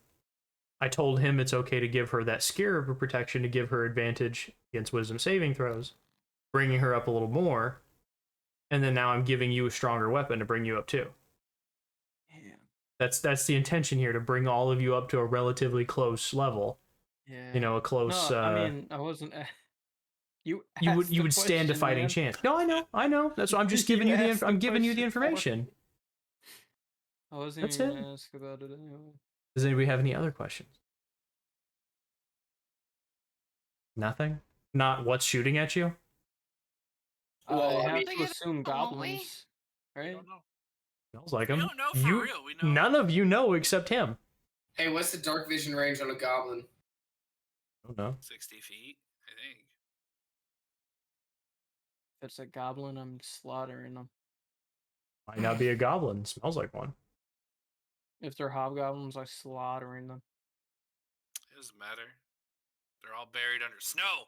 I told him it's okay to give her that scare of protection to give her advantage against wisdom saving throws, bringing her up a little more. And then now I'm giving you a stronger weapon to bring you up too. Yeah. That's the intention here, to bring all of you up to a relatively close level. Yeah. You know, a close. No, I mean, I wasn't. You would stand a fighting chance. No, I know. That's what I'm just giving you the. I'm giving you the information. I wasn't even gonna ask about it anyway. Does anybody have any other questions? Nothing. Not what's shooting at you. Well, I have to assume goblins, right? Smells like them. We don't know for real. We know. None of you know except him. Hey, what's the dark vision range on a goblin? I don't know. 60 feet, I think. If it's a goblin, I'm slaughtering them. Might not be a goblin. Smells like one. If they're hobgoblins, I'm slaughtering them. It doesn't matter. They're all buried under snow.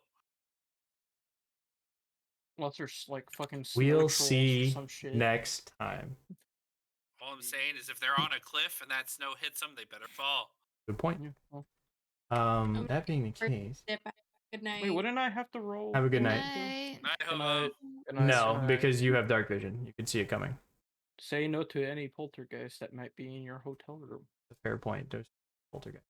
Unless they're like fucking. We'll see next time. All I'm saying is, if they're on a cliff and that snow hits them, they better fall. Good point. Yeah, well. That being the case. Good night. Wait, wouldn't I have to roll? Have a good night. Good night. No, because you have dark vision. You can see it coming. Say no to any poltergeist that might be in your hotel room. That's a fair point. There's poltergeist.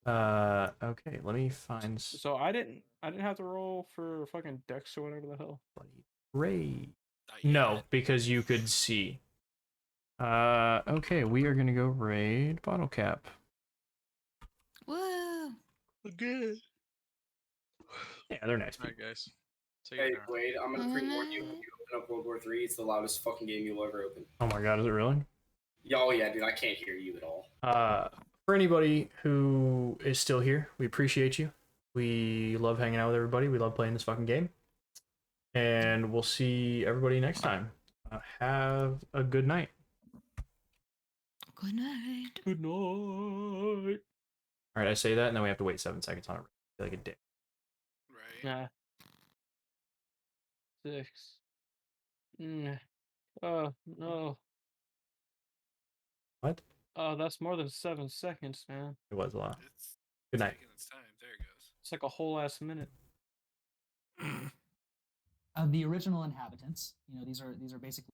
Okay, let me find. So I didn't have to roll for fucking Dex or whatever the hell. Raid. No, because you could see. Okay, we are gonna go raid bottle cap. Woo! Good. Yeah, they're nice. All right, guys. Hey, Wade, I'm gonna pre-warn you. When you open up World War III, it's the loudest fucking game you'll ever open. Oh my god, is it really? Oh yeah, dude, I can't hear you at all. For anybody who is still here, we appreciate you. We love hanging out with everybody. We love playing this fucking game. And we'll see everybody next time. Have a good night. Good night. Good night. All right, I say that, and then we have to wait 7 seconds on it. Like a dick. Right. Nah. 6. Oh no. What? Oh, that's more than 7 seconds, man. It was a lot. It's Good night. taking its time. There it goes. It's like a whole ass minute. The original inhabitants, these are basically